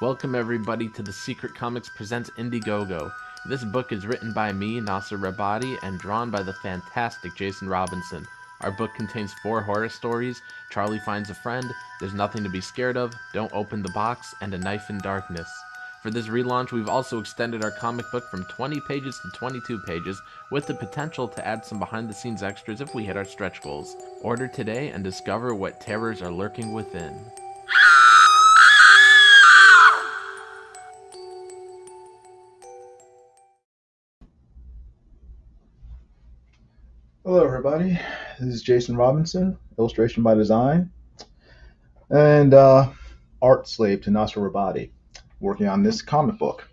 Welcome everybody to the Secret Comics Presents Indiegogo. This book is written by me, Nasser Rabadi, and drawn by the fantastic Jason Robinson. Our book contains 4 horror stories: Charlie Finds a Friend, There's Nothing to Be Scared of, Don't Open the Box, and A Knife in Darkness. For this relaunch, we've also extended our comic book from 20 pages to 22 pages, with the potential to add some behind-the-scenes extras if we hit our stretch goals. Order today and discover what terrors are lurking within. Hello everybody, this is Jason Robinson, illustration by design, and art slave to Nasser Rabadi, working on this comic book,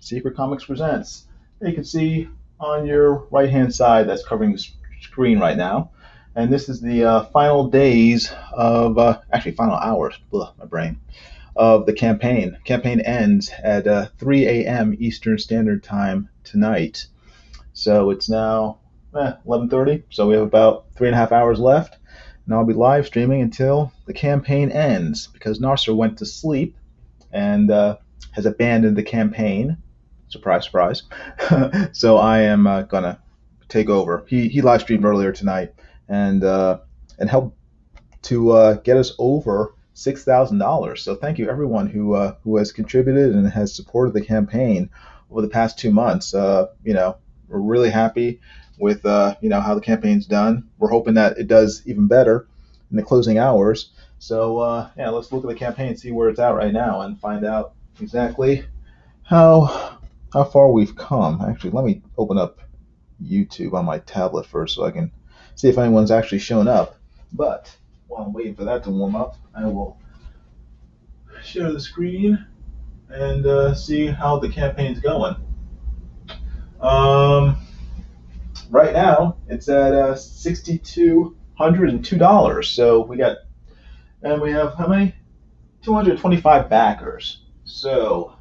Secret Comics Presents. You can see on your right hand side that's covering the screen right now, and this is the final days of, actually final hours, my brain, of the campaign. Campaign ends at 3 a.m. Eastern Standard Time tonight, so it's now 11:30, so we have about 3.5 hours left, and I'll be live streaming until the campaign ends because Nasser went to sleep and has abandoned the campaign. Surprise, surprise. So I am gonna take over. He live streamed earlier tonight and helped to get us over $6,000. So thank you everyone who has contributed and has supported the campaign over the past 2 months. We're really happy with how the campaign's done. We're hoping that it does even better in the closing hours. So let's look at the campaign, see where it's at right now, and find out exactly how far we've come. Actually, let me open up YouTube on my tablet first so I can see if anyone's actually shown up. But while I'm waiting for that to warm up, I will share the screen and see how the campaign's going. Right now, it's at $6,202. So we have how many? 225 backers. So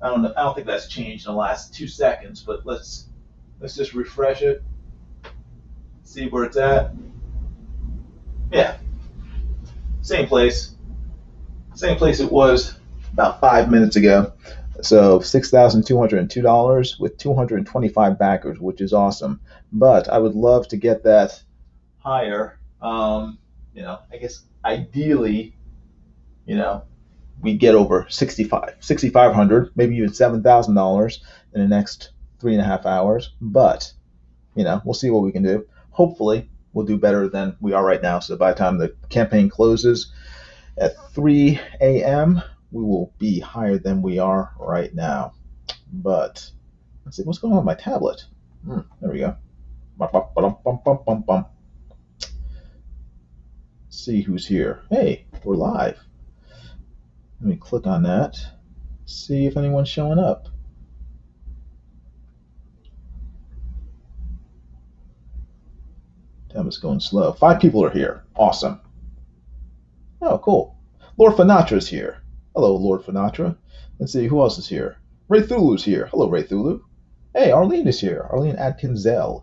I don't think that's changed in the last 2 seconds. But let's just refresh it, see where it's at. Yeah, same place it was about 5 minutes ago. So $6,202 with 225 backers, which is awesome. But I would love to get that higher. I guess ideally, we get over 6,500, maybe even $7,000 in the next 3.5 hours. But we'll see what we can do. Hopefully, we'll do better than we are right now. So by the time the campaign closes at 3 a.m., we will be higher than we are right now. But let's see what's going on with my tablet. There we go. See who's here. Hey, we're live. Let me click on that. See if anyone's showing up. Tablet's going slow. 5 people are here. Awesome. Oh, cool. Lord Fanatra's here. Hello, Lord Fanatra. Let's see, who else is here? Ray Thulu's here. Hello, Ray Thulu. Hey, Arlene is here. Arlene Atkinzel.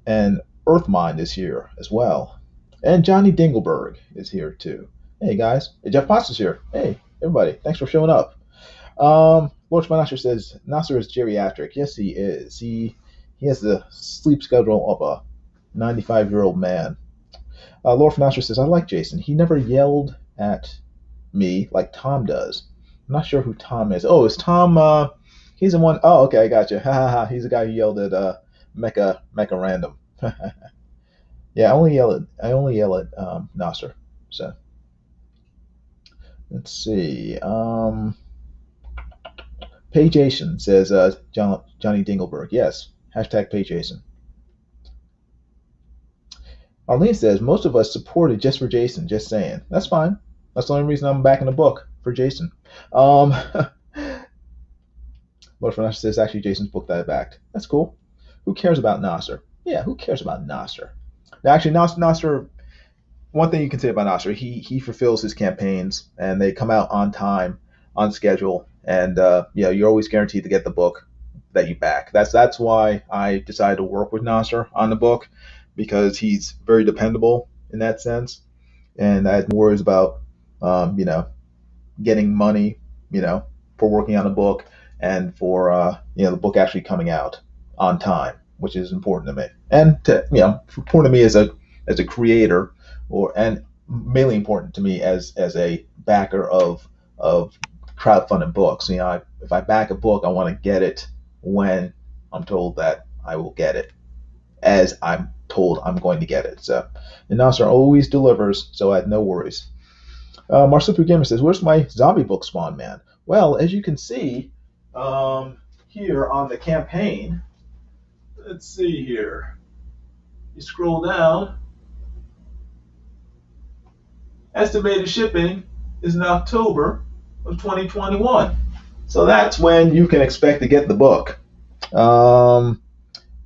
And Earthmind is here as well. And Johnny Dingleberg is here too. Hey, guys. Hey, Jeff Potts is here. Hey, everybody. Thanks for showing up. Lord Fanatra says, Nasser is geriatric. Yes, he is. He has the sleep schedule of a 95-year-old man. Lord Fanatra says, I like Jason. He never yelled at me like Tom does. I'm not sure who Tom is. Oh, is Tom? He's the one. Oh, okay, I got you. He's the guy who yelled at Mecha Random. Yeah, I only yell at Nasser. So let's see. Pay Jason says Johnny Dingleberg. Yes. Hashtag Pay Jason. Arlene says most of us supported just for Jason. Just saying. That's fine. That's the only reason I'm backing the book, for Jason. Lord Fanash says actually Jason's book that I backed. That's cool. Who cares about Nasser? Yeah, who cares about Nasser? Now, actually, Nasser, one thing you can say about Nasser, he fulfills his campaigns, and they come out on time, on schedule, and you're always guaranteed to get the book that you back. That's why I decided to work with Nasser on the book, because he's very dependable in that sense, and I had no worries about getting money, working on a book and for the book actually coming out on time, which is important to me, and important to me as a creator, and mainly important to me as a backer of crowdfunded books. If I back a book, I want to get it when I'm told that I will get it, as I'm told I'm going to get it. So, and Nasser always delivers, so I had no worries. Marsupial Gamer says, "Where's my zombie book spawn, man?" Well, as you can see here on the campaign, let's see here. You scroll down. Estimated shipping is in October of 2021. So that's when you can expect to get the book.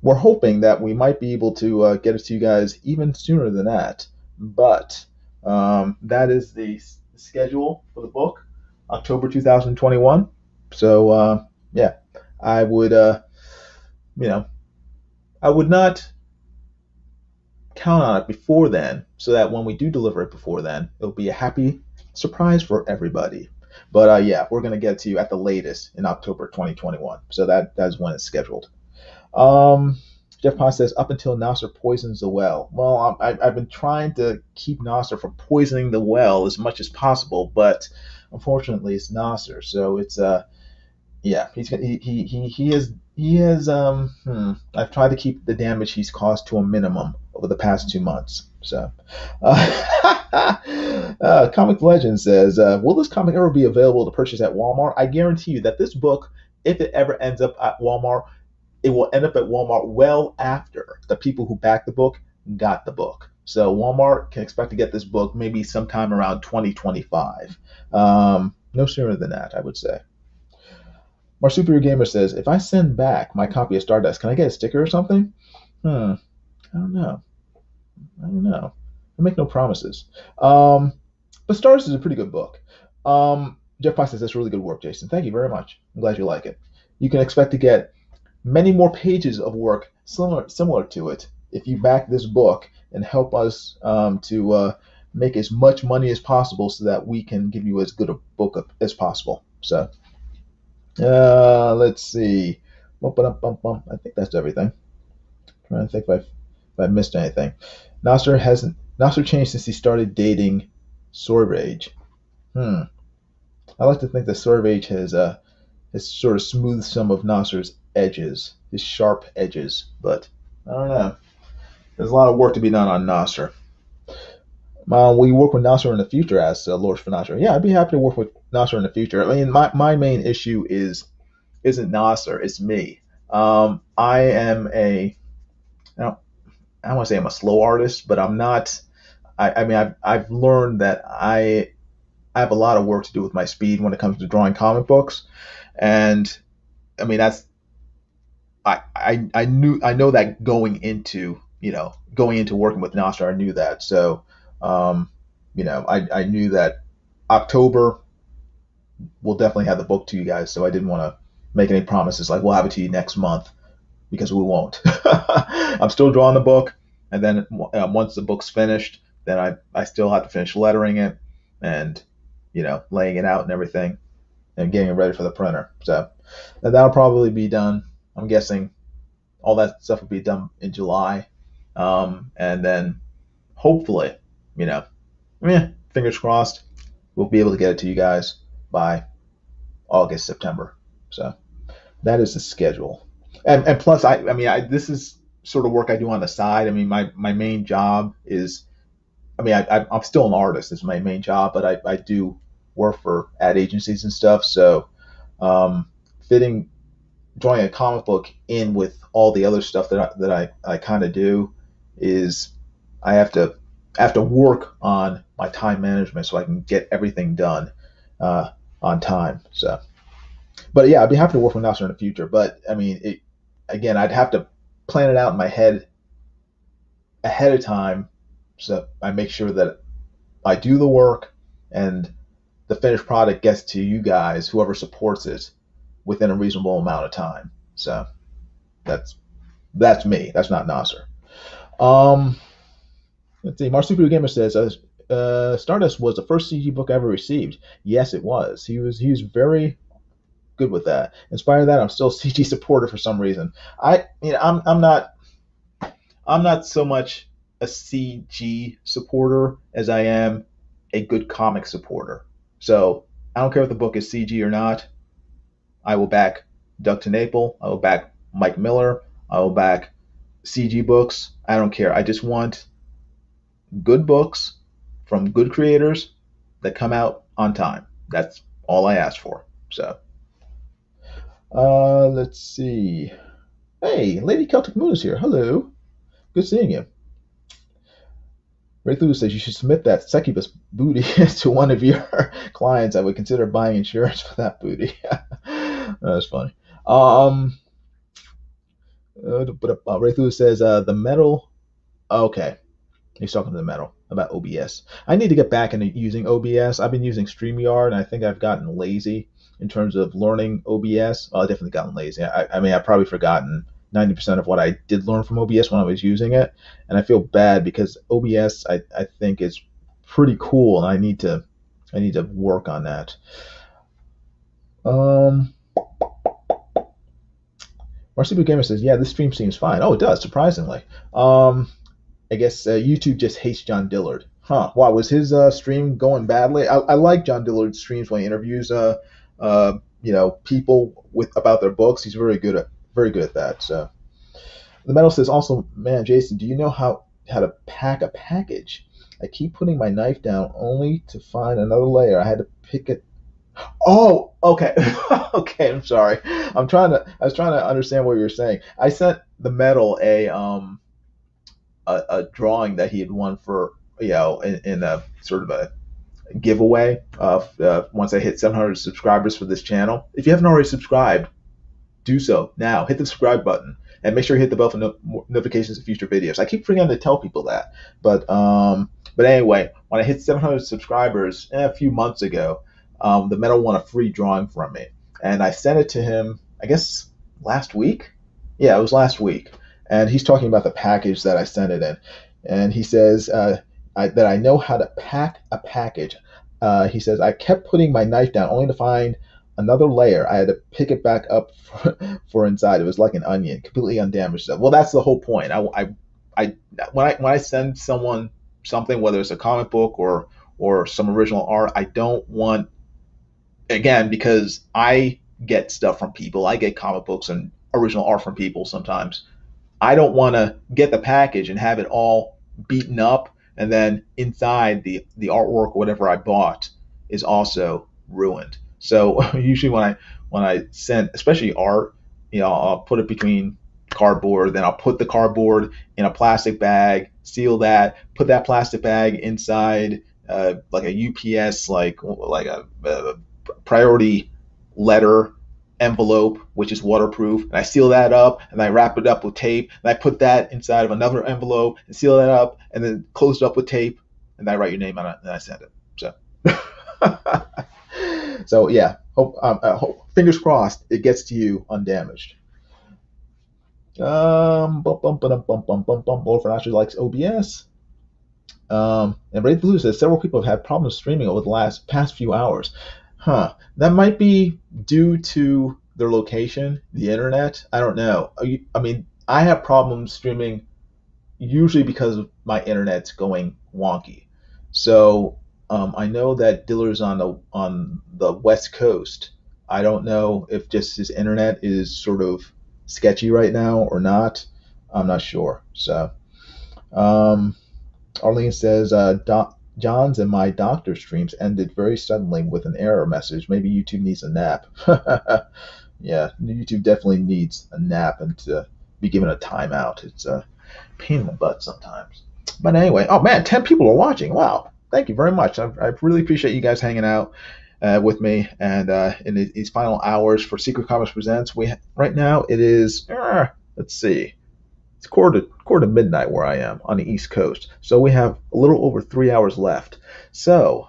We're hoping that we might be able to get it to you guys even sooner than that. But that is the schedule for the book, October 2021. So yeah, I would I would not count on it before then, so that when we do deliver it before then, it'll be a happy surprise for everybody. But yeah, we're gonna get to you at the latest in October 2021. So that's when it's scheduled. Jeff Pond says, up until Nasser poisons the well. Well, I've been trying to keep Nasser from poisoning the well as much as possible, but unfortunately, it's Nasser. So it's yeah, he has I've tried to keep the damage he's caused to a minimum over the past 2 months. So, Comic Legend says, will this comic ever be available to purchase at Walmart? I guarantee you that this book, if it ever ends up at Walmart, it will end up at Walmart well after the people who backed the book got the book. So Walmart can expect to get this book maybe sometime around 2025. No sooner than that, I would say. Marsupial Gamer says, if I send back my copy of Stardust, can I get a sticker or something? I don't know. I make no promises. But Stardust is a pretty good book. Jeff Pye says, that's really good work, Jason. Thank you very much. I'm glad you like it. You can expect to get many more pages of work similar to it if you back this book and help us to make as much money as possible so that we can give you as good a book as possible. So let's see. I think that's everything. I'm trying to think if I missed anything. Nasser changed since he started dating Sorbage. I like to think that Sorbage has sort of smoothed some of Nasser's edges, his sharp edges, but I don't know. There's a lot of work to be done on Nasser. Will you work with Nasser in the future? Asks Lord Finasher. Yeah, I'd be happy to work with Nasser in the future. I mean, my main issue isn't Nasser, it's me. I am I don't want to say I'm a slow artist, but I'm not. I mean, I've learned that I have a lot of work to do with my speed when it comes to drawing comic books, and I mean I know that going into working with Nasser, I knew that. So I knew that October we'll definitely have the book to you guys. So I didn't want to make any promises like we'll have it to you next month, because we won't. I'm still drawing the book, and then once the book's finished, then I still have to finish lettering it and laying it out and everything and getting it ready for the printer. So that'll probably be done. I'm guessing all that stuff will be done in July, and then hopefully, fingers crossed, we'll be able to get it to you guys by August, September. So that is the schedule. And plus, this is sort of work I do on the side. I mean, my main job is, I'm still an artist. It's my main job, but I do work for ad agencies and stuff. So drawing a comic book in with all the other stuff that I kind of do is I have to work on my time management so I can get everything done on time. So, but yeah, I'd be happy to work with Nasser in the future. But I mean, again, I'd have to plan it out in my head ahead of time, so I make sure that I do the work and the finished product gets to you guys, whoever supports it, within a reasonable amount of time. So that's me. That's not Nasser. Let's see. Marsupial Gamer says, Stardust was the first CG book I ever received. Yes, it was. He was very good with that. In spite of that, I'm still a CG supporter for some reason. I'm not so much a CG supporter as I am a good comic supporter. So I don't care if the book is CG or not. I will back Doug TenNapel. I will back Mike Miller. I will back CG books. I don't care. I just want good books from good creators that come out on time. That's all I ask for. So, let's see. Hey, Lady Celtic Moon is here. Hello. Good seeing you. Ray Lewis says you should submit that succubus booty to one of your clients. I would consider buying insurance for that booty. That's funny. Ray Lewis says the metal. Okay, he's talking to the metal about OBS. I need to get back into using OBS. I've been using StreamYard, and I think I've gotten lazy in terms of learning OBS. Well, I've definitely gotten lazy. I mean, I've probably forgotten 90% of what I did learn from OBS when I was using it, and I feel bad because OBS I think is pretty cool, and I need to work on that. Marcelo Gamer says, yeah, this stream seems fine. Oh, it does, surprisingly. I guess YouTube just hates John Dillard. Huh? Why was his stream going badly? I like John Dillard's streams when he interviews people about their books. He's very good at that. So the metal says also, man, Jason, do you know how to pack a package? I keep putting my knife down only to find another layer. I had to pick it. Oh, okay. Okay, I'm sorry. I was trying to understand what you were saying. I sent the metal a drawing that he had won for in a sort of a giveaway once I hit 700 subscribers for this channel. If you haven't already subscribed, do so now. Hit the subscribe button and make sure you hit the bell for notifications of future videos. I keep forgetting to tell people that, but anyway, when I hit 700 subscribers a few months ago, the metal won a free drawing from me, and I sent it to him. I guess last week. Yeah, it was last week. And he's talking about the package that I sent it in. And he says that I know how to pack a package. He says, I kept putting my knife down only to find another layer. I had to pick it back up for inside. It was like an onion, completely undamaged. Well, that's the whole point. When I send someone something, whether it's a comic book or some original art, I don't want, again, because I get stuff from people. I get comic books and original art from people sometimes. I don't want to get the package and have it all beaten up, and then inside the artwork or whatever I bought is also ruined. So usually when I send, especially art, I'll put it between cardboard, then I'll put the cardboard in a plastic bag, seal that, put that plastic bag inside like a UPS, like a priority letter envelope, which is waterproof, and I seal that up, and I wrap it up with tape, and I put that inside of another envelope and seal that up, and then close it up with tape, and I write your name on it, and I send it. So yeah, fingers crossed it gets to you undamaged. Wolfram actually likes OBS. And Ray Blue says several people have had problems streaming over the past few hours. That might be due to their location, the internet. I don't know. I mean, I have problems streaming usually because of my internet's going wonky. So I know that Diller's on the West Coast. I don't know if just his internet is sort of sketchy right now or not. I'm not sure. So Arlene says, John's and my doctor streams ended very suddenly with an error message. Maybe YouTube needs a nap. Yeah, YouTube definitely needs a nap and to be given a timeout. It's a pain in the butt sometimes. But anyway, oh man, 10 people are watching. Wow. Thank you very much. I really appreciate you guys hanging out with me. And in these final hours for Secret Comics Presents, right now it is, let's see, it's quarter to midnight where I am on the East Coast. So we have a little over 3 hours left. So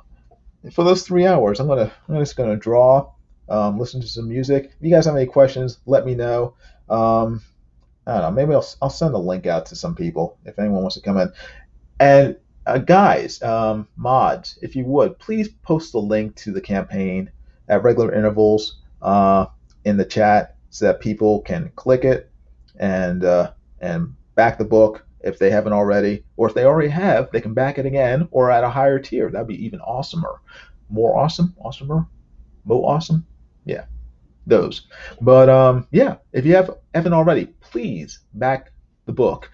for those 3 hours, I'm just gonna draw, listen to some music. If you guys have any questions, let me know. I don't know. Maybe I'll send a link out to some people if anyone wants to come in. And guys, mods, if you would, please post the link to the campaign at regular intervals. in the chat so that people can click it and back the book if they haven't already, or if they already have, they can back it again or at a higher tier. That'd be even awesomer. More awesome, awesomer, more awesome. Yeah, those. But yeah, if you haven't already, please back the book.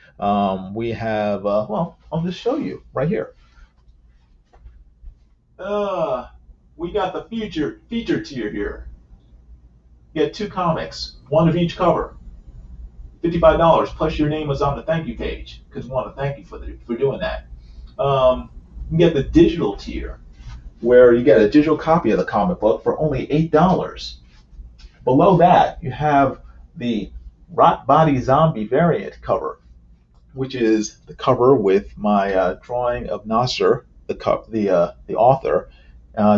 We have well, I'll just show you right here. Uh, we got the feature tier here. You get 2 comics, 1 of each cover. $55 plus your name was on the thank you page because we want to thank you for doing that. You get the digital tier where you get a digital copy of the comic book for only $8. Below that, you have the Rot Body Zombie variant cover, which is the cover with my drawing of Nasser, the author,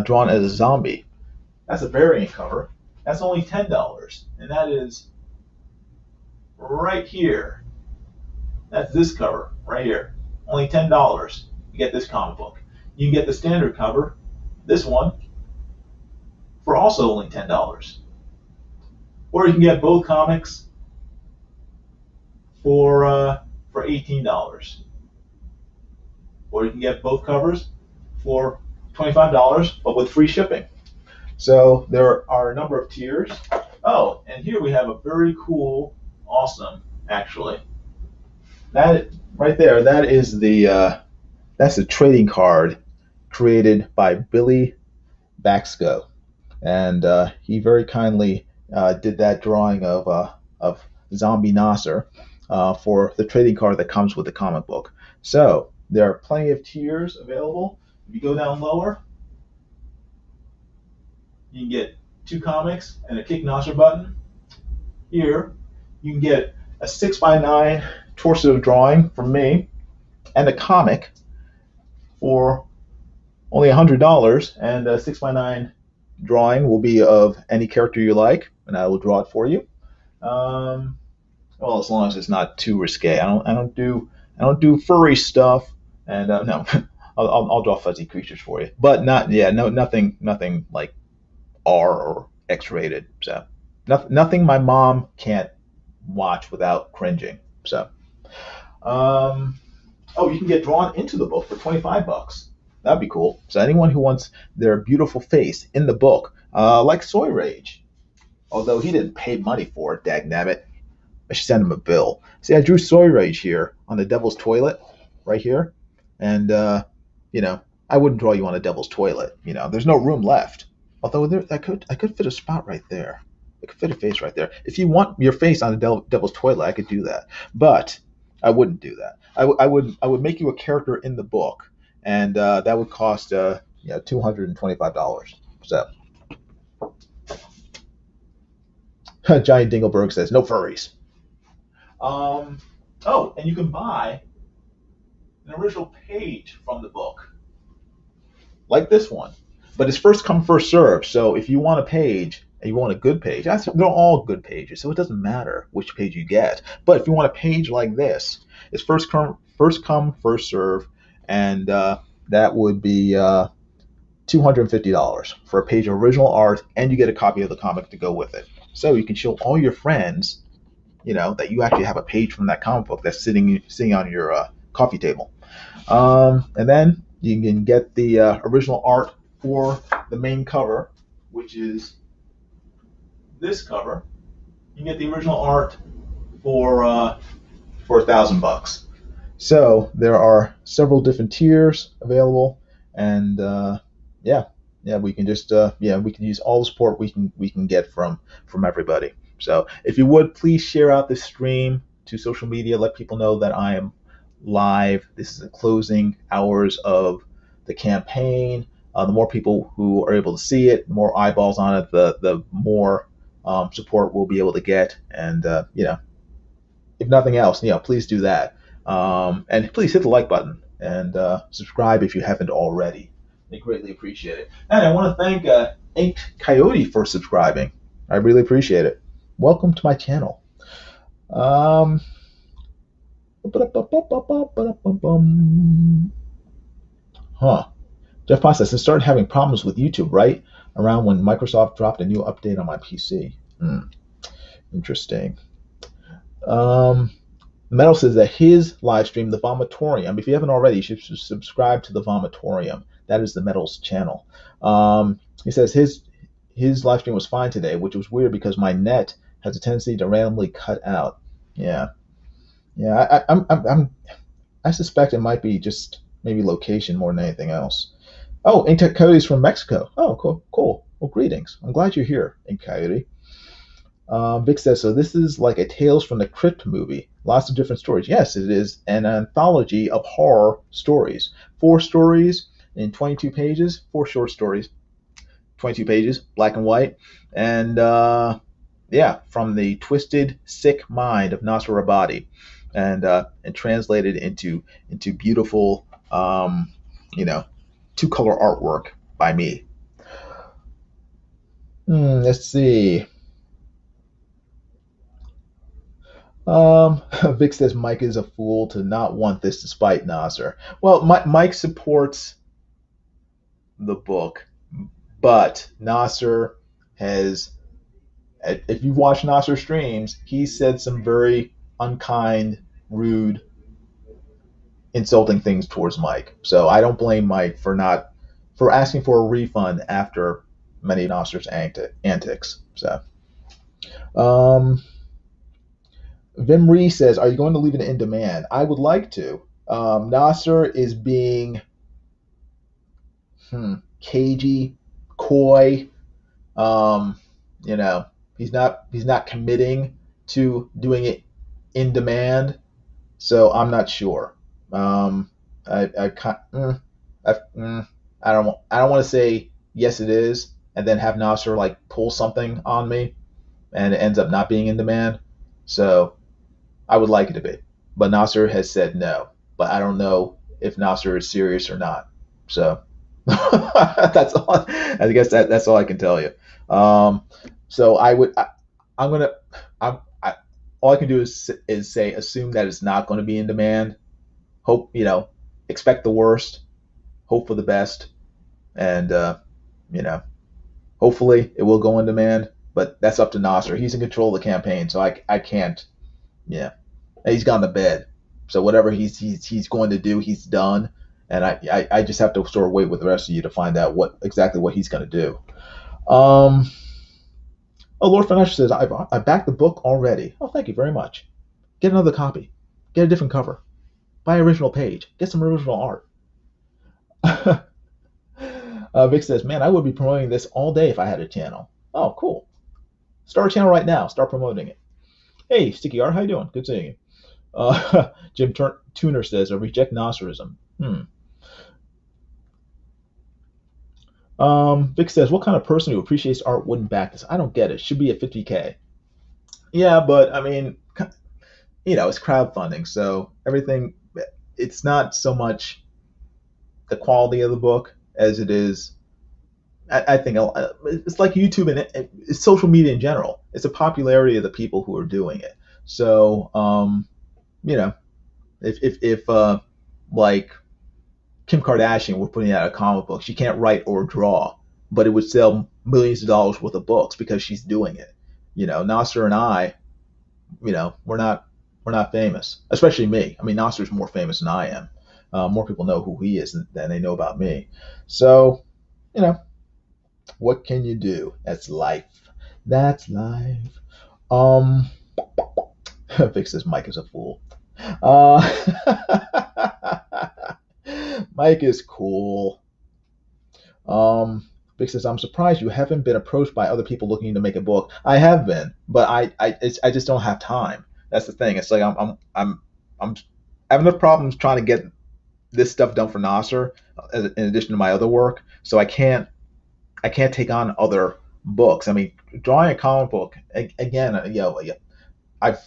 drawn as a zombie. That's a variant cover. That's only $10, and that is right here. That's this cover right here. Only $10. You get this comic book. You can get the standard cover, this one, for also only $10. Or you can get both comics for $18. Or you can get both covers for $25, but with free shipping. So there are a number of tiers. Oh, and here we have a very cool, awesome, actually. That right there, that's the trading card created by Billy Baxco, and he very kindly did that drawing of Zombie Nasser for the trading card that comes with the comic book. So there are plenty of tiers available. If you go down lower, you can get 2 comics and a Kick Nasser button. Here, you can get a 6x9 torso drawing from me and a comic for only $100, and a 6x9 drawing will be of any character you like, and I will draw it for you. Well, as long as it's not too risque. I don't do furry stuff, and no, I'll draw fuzzy creatures for you, but nothing like R or X rated. So nothing my mom can't watch without cringing. So oh, you can get drawn into the book for $25. That'd be cool. So anyone who wants their beautiful face in the book, like Soy Rage, although he didn't pay money for it, dagnabbit. I should send him a bill. See, I drew Soy Rage here on the Devil's Toilet, right here, and I wouldn't draw you on a Devil's Toilet. There's no room left. Although I could fit a spot right there. I could fit a face right there. If you want your face on the Devil's Toilet, I could do that. But I wouldn't do that. I would make you a character in the book, and that would cost $225. So Giant Dingleberg says no furries. Oh, and you can buy an original page from the book, like this one. But it's first come, first serve. So if you want a page and you want a good page, they're all good pages, so it doesn't matter which page you get. But if you want a page like this, it's first come, first serve, and that would be $250 for a page of original art, and you get a copy of the comic to go with it. So you can show all your friends, that you actually have a page from that comic book that's sitting on your coffee table. And then you can get the original art for the main cover, which is this cover. You can get the original art for $1,000. So there are several different tiers available, and we can just we can use all the support we can get from everybody. So if you would, please share out this stream to social media. Let people know that I am live. This is the closing hours of the campaign. The more people who are able to see it, the more eyeballs on it, the more support we'll be able to get. And if nothing else, please do that. And please hit the like button and subscribe if you haven't already. I greatly appreciate it. And I want to thank Inked Coyote for subscribing. I really appreciate it. Welcome to my channel. Huh. Jeff Pasta says, started having problems with YouTube right around when Microsoft dropped a new update on my PC. Hmm, interesting. Um, Metal says that his live stream, the Vomitorium, if you haven't already, you should subscribe to the Vomitorium. That is the Metal's channel. He says his live stream was fine today, which was weird because my net has a tendency to randomly cut out. Yeah, yeah. I suspect it might be just maybe location more than anything else. Oh, Ink Coyote's from Mexico. Oh, cool, cool. Well, greetings. I'm glad you're here, Ink Coyote. Vic says, so this is like a Tales from the Crypt movie. Lots of different stories. Yes, it is an anthology of horror stories. 4 stories in 22 pages, 4 short stories, 22 pages, black and white. And yeah, from the twisted, sick mind of Nasser Rabadi, and translated into beautiful, you know, 2-color artwork by me. Let's see. Vic says Mike is a fool to not want this despite Nasser. Well, Mike supports the book, but Nasser has, if you've watched Nasser streams, he said some very unkind, rude, insulting things towards Mike. So I don't blame Mike for asking for a refund after many of Nasser's antics. So, um, Vim Ree says, "Are you going to leave it in demand?" I would like to. Nasser is being cagey, coy. Um, you know, he's not committing to doing it in demand. So I'm not sure. I can't. I don't want to say yes it is, and then have Nasser like pull something on me, and it ends up not being in demand. So I would like it to be, but Nasser has said no. But I don't know if Nasser is serious or not. So that's all. I guess that's all I can tell you. Um, so I'm gonna. I, all I can do is say assume that it's not going to be in demand. Hope expect the worst, hope for the best, and you know hopefully it will go in demand. But that's up to Nasser. He's in control of the campaign, so I can't. Yeah, he's gone to bed. So whatever he's going to do, he's done. And I just have to sort of wait with the rest of you to find out exactly what he's going to do. Um, oh, Lord Financial says I backed the book already. Oh, thank you very much. Get another copy. Get a different cover. Buy original page. Get some original art. Vic says, "Man, I would be promoting this all day if I had a channel." Oh, cool. Start a channel right now. Start promoting it. Hey, Sticky Art, how you doing? Good seeing you. Jim Tuner says, "I reject Nasserism." Vic says, "What kind of person who appreciates art wouldn't back this? I don't get it. Should be at 50K." Yeah, but I mean, it's crowdfunding, so everything. It's not so much the quality of the book as it is. I think it's like YouTube and it's social media in general. It's a popularity of the people who are doing it. So, you know, if like Kim Kardashian were putting out a comic book, she can't write or draw, but it would sell millions of dollars worth of books because she's doing it. Nasser and I, we're not famous, especially me. I mean, Nasser's more famous than I am. More people know who he is than they know about me. So, you know, what can you do? That's life. That's life. Um, Vic says Mike is a fool. Uh, Mike is cool. Vic says, I'm surprised you haven't been approached by other people looking to make a book. I have been, but I just don't have time. That's the thing. It's like I'm I have enough problems trying to get this stuff done for Nasser, in addition to my other work. So I can't take on other books. I mean, drawing a comic book again. I've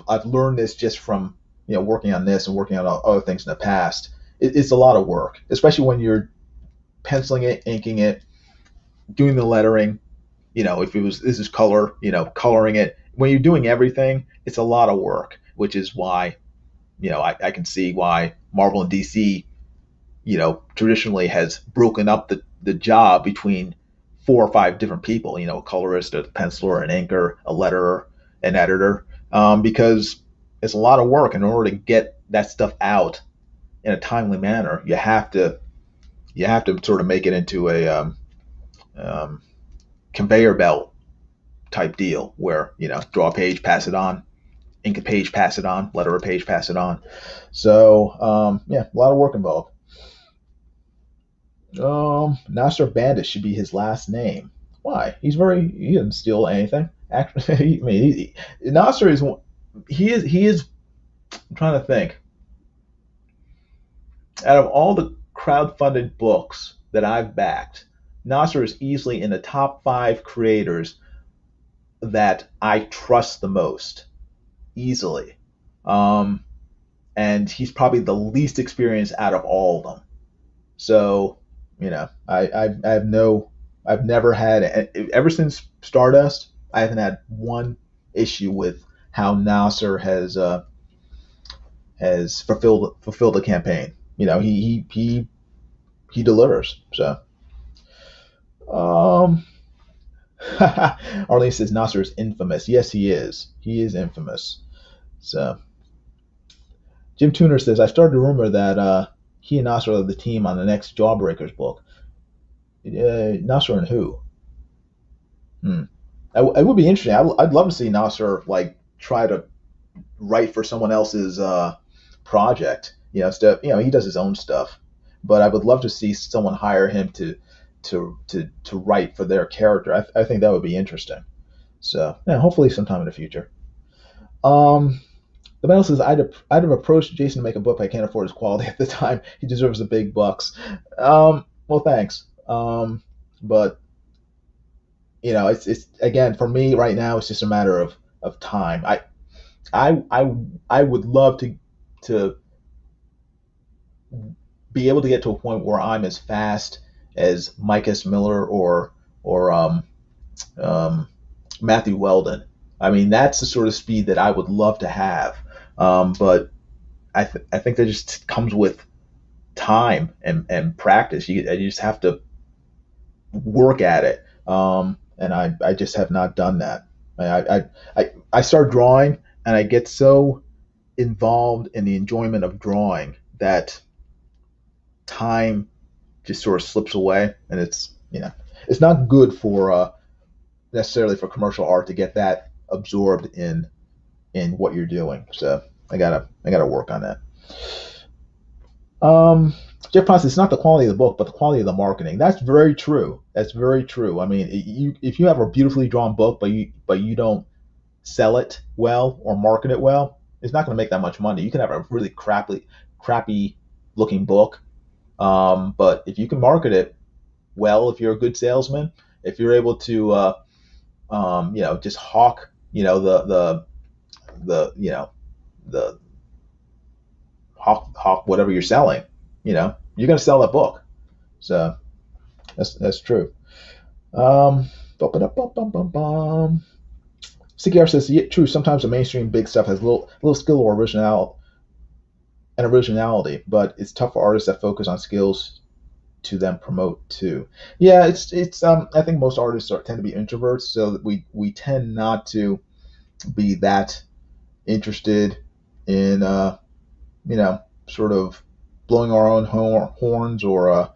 I've learned this just from working on this and working on other things in the past. It's a lot of work, especially when you're penciling it, inking it, doing the lettering. If this is color, coloring it. When you're doing everything, it's a lot of work, which is why I can see why Marvel and DC traditionally has broken up the job between 4 or 5 different people, you know, a colorist, a penciler, an inker, a letterer, an editor, because it's a lot of work. In order to get that stuff out in a timely manner, you have to sort of make it into a um, conveyor belt type deal where, you know, draw a page, pass it on, ink a page, pass it on, letter a page, pass it on. So yeah, a lot of work involved. Nasser Bandit should be his last name. Why? He didn't steal anything. Actually, I mean, Nasser is he is. I'm trying to think. Out of all the crowdfunded books that I've backed, Nasser is easily in the top 5 creators that I trust the most, easily. Um, and he's probably the least experienced out of all of them. So, you know, I've never had, ever since Stardust, I haven't had one issue with how Nasser has fulfilled the campaign. You know, he delivers. So, um, Arlene says Nasser is infamous. Yes, he is. He is infamous. So, Jim Tuner says I started a rumor that he and Nasser are the team on the next Jawbreakers book. Nasser and who? Hmm. It would be interesting. I'd love to see Nasser like try to write for someone else's project. You know, stuff. You know, he does his own stuff, but I would love to see someone hire him to write for their character. I think that would be interesting. So yeah, hopefully sometime in the future. Um, the man says I'd have approached Jason to make a book, but I can't afford his quality at the time. He deserves the big bucks. Well, thanks. But you know, it's again for me right now. It's just a matter of time. I I I would love to be able to get to a point where I'm as fast as Mike S. Miller or um, Matthew Weldon. I mean, that's the sort of speed that I would love to have. But I think that just comes with time and practice. You just have to work at it. And I just have not done that. I start drawing and I get so involved in the enjoyment of drawing that time just sort of slips away, and it's not good for necessarily for commercial art to get that absorbed in what you're doing. So I gotta work on that. Jeff Ponce, it's not the quality of the book, but the quality of the marketing. That's very true. That's very true. I mean, if you have a beautifully drawn book, but you don't sell it well or market it well, it's not going to make that much money. You can have a really crappy looking book, but if you can market it well, if you're a good salesman, if you're able to, just hawk, the the hawk whatever you're selling, you're going to sell that book. So that's true. Bum, CKR says, yeah, true. Sometimes the mainstream big stuff has little skill or originality, but it's tough for artists that focus on skills to then promote too. Yeah, it's I think most artists tend to be introverts, so that we tend not to be that interested in sort of blowing our own horns or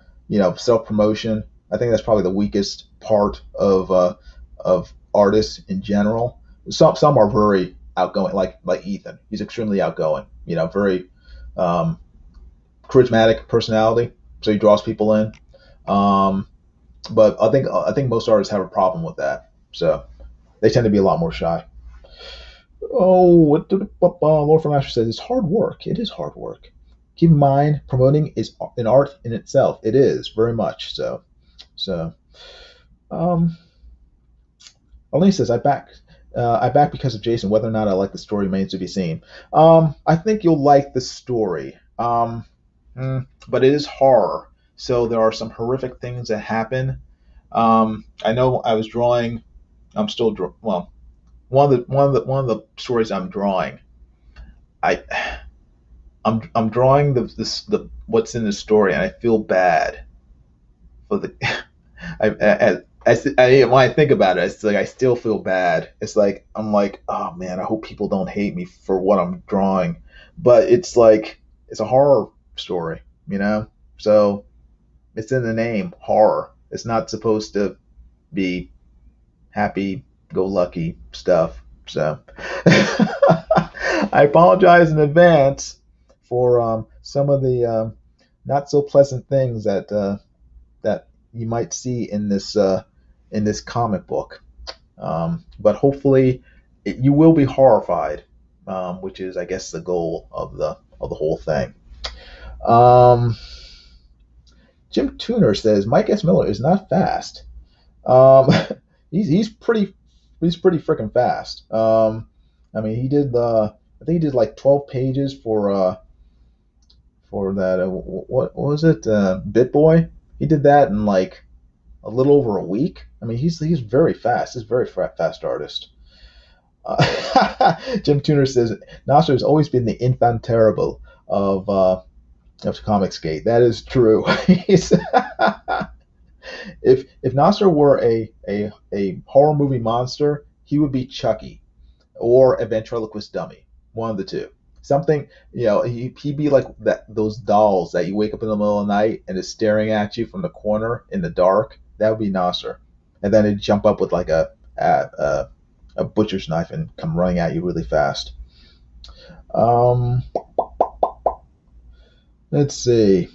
self promotion. I think that's probably the weakest part of artists in general. Some are very outgoing, like Ethan. He's extremely outgoing. Very charismatic personality, so he draws people in. Um, but I think most artists have a problem with that, so they tend to be a lot more shy. Oh, what did Lord from Asher says? It's hard work. It is hard work. Keep in mind, promoting is an art in itself. It is very much so. So, um, Elaine says, I back because of Jason. Whether or not I like the story remains to be seen. I think you'll like the story. But it is horror, so there are some horrific things that happen. I know I was drawing. I'm still well. One of the stories I'm drawing. I I'm drawing the what's in the story, and I feel bad for the when I think about it, it's like I still feel bad. It's like I'm like, oh man, I hope people don't hate me for what I'm drawing, but it's like it's a horror story, you know. So it's in the name, horror. It's not supposed to be happy-go-lucky stuff. So I apologize in advance for some of the not so pleasant things that you might see in this comic book. But hopefully, you will be horrified, which is, I guess, the goal of the whole thing. Um, Jim Tuner says Mike S. Miller is not fast. Um, he's pretty freaking fast. I mean, he did I think he did like 12 pages for that. What was it? Bit Boy. He did that in like a little over a week. I mean, he's very fast. He's a very fast artist. Jim Tuner says Nasser has always been the infant terrible of Comicsgate. That is true. If Nasser were a horror movie monster, he would be Chucky or a ventriloquist dummy. One of the two. Something, he'd be like those dolls that you wake up in the middle of the night and is staring at you from the corner in the dark. That would be Nasser. And then he'd jump up with like a butcher's knife and come running at you really fast. Let's see.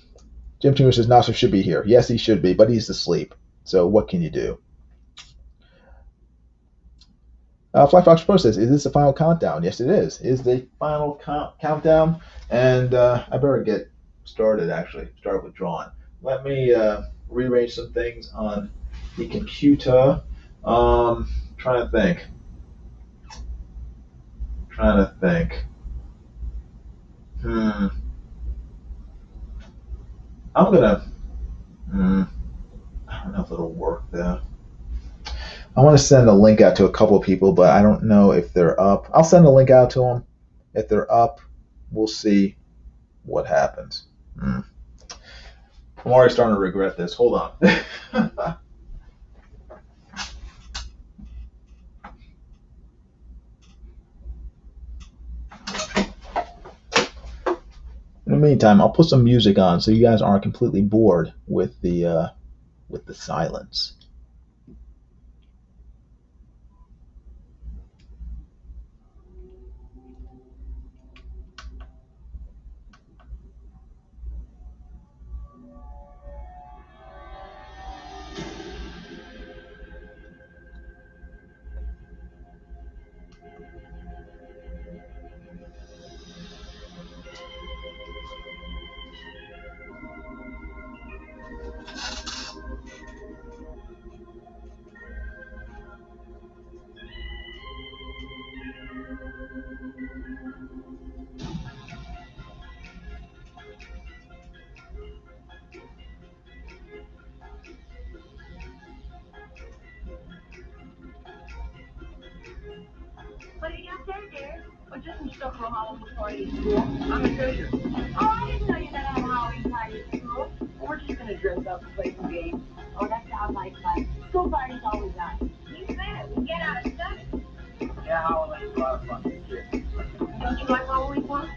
Jim Tuner says Nasser should be here. Yes, he should be, but he's asleep. So what can you do? Fly Fox Pro says, is this the final countdown? Yes, it is. It is the final countdown. And I better get started, actually. Start with drawing. Let me rearrange some things on the computer. Trying to think. I'm going to... I don't know if it'll work, though. I want to send a link out to a couple of people, but I don't know if they're up. I'll send a link out to them. If they're up, we'll see what happens. I'm already starting to regret this. Hold on. In the meantime, I'll put some music on so you guys aren't completely bored with the silence. What do you got there, dear? Oh, just some stuff for a Halloween party at school. I'm a treasure. Oh, I didn't know you had a Halloween party at school. Well, we're just gonna dress up and play some games. Oh, that sounds like fun. School party's always nice. You bet. We get out of study. Yeah, Halloween's a lot of fun this year. Don't you like Halloween fun?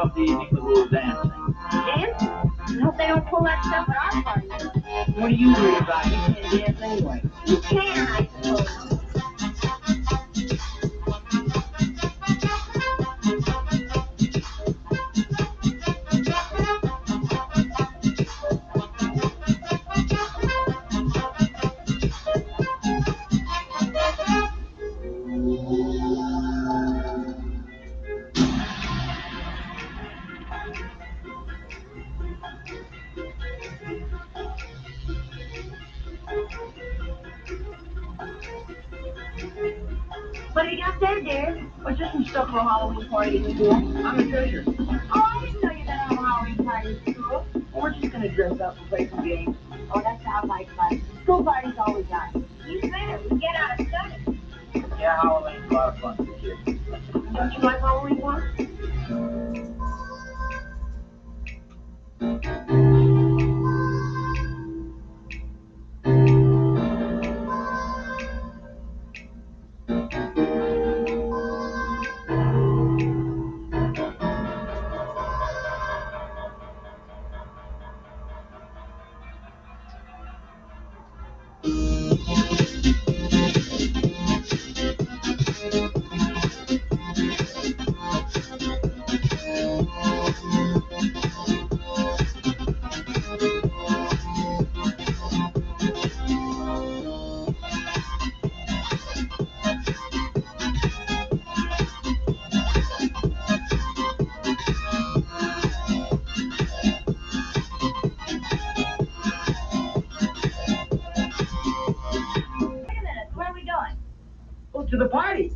off the evening with a little dancing. Dance? I hope they don't pull that stuff at our party. What do you worry about? You can't dance anyway. You can, I suppose. What do you got there, dear? Or just some stuff for a Halloween party in school? I'm a treasure. Oh, I didn't know you had a Halloween party in school. Well, we're just going to dress up and play some games. Oh, that sounds like fun. School party's always nice. You better. We get out of study. Yeah, Halloween's a lot of fun for kids. Don't you like Halloween fun? To the party.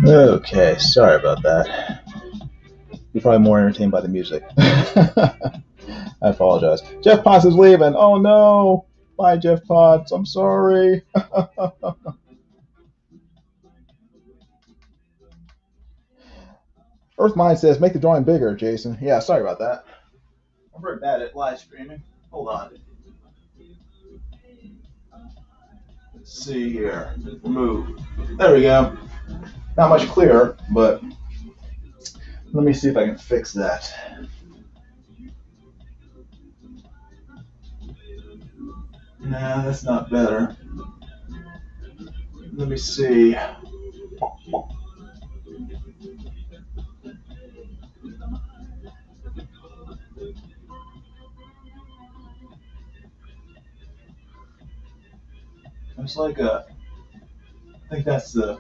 Okay, sorry about that. You're probably more entertained by the music. I apologize. Jeff Potts is leaving. Oh no! Bye, Jeff Potts. I'm sorry. Earthmind says, make the drawing bigger, Jason. Yeah, sorry about that. I'm very bad at live streaming. Hold on. Let's see here. Remove. There we go. Not much clearer, but let me see if I can fix that. Nah, that's not better. Let me see. It's like I think that's the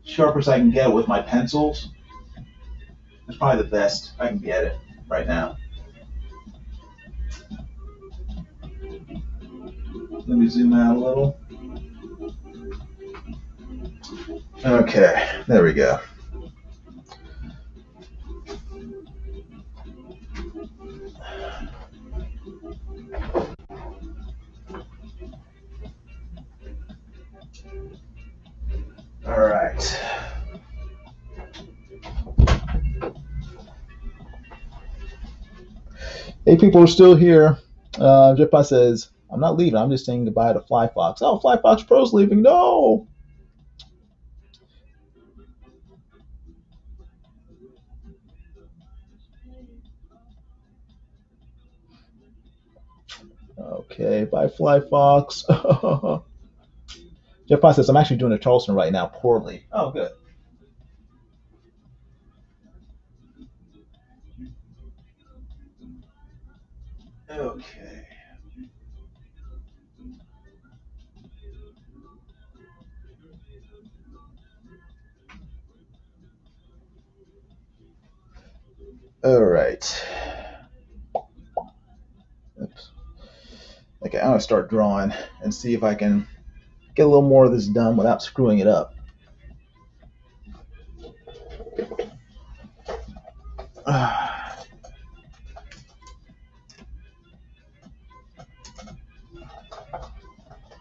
sharpest I can get with my pencils. It's probably the best I can get it right now. Let me zoom out a little. Okay, there we go. All right. Hey, people are still here. Jippa says, I'm not leaving. I'm just saying goodbye to Fly Fox. Oh, Fly Fox Pro's leaving. No. Okay, bye, Fly Fox. Jippa says, I'm actually doing a Charleston right now poorly. Oh, good. Okay. All right. Oops. Okay, I'm gonna start drawing and see if I can get a little more of this done without screwing it up.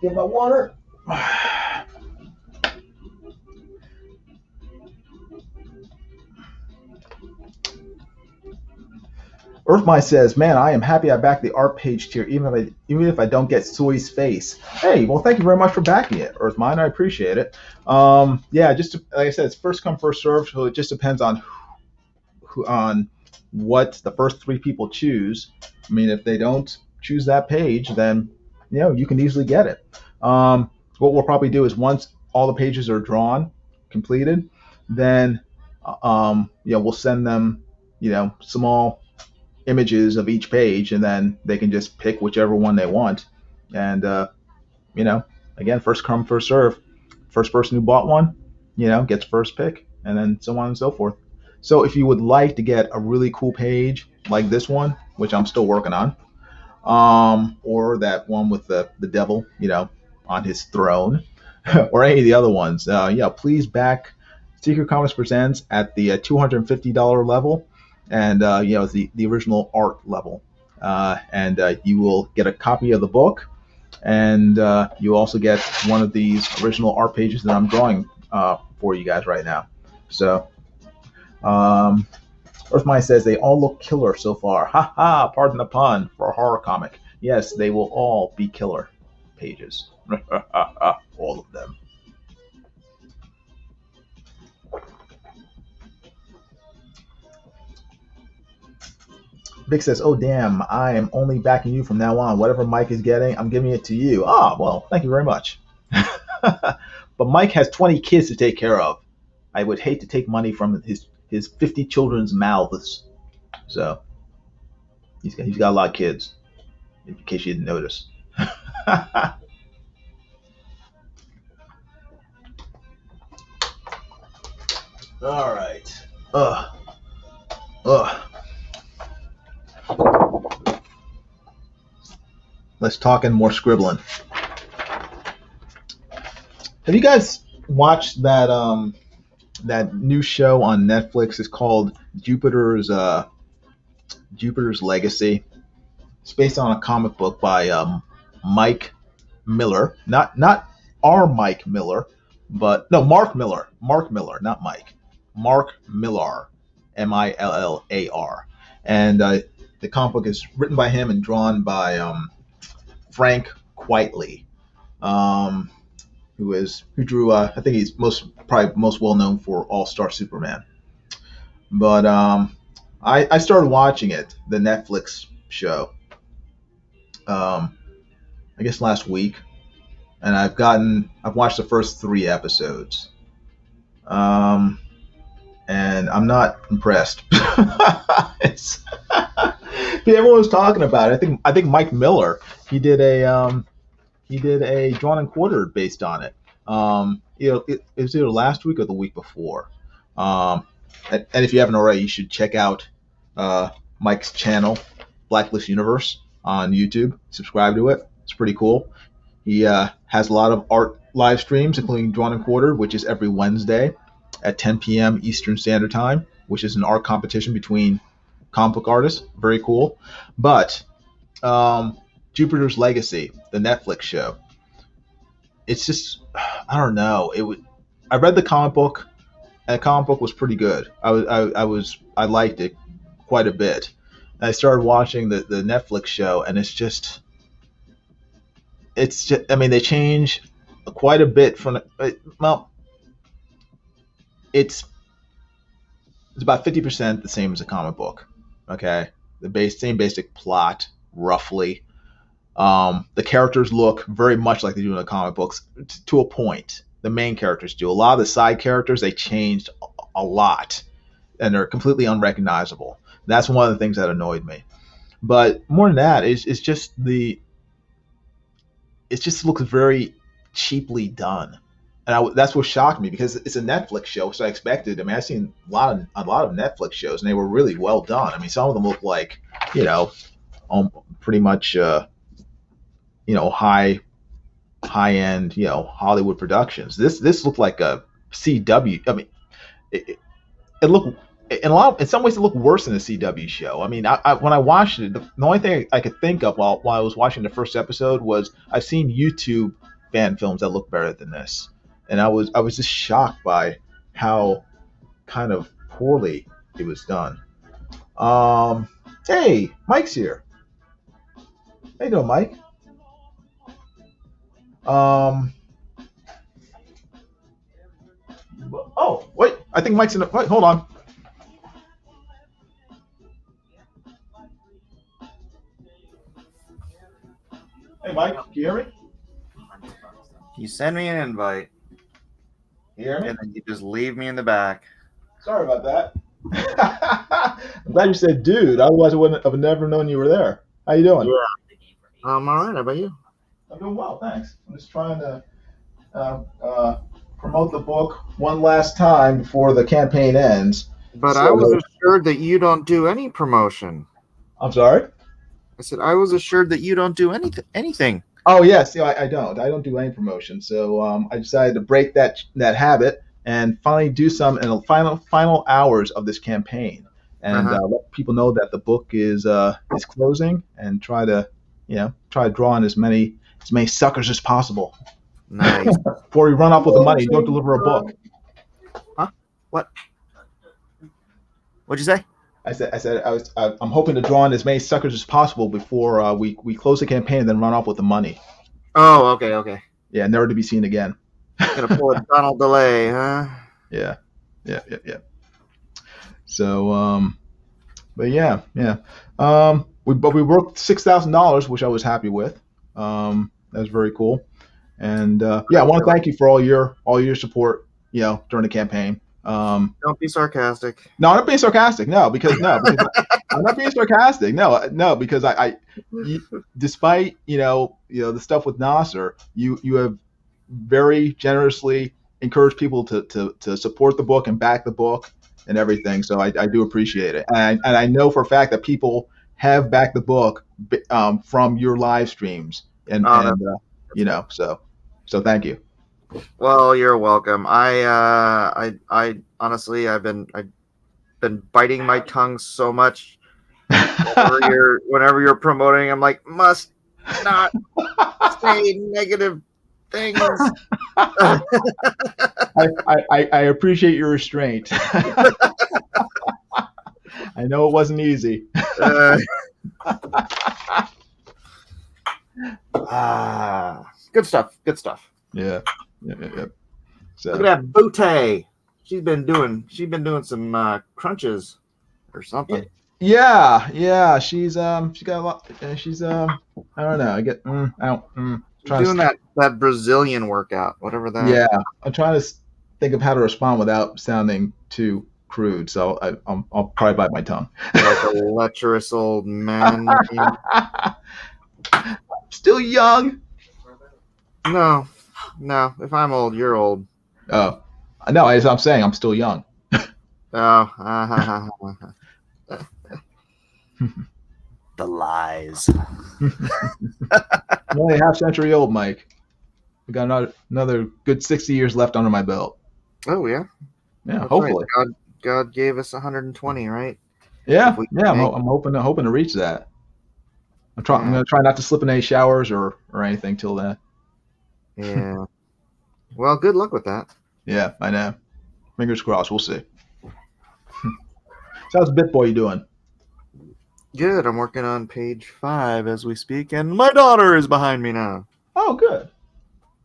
Get my water. Earthmy says, "Man, I am happy I backed the art page tier, even if I don't get Soy's face." Hey, well, thank you very much for backing it, Earthmine. I appreciate it. Yeah, like I said, it's first come first serve, so it just depends on on what the first three people choose. I mean, if they don't choose that page, then you can easily get it. What we'll probably do is once all the pages are drawn, completed, then we'll send them small images of each page, and then they can just pick whichever one they want. And again, first come first serve. First person who bought one gets first pick, and then so on and so forth. So if you would like to get a really cool page like this one, which I'm still working on, or that one with the devil on his throne, or any of the other ones, please back Secret Comics Presents at the $250 level, and the original art level, and you will get a copy of the book, and you also get one of these original art pages that I'm drawing for you guys right now. So Earthmine says they all look killer so far. Ha ha, pardon the pun, for a horror comic. Yes, they will all be killer pages. All of them. Vic says, "Oh damn, I am only backing you from now on. Whatever Mike is getting, I'm giving it to you." Ah, well, thank you very much. But Mike has 20 kids to take care of. I would hate to take money from his 50 children's mouths. So he's got a lot of kids, in case you didn't notice. All right. Let's talk and more scribbling. Have you guys watched that new show on Netflix? It's called Jupiter's Legacy. It's based on a comic book by Mike Miller, not our Mike Miller, but no, Mark Miller, not Mike, Mark Millar, Millar, and the comic book is written by him and drawn by Frank Quitely, who drew I think he's probably most well known for All-Star Superman. But I started watching it, the Netflix show, I guess last week, and I've watched the first 3 episodes, and I'm not impressed. Everyone was talking about it. I think Mike Miller, he did a he did a drawn and quartered based on it. It was either last week or the week before. And if you haven't already, you should check out Mike's channel, Blacklist Universe, on YouTube. Subscribe to it. It's pretty cool. He has a lot of art live streams, including Drawn and Quartered, which is every Wednesday at 10 p.m. Eastern Standard Time, which is an art competition between comic book artists. Very cool. But Jupiter's Legacy, the Netflix show, it's just, I don't know. I read the comic book, and the comic book was pretty good. I liked it quite a bit. And I started watching the Netflix show, and it's just, I mean, they change quite a bit from, well, it's about 50% the same as a comic book. Okay, same basic plot, roughly. The characters look very much like they do in the comic books to a point. The main characters do. A lot of the side characters, they changed a lot, and they're completely unrecognizable. That's one of the things that annoyed me. But more than that, it just looks very cheaply done, and that's what shocked me, because it's a Netflix show, so I expected. I mean, I've seen a lot of Netflix shows, and they were really well done. I mean, some of them look like, pretty much, high end, Hollywood productions. This looked like a CW. I mean, it looked, in some ways, it looked worse than a CW show. I mean, when I watched it, the only thing I could think of while I was watching the first episode was I've seen YouTube fan films that look better than this, and I was just shocked by how kind of poorly it was done. Hey, Mike's here. How you doing, Mike? Oh, wait. I think Mike's in the... Wait, hold on. Hey, Mike. Can you hear me? You send me an invite, You hear me? and then you just leave me in the back. Sorry about that. I'm glad you said dude. Otherwise, I wouldn't have never known you were there. How you doing? Yeah. I'm all right. How about you? I'm doing well, thanks. I'm just trying to promote the book one last time before the campaign ends. But I was assured that you don't do any promotion. I'm sorry? I said I was assured that you don't do anything. Oh, yes. I don't. I don't do any promotion. So I decided to break that habit and finally do some in the final hours of this campaign, and let people know that the book is closing, and try to draw in as many suckers as possible. Nice. Before you run off with the money, don't deliver a book. Huh? What? What'd you say? I said I'm hoping to draw in as many suckers as possible before we close the campaign and then run off with the money. Oh, okay. Yeah, never to be seen again. Gonna pull a Donald delay, huh? Yeah. So, but yeah. We worked $6,000, which I was happy with. That was very cool. And I want to thank you for all your support, during the campaign. Don't be sarcastic. No, I'm not being sarcastic. Because I'm not being sarcastic. No, because despite the stuff with Nasser, you have very generously encouraged people to support the book and back the book and everything. So I do appreciate it, and I know for a fact that people have backed the book from your live streams, so thank you. Well, you're welcome. I honestly, I've been biting my tongue so much. Whenever you're promoting, I'm like, must not say negative things. I appreciate your restraint. I know it wasn't easy. Good stuff. Yeah. So look at that Butte. She's been doing some crunches or something. Yeah. She's got a lot. She's I don't know. Doing that Brazilian workout, whatever that. Yeah, I'm trying to think of how to respond without sounding too crude. So I'll probably bite my tongue. Like a lecherous old man. Still young. No. If I'm old, you're old. Oh, no. As I'm saying, I'm still young. Oh. The lies. I'm only a half century old, Mike. I got another good 60 years left under my belt. Oh yeah. Yeah, That's hopefully. right. God gave us 120, right? Yeah, we yeah. can I'm hoping to reach that. I'm Yeah. gonna try not to slip in any showers or anything till then. Yeah. Well, good luck with that. Yeah, I know. Fingers crossed. We'll see. So how's BitBoy doing? Good. I'm working on page 5 as we speak, and my daughter is behind me now. Oh, good.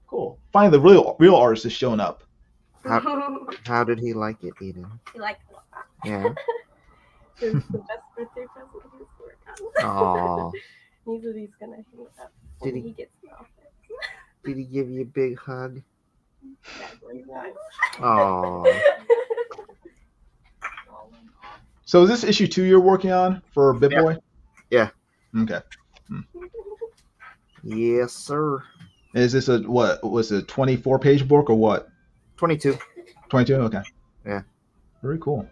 Cool. Finally, the real artist is showing up. How did he like it, Eden? He liked it a lot. Yeah. It's the best birthday present he's worked on. Aw. He said he's gonna hang it up Did when he- he gets in office. Did he give you a big hug? That's what he wants. Aw. So is this issue 2 you're working on for BitBoy? Yeah. Okay. Yes, sir. Is this what was it, 24-page book or what? 22. 22? Okay. Yeah. Very cool.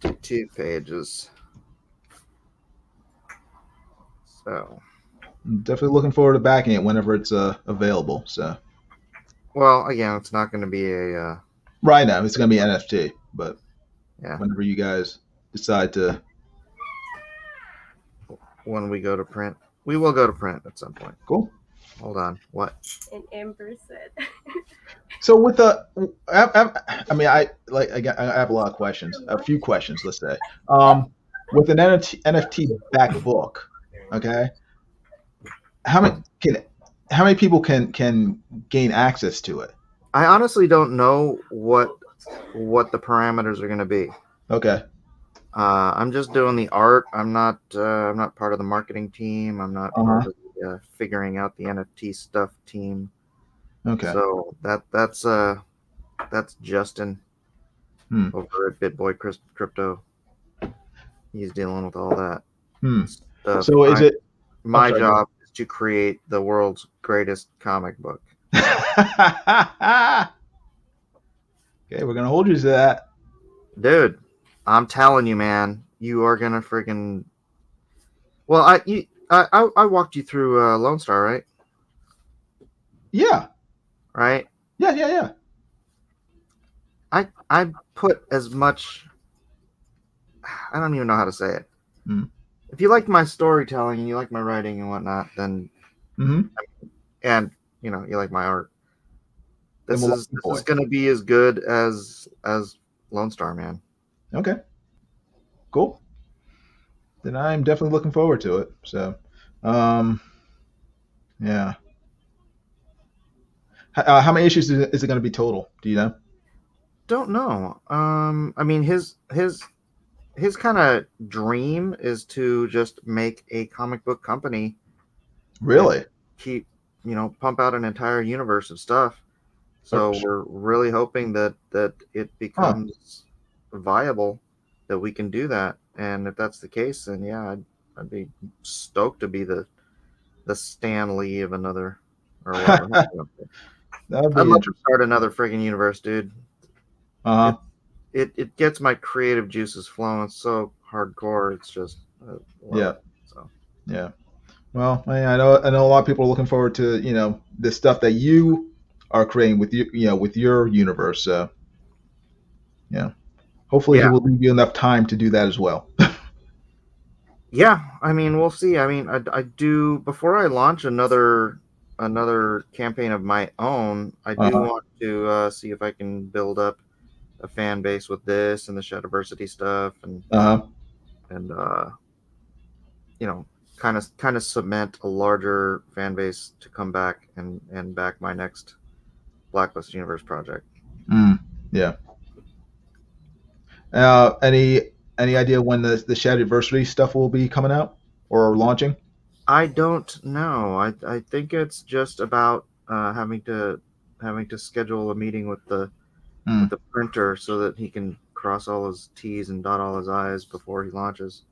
22 pages. So. I'm definitely looking forward to backing it whenever it's available. So. Well, again, it's not going to be a. Right now, it's going to be NFT, but yeah. Whenever you guys decide to. When we go to print, we will go to print at some point. Cool. Hold on. What? And Amber said. So with the, I have a lot of questions, a few questions, let's say. With an NFT back book, okay, how many people can gain access to it? I honestly don't know what the parameters are going to be. Okay. I'm just doing the art. I'm not part of the marketing team. I'm not part of the figuring out the NFT stuff team. Okay. So that's Justin over at BitBoy Crypto. He's dealing with all that. Stuff. So is it my job is to create the world's greatest comic book? Okay, we're gonna hold you to that, dude. I'm telling you, man, you are gonna freaking. Well, I walked you through Lone Star, right? Yeah. Right. Yeah. I put as much. I don't even know how to say it. If you like my storytelling and you like my writing and whatnot, then and you like my art, this is going to be as good as Lone Star, man. Okay. Cool. Then I'm definitely looking forward to it. So, yeah. How many issues is it going to be total? Do you know? Don't know. I mean, his kind of dream is to just make a comic book company. Really? Keep, pump out an entire universe of stuff. So we're really hoping that it becomes viable, that we can do that. And if that's the case, then yeah, I'd be stoked to be the Stan Lee of another or whatever. I'd love to start another friggin' universe, dude. It gets my creative juices flowing so hardcore. It's just yeah. Well, I know a lot of people are looking forward to the stuff that you are creating with with your universe. So yeah, hopefully he will leave you enough time to do that as well. Yeah, I mean, we'll see. I mean, I do before I launch another campaign of my own. I do want to see if I can build up a fan base with this and the Shadowversity stuff, and kind of cement a larger fan base to come back and back my next Blacklist Universe project. Yeah. Any idea when the Shadowversity stuff will be coming out or launching? I don't know. I think it's just about having to schedule a meeting with the printer so that he can cross all his T's and dot all his I's before he launches.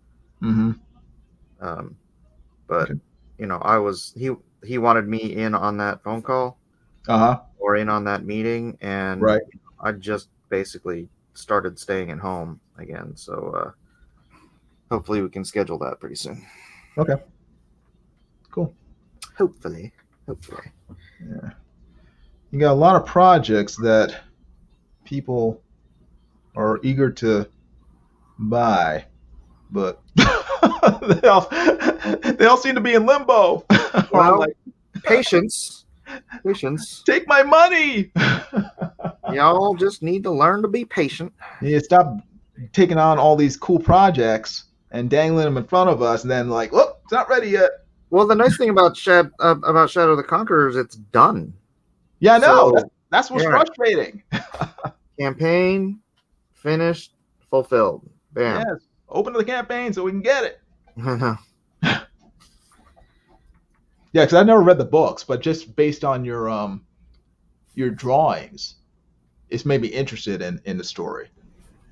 But he wanted me in on that phone call or in on that meeting, and Right. I just basically started staying at home again. So hopefully we can schedule that pretty soon. Okay. Cool. Hopefully. Yeah. You got a lot of projects that people are eager to buy, but they all seem to be in limbo. Well, like, patience. take my money. Y'all just need to learn to be patient. You stop taking on all these cool projects and dangling them in front of us, and then like, look, it's not ready yet. Well, the nice thing about Shadow of the Conqueror is it's done. Yeah, I know. So, that's what's frustrating. Campaign finished, fulfilled. Bam. Yes. Open the campaign so we can get it. Yeah, because I never read the books, but just based on your drawings, it's made me interested in the story.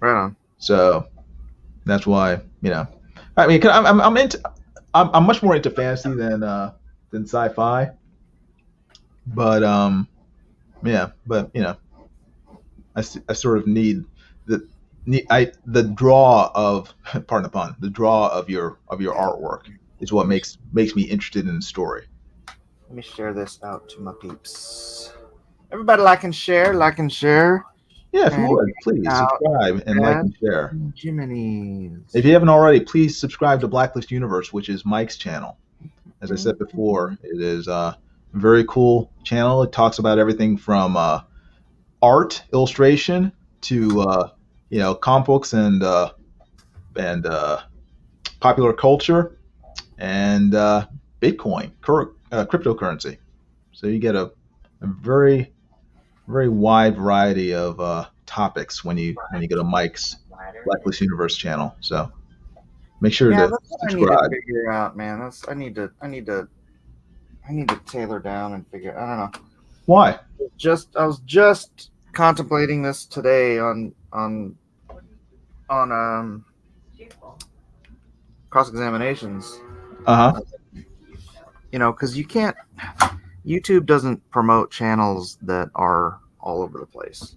Right on. So that's why, I mean, I'm much more into fantasy than sci-fi. But I sort of need the draw of, pardon the pun, the draw of your artwork is what makes me interested in the story. Let me share this out to my peeps. Everybody like and share. Yeah, if you would, please subscribe and like and share. Jiminy's. If you haven't already, please subscribe to Blacklist Universe, which is Mike's channel. As I said before, it is a very cool channel. It talks about everything from art, illustration, to comic books and popular culture and Bitcoin, cryptocurrency. So you get a very, very wide variety of topics when you go to Mike's Blacklist Universe channel. So make sure to subscribe. I need to figure out, man. I need to tailor down and figure. I don't know. Why? I was just contemplating this today on cross examinations. Because you can't. YouTube doesn't promote channels that are all over the place.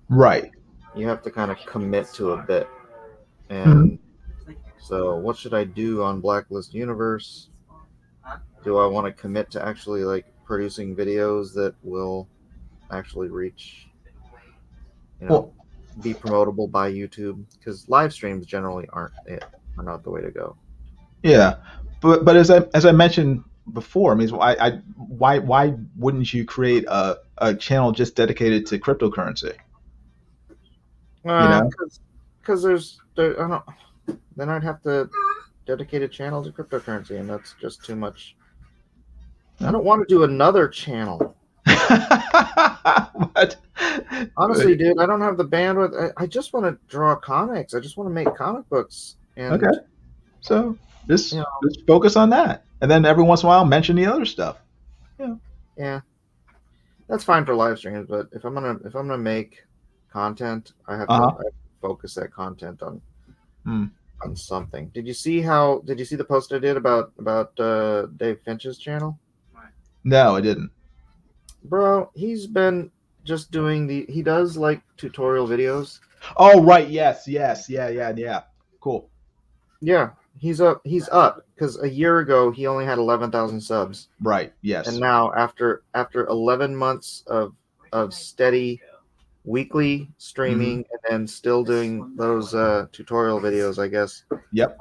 Right. You have to kind of commit to a bit. And so what should I do on Blacklist Universe? Do I want to commit to actually producing videos that will actually reach, be promotable by YouTube? Because live streams generally are not the way to go. Yeah. But as I mentioned before, I mean, why wouldn't you create a channel just dedicated to cryptocurrency? Because then I'd have to dedicate a channel to cryptocurrency, and that's just too much. I don't want to do another channel. Honestly, dude, I don't have the bandwidth. I just want to draw comics. I just want to make comic books. And, okay. So just focus on that. And then every once in a while, mention the other stuff. Yeah, that's fine for live streams. But if I'm gonna make content, I have to focus that content on something. Did you see the post I did about Dave Finch's channel? No, I didn't. Bro, he's been just doing he does tutorial videos. Oh right, yes, yeah. Cool. Yeah. He's up because a year ago he only had 11,000 subs. Right. Yes. And now after 11 months of steady weekly streaming and then still doing those tutorial videos, I guess. Yep.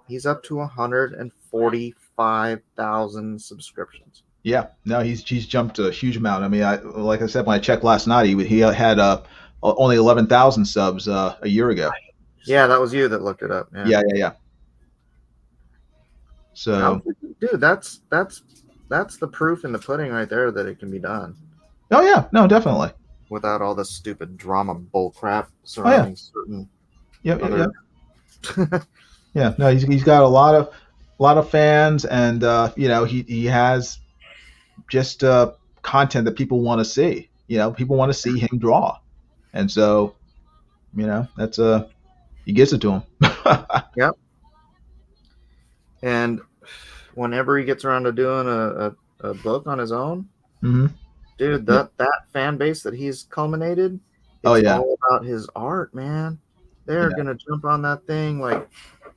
He's up to 145,000 subscriptions. Yeah. No, he's jumped a huge amount. I mean, like I said when I checked last night, he had only 11,000 subs a year ago. Yeah, that was you that looked it up. Yeah. So, dude, that's the proof in the pudding right there that it can be done. Oh yeah, no, definitely. Without all the stupid drama bullcrap surrounding certain. Yeah. Yeah, no, he's got a lot of fans, and he has just content that people want to see. People want to see him draw, and so that's he gives it to him. Yep. And whenever he gets around to doing a book on his own, Hmm. dude, that fan base that he's culminated, Oh it's yeah, all about his art, man. They're yeah, gonna jump on that thing like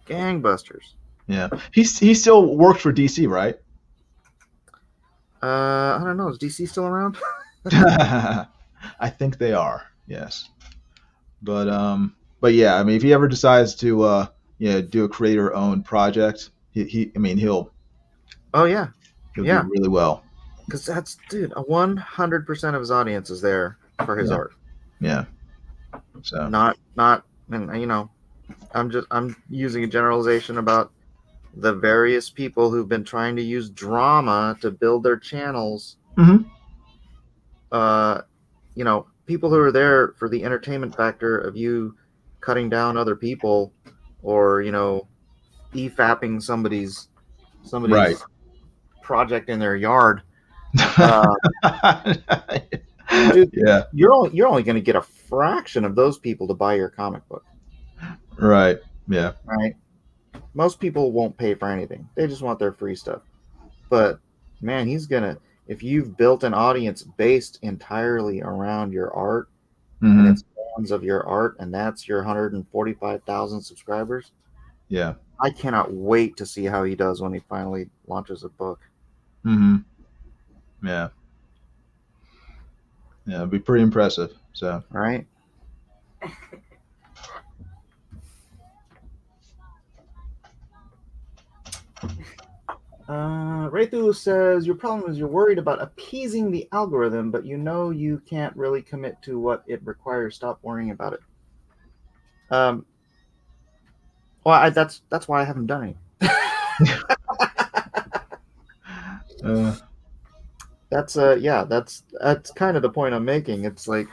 gangbusters. yeah. He still works for DC, right? I don't know. Is DC still around? I think they are. Yes, but yeah. I mean, if he ever decides to do a creator-owned project, I mean, Oh yeah, he'll do yeah. really well. Because that's, dude, 100% of his audience is there for his Yeah. art. Yeah. So. Not, and I'm using a generalization about the various people who've been trying to use drama to build their channels. Hmm. People who are there for the entertainment factor of you cutting down other people, or e-fapping somebody's Right. project in their yard. Dude, Yeah. you're only going to get a fraction of those people to buy your comic book. Right. Yeah. Right? Most people won't pay for anything. They just want their free stuff. But man, if you've built an audience based entirely around your art, Hmm. and it's fans of your art, and that's your 145,000 subscribers, Yeah. I cannot wait to see how he does when he finally launches a book. Hmm. Yeah. Yeah. It'd be pretty impressive. So. Right? Raythu says, your problem is you're worried about appeasing the algorithm, but you can't really commit to what it requires. Stop worrying about it. That's why I haven't done it. That's kind of the point I'm making. It's like,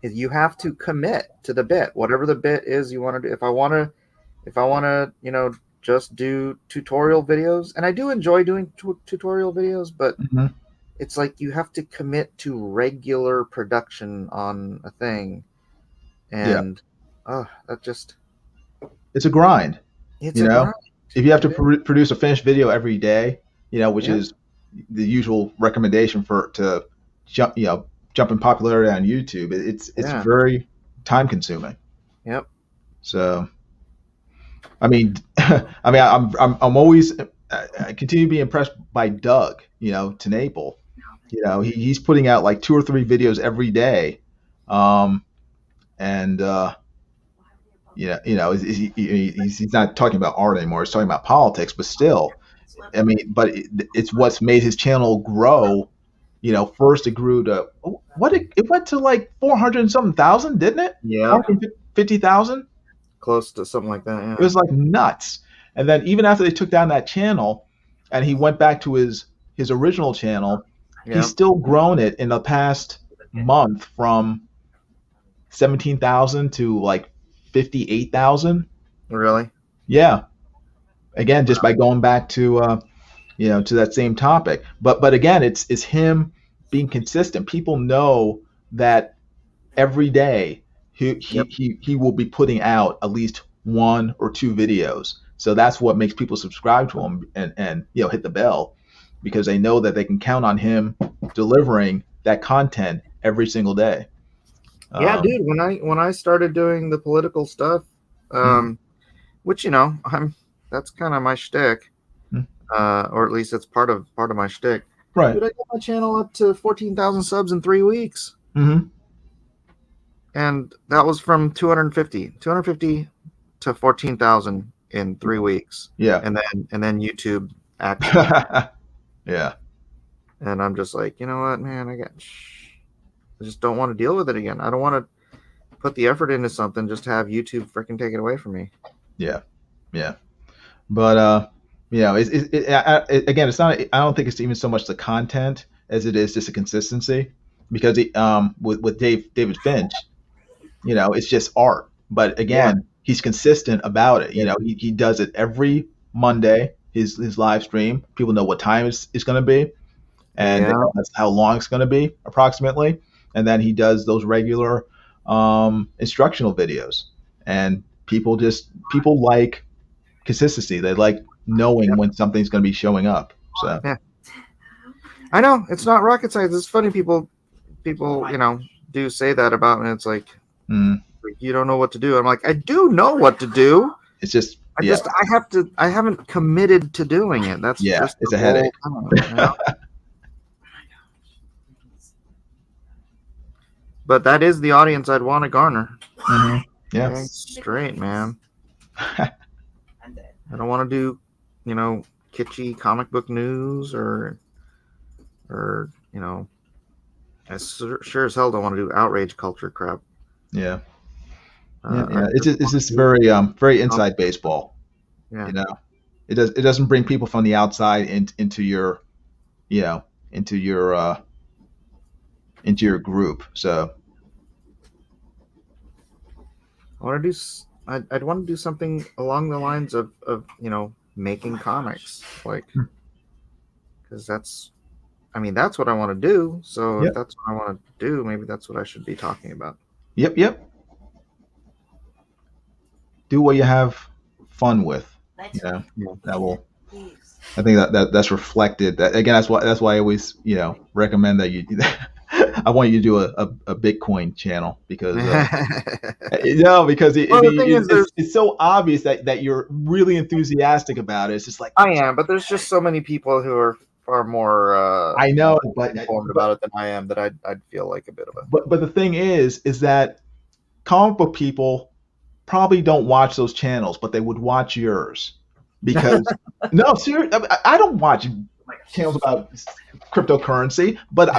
you have to commit to the bit, whatever the bit is you want to do. If I want to, just do tutorial videos, and I do enjoy doing tutorial videos, but Mhm. it's like you have to commit to regular production on a thing, and it's a grind. It's a grind. If you have to produce a finished video every day, which is the usual recommendation to jump in popularity on YouTube, it's very time consuming. Yep. So, I mean, I'm always I continue to be impressed by Doug, to Naples. He's putting out like 2 or 3 videos every day, and he's not talking about art anymore. He's talking about politics, but still, I mean, but it's what's made his channel grow. First it grew to it went to like 400 and something thousand, didn't it? Yeah, 450,000. Close to something like that. Yeah. It was like nuts. And then even after they took down that channel, and he went back to his original channel, he's still grown it in the past month from 17,000 to like 58,000. Really? Yeah. Again, just by going back to to that same topic. But again, it's him being consistent. People know that every day he will be putting out at least 1 or 2 videos. So that's what makes people subscribe to him and hit the bell, because they know that they can count on him delivering that content every single day. Yeah, dude. When I started doing the political stuff, which that's kind of my shtick, or at least it's part of my shtick. Right. Dude, I got my channel up to 14,000 subs in 3 weeks. Mm-hmm. And that was from 250 to 14,000 in 3 weeks. Yeah. And then YouTube actually. Yeah. And I'm just like, you know what, man, I just don't want to deal with it again. I don't want to put the effort into something just to have YouTube freaking take it away from me. Yeah. Yeah. But again, it's not. I don't think it's even so much the content as it is just the consistency, because with David Finch, it's just art. But again, he's consistent about it. He does it every Monday. His live stream. People know what time it's going to be, and that's how long it's going to be approximately. And then he does those regular instructional videos, and people like consistency. They like knowing when something's going to be showing up. So Yeah. I know it's not rocket science. It's funny people do say that about me. It's like you don't know what to do. I'm like, I do know what to do. it's just I haven't committed to doing it. That's just it's a headache. But that is the audience I'd want to garner. Yeah. Dang straight, man. I don't want to do, kitschy comic book news or I sure as hell don't want to do outrage culture crap. Yeah. It's just very very inside baseball. Yeah. It doesn't bring people from the outside into your group. So I'd want to do something along the lines of making comics, like, because that's what I want to do. So if that's what I want to do, maybe that's what I should be talking about. Yep. Do what you have fun with. That will. I think that's reflected. Again, that's why I always recommend that you. I want you to do a Bitcoin channel because it's so obvious that you're really enthusiastic about it. It's just like I am, but there's just so many people who are far more I know, but informed about it than I am that I'd feel like a bit of a. But the thing is that comic book people probably don't watch those channels, but they would watch yours because no, seriously, I don't watch channels about cryptocurrency, but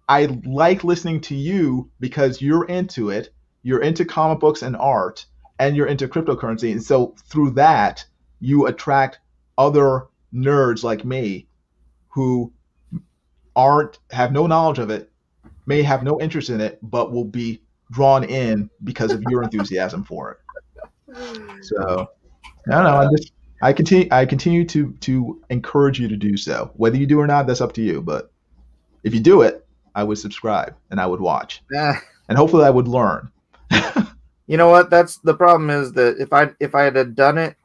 I like listening to you because you're into it. You're into comic books and art, and you're into cryptocurrency, and so through that you attract other nerds like me who have no knowledge of it, may have no interest in it, but will be drawn in because of your enthusiasm for it. So I don't know. I continue to encourage you to do so. Whether you do or not, that's up to you. But if you do it, I would subscribe and I would watch, and hopefully I would learn. You know what? That's the problem is that if I had done it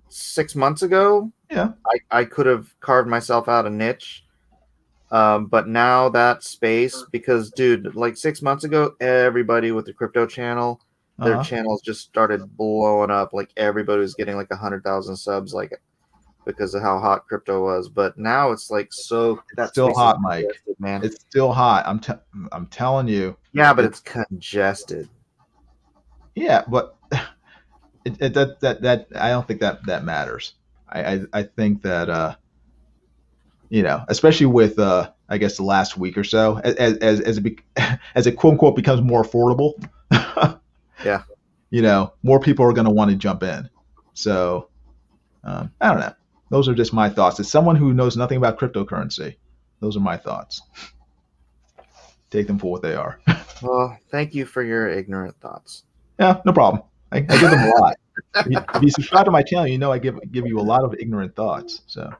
6 months ago, I could have carved myself out a niche. But now that space, because dude, like 6 months ago, everybody with the crypto channel, their channels just started blowing up. Like everybody was getting like 100,000 subs, like because of how hot crypto was. But now it's like that's still hot, Mike. Man, it's still hot. I'm telling you. Yeah, but it's congested. Yeah, but that I don't think that matters. I think that especially with I guess the last week or so, as it quote unquote becomes more affordable. More people are going to want to jump in. So I don't know. Those are just my thoughts. As someone who knows nothing about cryptocurrency, those are my thoughts. Take them for what they are. Well, thank you for your ignorant thoughts. Yeah, no problem. I give them a lot. If you subscribe to my channel, I give you a lot of ignorant thoughts. So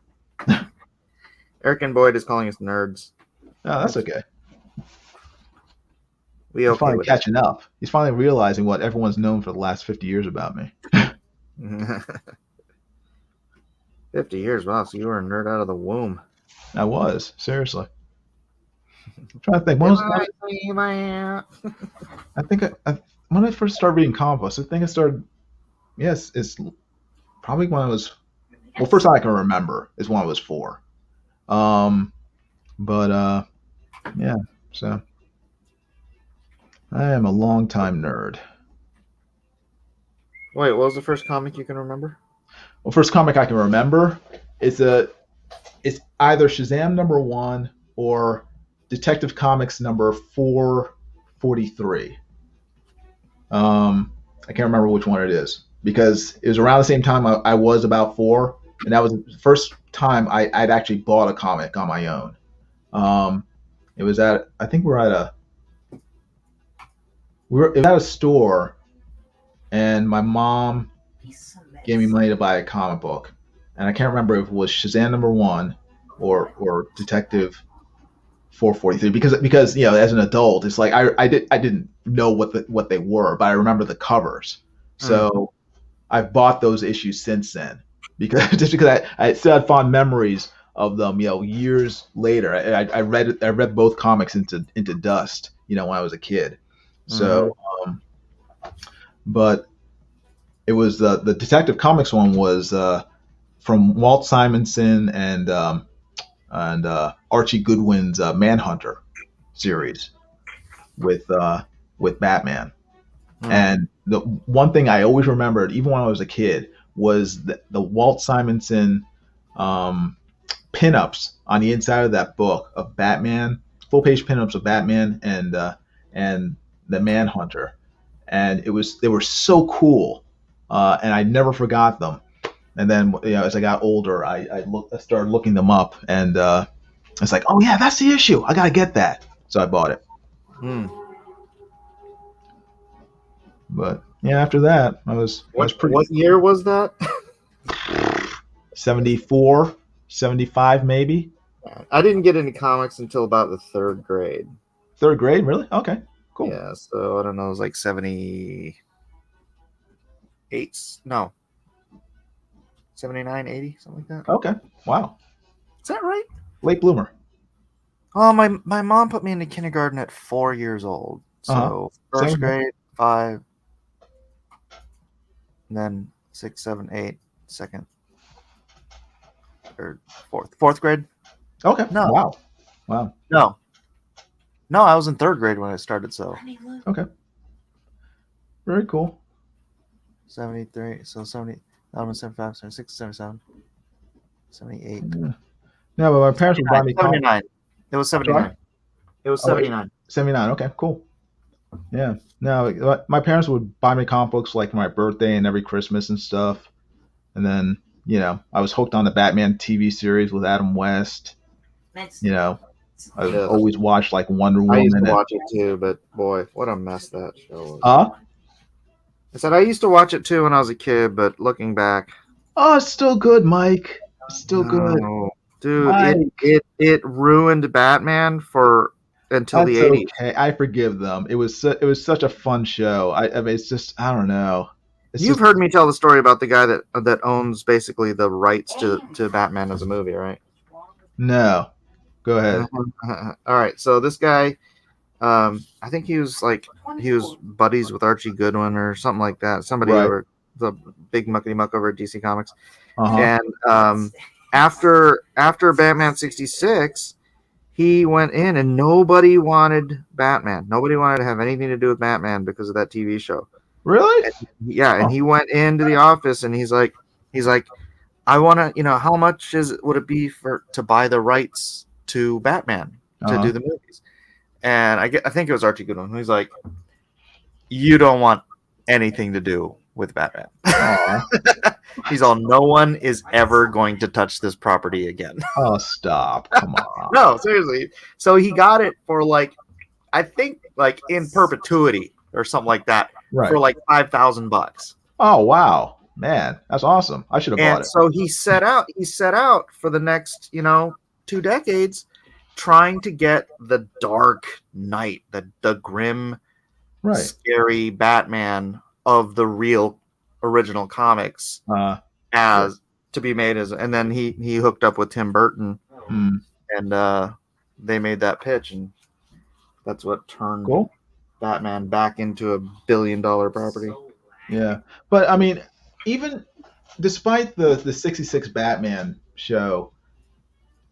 Eric and Boyd is calling us nerds. Oh, that's okay. He's finally catching up. He's finally realizing what everyone's known for the last 50 years about me. 50 years, wow! So you were a nerd out of the womb. I was, seriously. I'm trying to think. When I think when I first started reading comic books, I think I started. Yes, it's probably when I was. Well, first time I can remember is when I was 4. Yeah. So I am a long-time nerd. Wait, what was the first comic you can remember? Well, first comic I can remember it's either Shazam #1 or Detective Comics number 443. I can't remember which one it is because it was around the same time I was about 4, and that was the first time I'd actually bought a comic on my own. It was at a store, and my mom gave me money to buy a comic book, and I can't remember if it was Shazam #1 or Detective 443 because as an adult it's like I didn't know what they were, but I remember the covers. So I've bought those issues since then because just because I still had fond memories of them, years later. I read both comics into dust, when I was a kid. So, but it was the Detective Comics one was from Walt Simonson and Archie Goodwin's Manhunter series with Batman. And the one thing I always remembered, even when I was a kid, was the Walt Simonson pinups on the inside of that book of Batman, full page pinups of Batman and the Manhunter, and they were so cool, and I never forgot them. And then as I got older, I started looking them up, and it's like, oh yeah, that's the issue. I gotta get that, so I bought it. But yeah, after that, I was pretty. What year was that? 74, 75 maybe. I didn't get into comics until about the third grade. Third grade, really? Okay, cool. Yeah, so I don't know, it was like 78. No, 79, 80, something like that. Okay, wow. Is that right? Late bloomer. Oh, my mom put me into kindergarten at 4 years old. So first grade, 5, and then 6, 7, 8, second, or fourth grade. Okay. No. Wow. No, I was in third grade when I started. So okay, very cool. 73, so 70, 75, 76, 77, 78. Yeah, but my parents would buy me 79. It was 79. It was 79. 79. Okay, cool. Yeah. No, my parents would buy me comic books like for my birthday and every Christmas and stuff. And then, I was hooked on the Batman TV series with Adam West. I always watched like Wonder Woman. I used to watch it too, but boy, what a mess that show was. I said I used to watch it too when I was a kid, but looking back. Oh, it's still good, Mike. It's still good. Dude, it ruined Batman until the 80s. Okay, I forgive them. It was such a fun show. I mean, it's just, I don't know. You've heard me tell the story about the guy that owns basically the rights to Batman as a movie, right? No. Go ahead. All right. So this guy, I think he was buddies with Archie Goodwin or something like that. Somebody over the big muckety muck over at DC Comics. And after Batman 66, he went in and nobody wanted Batman. Nobody wanted to have anything to do with Batman because of that TV show. Really? And he went into the office and he's like, I want to, how much would it be to buy the rights to Batman to do the movies? And I think it was Archie Goodwin. He's like, you don't want anything to do with Batman. He's all, no one is ever going to touch this property again. Oh, stop. Come on. No, seriously. So he got it for I think in perpetuity or something like that for $5,000. Oh, wow. Man, that's awesome. I should have bought it. So he set out for the next, 2 decades trying to get the Dark Knight, the grim, scary Batman of the real original comics as to be made as, and then he hooked up with Tim Burton and they made that pitch, and that's what turned Batman back into $1 billion property. Yeah. But I mean, even despite the 66 Batman show,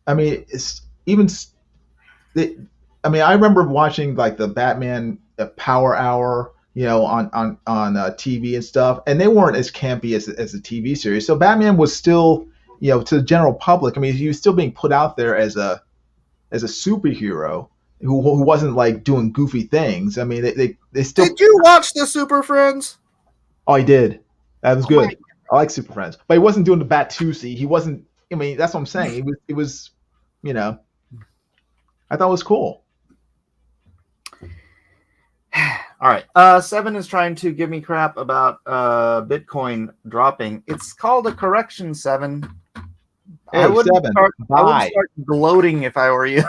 I mean, I remember watching the Batman Power Hour, on TV and stuff, and they weren't as campy as the TV series. So Batman was still, to the general public, I mean, he was still being put out there as a superhero who wasn't doing goofy things. I mean, they still. Did you watch the Super Friends? Oh, I did. That was good. I like Super Friends, but he wasn't doing the Bat-Tusi. He wasn't. I mean, that's what I'm saying. It was, I thought it was cool. All right. Seven is trying to give me crap about Bitcoin dropping. It's called a correction, Seven. Hey, I wouldn't Seven, start gloating if I were you.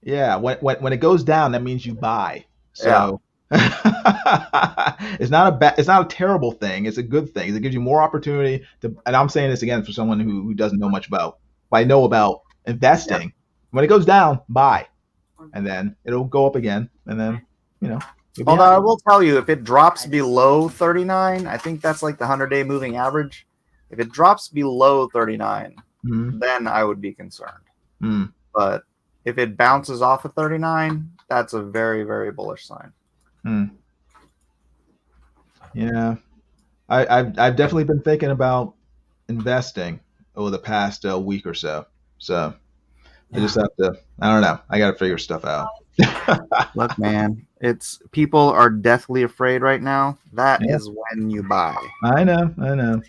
Yeah, when it goes down, that means you buy. So It's not a terrible thing. It's a good thing. It gives you more opportunity to. And I'm saying this again for someone who doesn't know much about. But I know about investing. Yeah. When it goes down, buy, and then it'll go up again, and then you'll be Although happy. I will tell you, if it drops below 39, I think that's like the 100-day moving average. If it drops below 39, then I would be concerned. But if it bounces off of 39, that's a very, very bullish sign. Yeah, I've definitely been thinking about investing over the past week or so. So I just have to. I don't know. I got to figure stuff out. Look, man, people are deathly afraid right now. That is when you buy. I know. I don't know.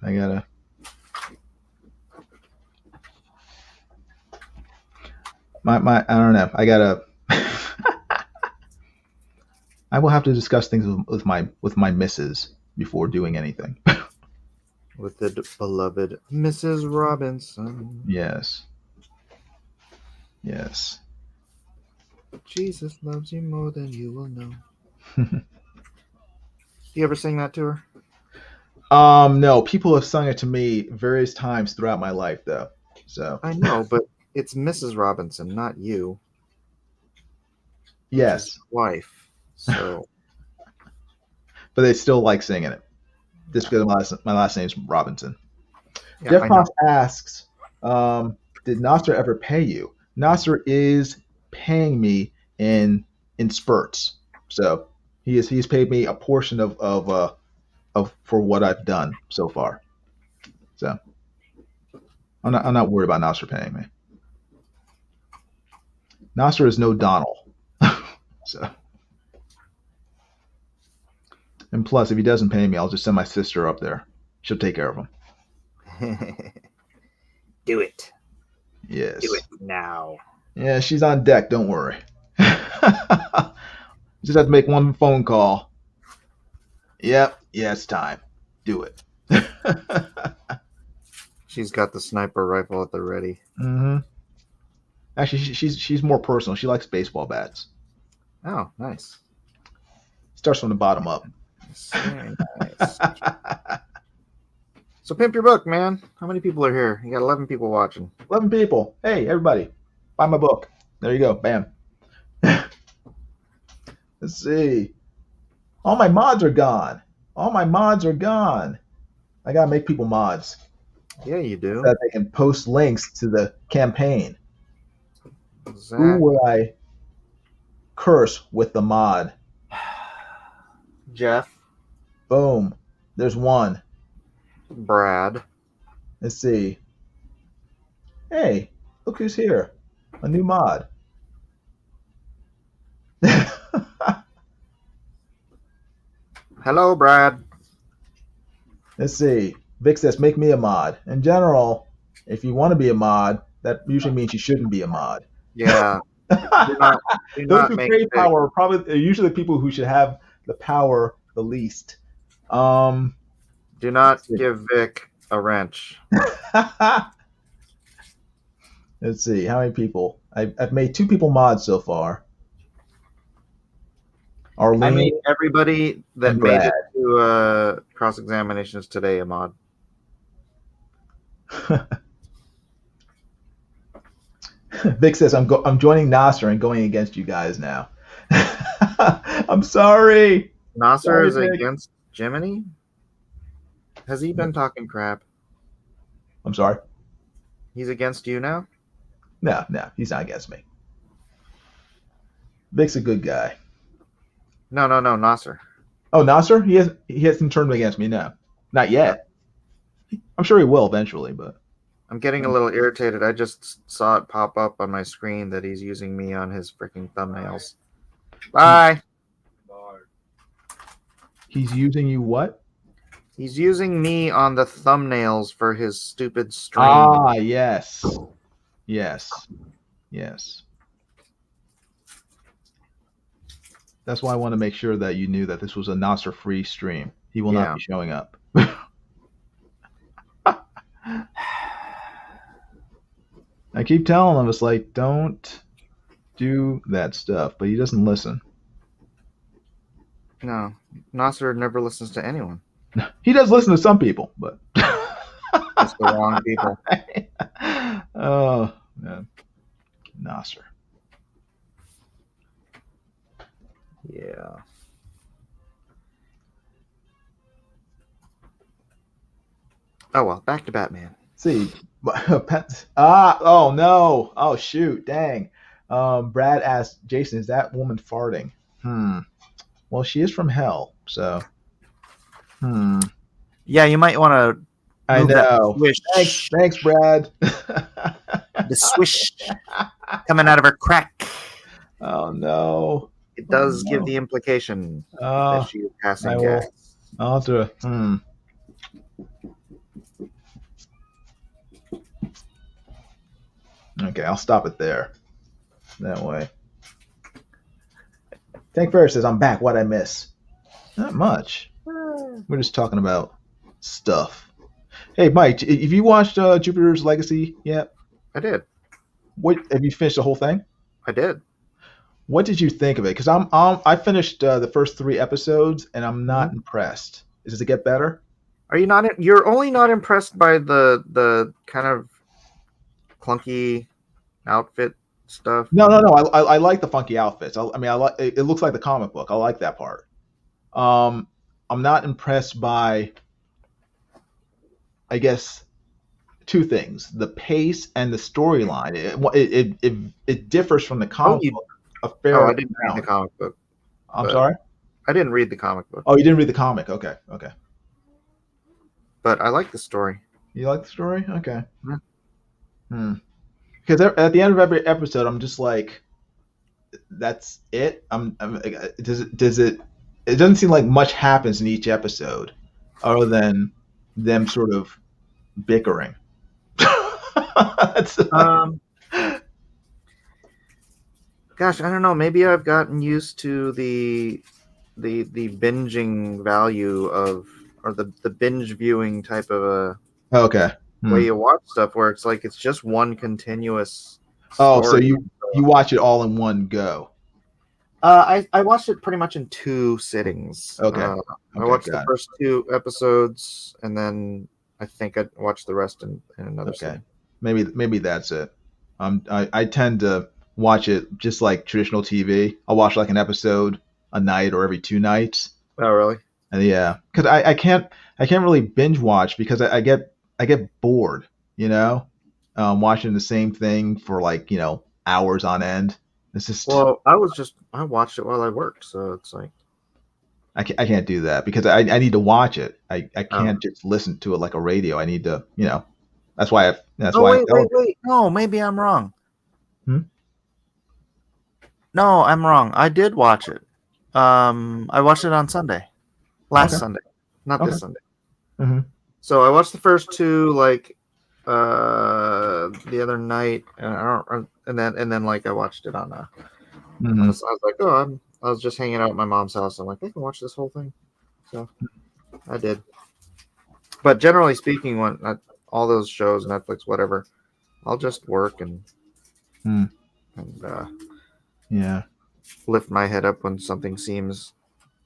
I gotta. I don't know. I gotta. I will have to discuss things with my missus before doing anything. With the beloved Mrs. Robinson. Yes. Jesus loves you more than you will know. Do you ever sing that to her? No. People have sung it to me various times throughout my life, though. So I know, but it's Mrs. Robinson, not you. yes, Wife. So, but they still like singing it. Just because my last name's Robinson. yeah, Jeff Cross asks, "Did Nasser ever pay you?" Nasser is paying me in spurts, so he's paid me a portion of for what I've done so far. So I'm not worried about Nasser paying me. Nasser is no Donald, so. And plus, if he doesn't pay me, I'll just send my sister up there. She'll take care of him. Do it. Yes. Do it now. Yeah, she's on deck. Don't worry. Just have to make one phone call. Yep. Yeah, it's time. Do it. She's got the sniper rifle at the ready. Actually, she's more personal. She likes baseball bats. Oh, nice. Starts from the bottom up. Very nice. So pimp your book, man. How many people are here? You got 11 people watching. 11 people. Hey, everybody, buy my book. There you go. Bam. Let's see. All my mods are gone. I gotta make people mods. Yeah, you do. So that they can post links to the campaign. Exactly. Who will I curse with the mod? Jeff. Boom. There's one. Brad. Let's see. Hey, look who's here. A new mod. Hello, Brad. Let's see. Vic says, make me a mod. In general, if you want to be a mod, that usually means you shouldn't be a mod. Yeah. do Those not who make crave Vic. power are usually the people who should have the power the least. Do not give Vic a wrench. Let's see. How many people? I've made 2 people mods so far. Arlene, I made everybody that and made Brad. it to cross-examinations today a mod. Vic says, I'm joining Nasser and going against you guys now. I'm sorry. Nasser Sorry, is Vic. against Jiminy? Has he been talking crap? I'm sorry. He's against you now? No, he's not against me. Vic's a good guy. No, Nasser. Oh, Nasser? He hasn't turned against me, no. Not yet. I'm sure he will eventually, but I'm getting a little irritated. I just saw it pop up on my screen that he's using me on his freaking thumbnails. Bye. he's using you what? He's using me on the thumbnails for his stupid stream. Ah, yes. That's why I want to make sure that you knew that this was a Nasser-free stream. He will not be showing up. I keep telling him, it's like, don't do that stuff, but he doesn't listen. No, Nasser never listens to anyone. He does listen to some people, but Just the wrong people. Oh man, Nasser. Yeah. Oh well, back to Batman. See, oh no, oh shoot, dang. Brad asked Jason, "Is that woman farting?" Well, she is from hell, so. Yeah, you might want to. I know. Swish. Thanks, Brad. The swish coming out of her crack. Oh no. It does give the implication that she is passing gas. I'll have to. Okay, I'll stop it there. That way. Tank Ferris says, "I'm back. What'd I miss?" Not much. We're just talking about stuff. Hey, Mike, have you watched Jupiter's Legacy yet? I did. What have you finished the whole thing? I did. What did you think of it? Because I finished the first 3 episodes and I'm not impressed. Does it get better? Are you not? You're only not impressed by the kind of clunky outfit stuff? No. I like the funky outfits. I like it looks like the comic book. I like that part. I'm not impressed by, I guess, 2 things: the pace and the storyline. It differs from the comic book a fair I didn't read the comic book. I'm sorry? I didn't read the comic book. Oh, you didn't read the comic? Okay. But I like the story. You like the story? Okay. Yeah. Because at the end of every episode, I'm just like, that's it. Does it? It doesn't seem like much happens in each episode, other than them sort of bickering. Gosh, I don't know. Maybe I've gotten used to the binging value of, or the binge viewing type of a way you watch stuff, where it's like it's just one continuous story. So you watch it all in one go. I watched it pretty much in 2 sittings. Okay. I watched the first 2 episodes, and then I think I watched the rest in another sitting. Maybe that's it. I tend to watch it just like traditional TV. I'll watch like an episode a night or every 2 nights. Oh, really? And yeah, because I can't really binge watch because I get bored. Watching the same thing for like hours on end. It's just. Well, I watched it while I worked, so it's like. I can't do that because I need to watch it. I can't just listen to it like a radio. I need to, that's why wait. No, maybe I'm wrong. No, I'm wrong. I did watch it. I watched it on Sunday. Last Sunday. Not this Sunday. Mm-hmm. So I watched the first 2 like the other night, and then like I watched it on I was like, I was just hanging out at my mom's house. I'm like, I can watch this whole thing. So I did. But generally speaking, when all those shows, Netflix, whatever, I'll just work and lift my head up when something seems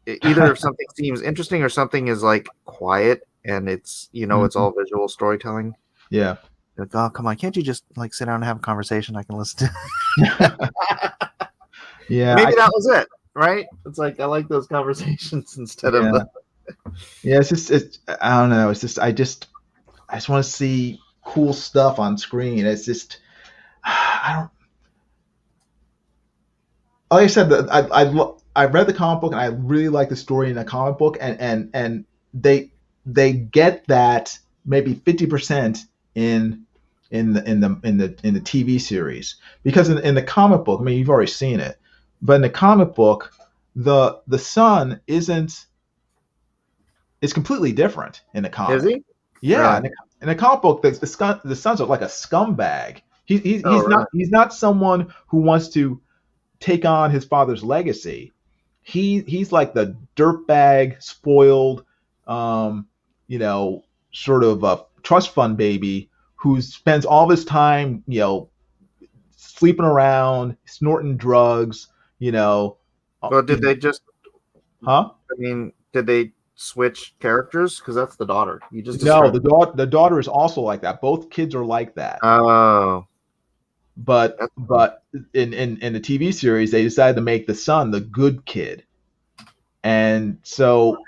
either if something seems interesting or something is like quiet and it's it's all visual storytelling. Yeah. Like, oh, come on, can't you just like sit down and have a conversation I can listen to? Yeah. Maybe that was it, right? It's like I like those conversations instead of the. Yeah, it's I don't know. It's just I just want to see cool stuff on screen. It's just I don't. Like I said, I read the comic book and I really like the story in the comic book, and they get that maybe 50% in the TV series, because in the comic book, I mean, you've already seen it, but in the comic book, the son isn't. It's completely different in the comic. Is he? Yeah, really? In the comic book, the son's like a scumbag. He's not someone who wants to take on his father's legacy. He's like the dirtbag, spoiled, sort of a trust fund baby who spends all of his time, sleeping around, snorting drugs, you know. Well, did they just? Huh? I mean, did they switch characters? Because that's the daughter. You just No, described. the daughter is also like that. Both kids are like that. Oh, But that's in the TV series, they decided to make the son the good kid, and so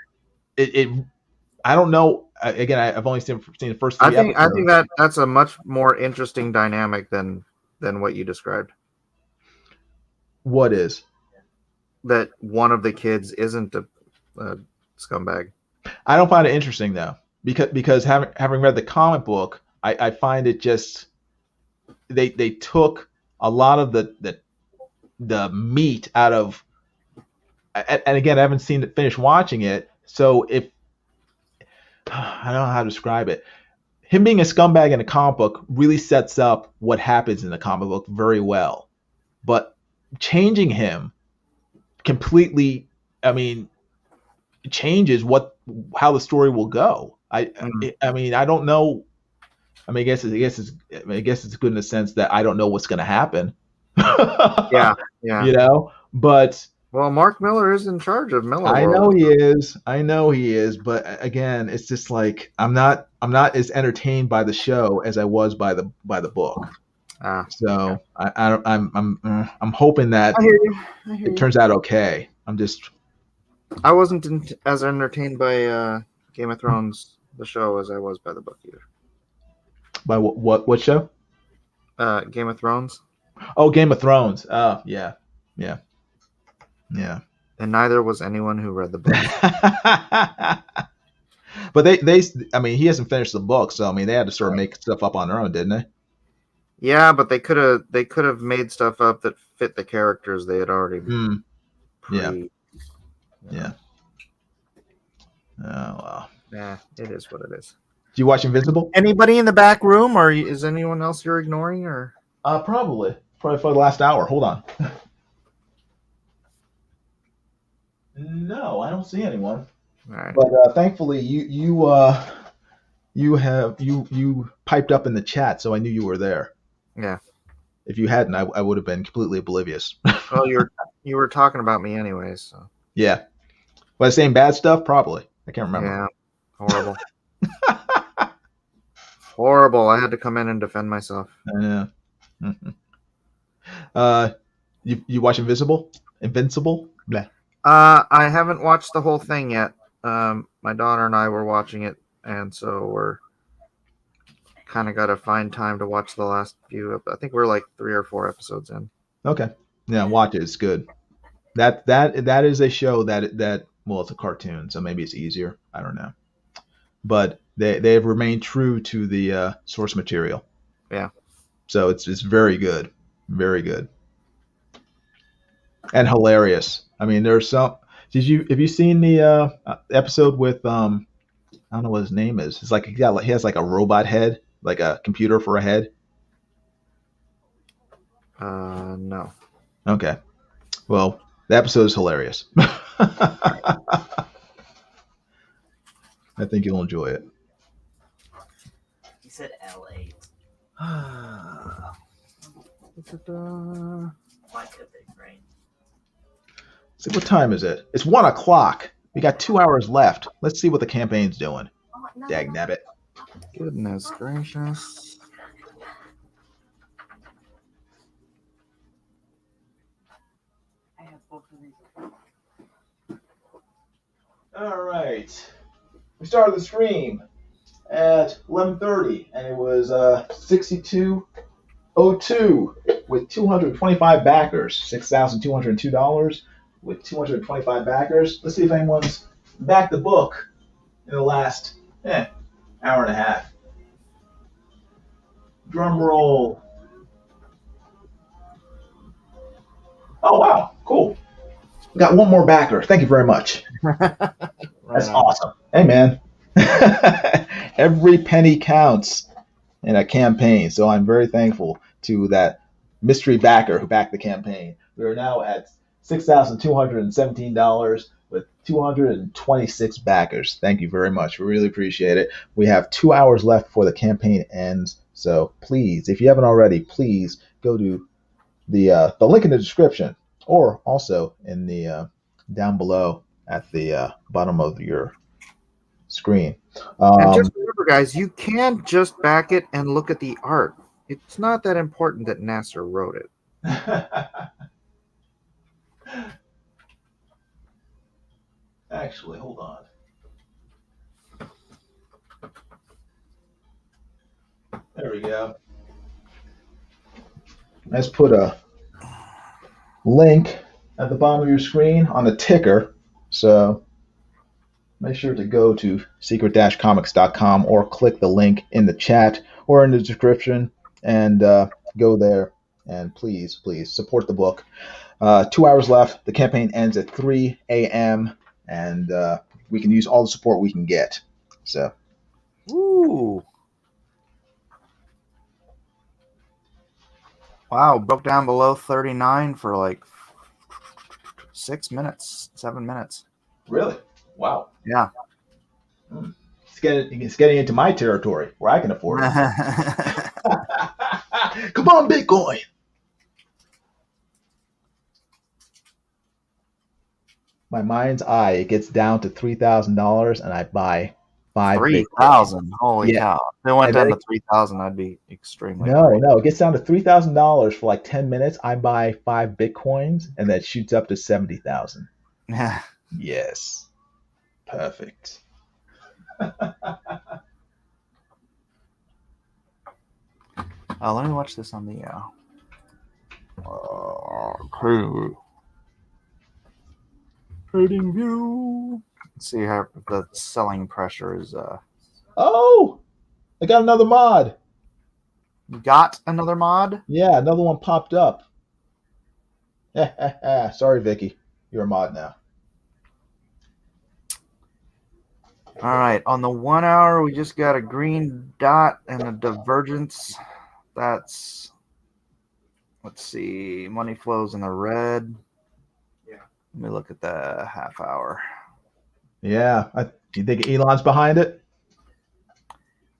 it I don't know. Again, I've only seen the first I three think episodes. that's a much more interesting dynamic than what you described. What is? That one of the kids isn't a scumbag. I don't find it interesting though, because having read the comic book, I find it just they took a lot of the meat out of, and again, I haven't seen it, finished watching it, so if I don't know how to describe it. Him being a scumbag in a comic book really sets up what happens in the comic book very well, but changing him completely, I mean, changes how the story will go. I mean, I don't know. I mean, I guess it's good in the sense that I don't know what's going to happen. Yeah. You know, but Well, Mark Miller is in charge of Miller I World. know he is, but again, it's just like I'm not as entertained by the show as I was by the book. So I'm hoping that I hear you. it turns out okay. I wasn't as entertained by Game of Thrones, the show, as I was by the book either. By what show? Game of Thrones. Oh, Game of Thrones. Yeah. And neither was anyone who read the book. But they I mean, he hasn't finished the book, so I mean, they had to sort of make stuff up on their own, didn't they? Yeah, but they could have made stuff up that fit the characters they had already. Yeah. Oh wow. Yeah, it is what it is. Do you watch Invincible? Anybody in the back room, or is anyone else you're ignoring, or? Probably for the last hour. Hold on. No, I don't see anyone. All right. But thankfully, you piped up in the chat, so I knew you were there. Yeah. If you hadn't, I would have been completely oblivious. Well, you were talking about me anyways. So. Yeah. Was I saying bad stuff? Probably. I can't remember. Yeah. Horrible. Horrible. I had to come in and defend myself. Yeah. You watch Invincible? Blah. I haven't watched the whole thing yet. My daughter and I were watching it, and so we're kind of got to find time to watch the last few. I think we're like 3 or 4 episodes in. Okay. Yeah, watch it. It's good. That is a show that well, it's a cartoon, so maybe it's easier. I don't know. But they have remained true to the source material. Yeah. So it's very good. Very good. And hilarious. I mean, there's some. Have you seen the episode with I don't know what his name is. It's like he has like a robot head, like a computer for a head. No. Okay. Well, the episode is hilarious. I think you'll enjoy it. He said L8. Why could they, right? See, what time is it? It's 1:00. We got 2 hours left. Let's see what the campaign's doing. Dagnabbit. Goodness gracious. I have both of these. All right. We started the stream at 11:30, and it was 6202 with 225 backers. $6,202 with 225 backers. Let's see if anyone's backed the book in the last hour and a half. Drum roll. Oh wow, cool. We got one more backer. Thank you very much. That's awesome. Hey, man. Every penny counts in a campaign, so I'm very thankful to that mystery backer who backed the campaign. We are now at $6,217 with 226 backers. Thank you very much. We really appreciate it. We have 2 hours left before the campaign ends, so please, if you haven't already, please go to the link in the description, or also in the down below at the bottom of your screen. And just remember, guys, you can just back it and look at the art. It's not that important that Nasser wrote it. Actually, hold on. There we go. Let's put a link at the bottom of your screen on the ticker. So make sure to go to secret-comics.com or click the link in the chat or in the description and go there. And please, please support the book. 2 hours left. The campaign ends at 3 a.m. and we can use all the support we can get. So, Ooh. Wow, broke down below 39 for like 6 minutes, 7 minutes. really? Wow. Yeah. It's getting into my territory where I can afford it. Come on, Bitcoin. My mind's eye, it gets down to $3,000 and I buy 5 Bitcoin. 3,000. Holy Yeah. cow. If it went And down then to 3,000, I'd be extremely No, worried. no, it gets down to $3,000 for like 10 minutes. I buy 5 Bitcoins and that shoots up to 70,000. Yeah. Yes. Perfect. Let me watch this on the trading view. Let's see how the selling pressure is. Oh, I got another mod. Got another mod? Yeah, another one popped up. Sorry, Vicky. You're a mod now. All right. On the 1 hour, we just got a green dot and a divergence. That's, let's see, money flows in the red. Yeah. Let me look at the half hour. Yeah. Do you think Elon's behind it?